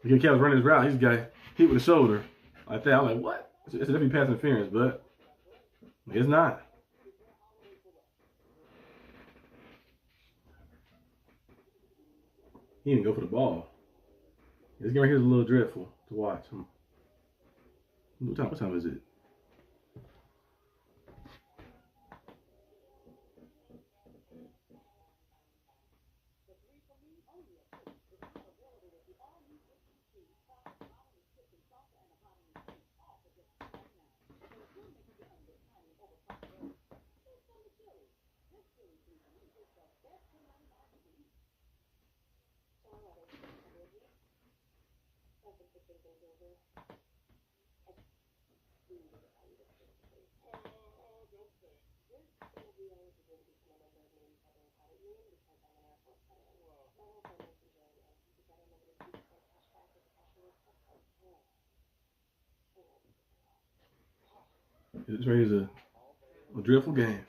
S1: Because Cal was running his route, he's got hit with the shoulder like that. I'm like, what? It's definitely pass interference, but it's not. He didn't go for the ball. This game right here is a little dreadful to watch. What time is it? This right here is a dreadful game.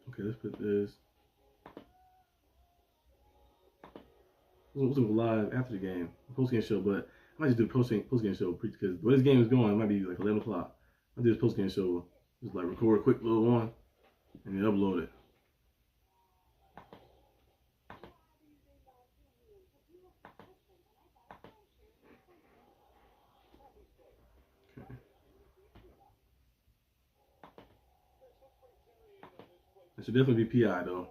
S1: Okay, let's put this. We'll do live after the game, post game show, but I might just do the post game show because the way this game is going, it might be like 11 o'clock. I'll do this post game show, just like record a quick little one and then upload it. Okay. It should definitely be PI though.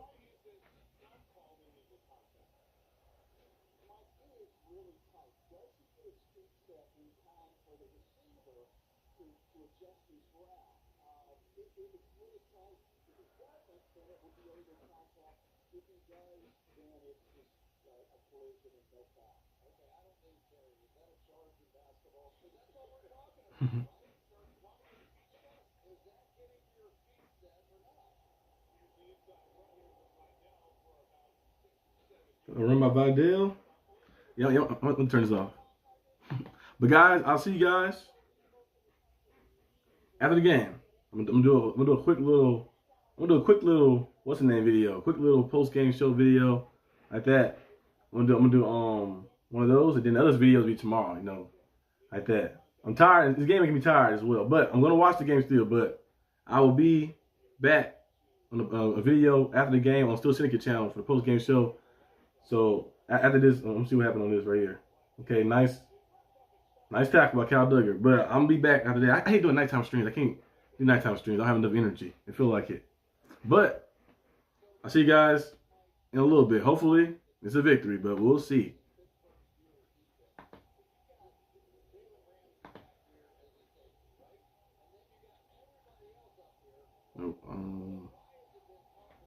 S1: Run by Vidal. Yeah, I'm gonna turn this off. But guys, I'll see you guys after the game. I'm gonna do a quick little. What's the name video? Quick little post game show video like that. I'm gonna do one of those, and then the other videos will be tomorrow. You know, like that. I'm tired. This game making me tired as well. But I'm gonna watch the game still. But I will be back on a video after the game on Still Syndicate channel for the post game show. So after this, let me see what happened on this right here. Okay, nice tackle by Cal Duggar. But I'm gonna be back after that. I hate doing nighttime streams. I can't do nighttime streams. I don't have enough energy. I feel like it. But I'll see you guys in a little bit. Hopefully it's a victory, but we'll see. Nope.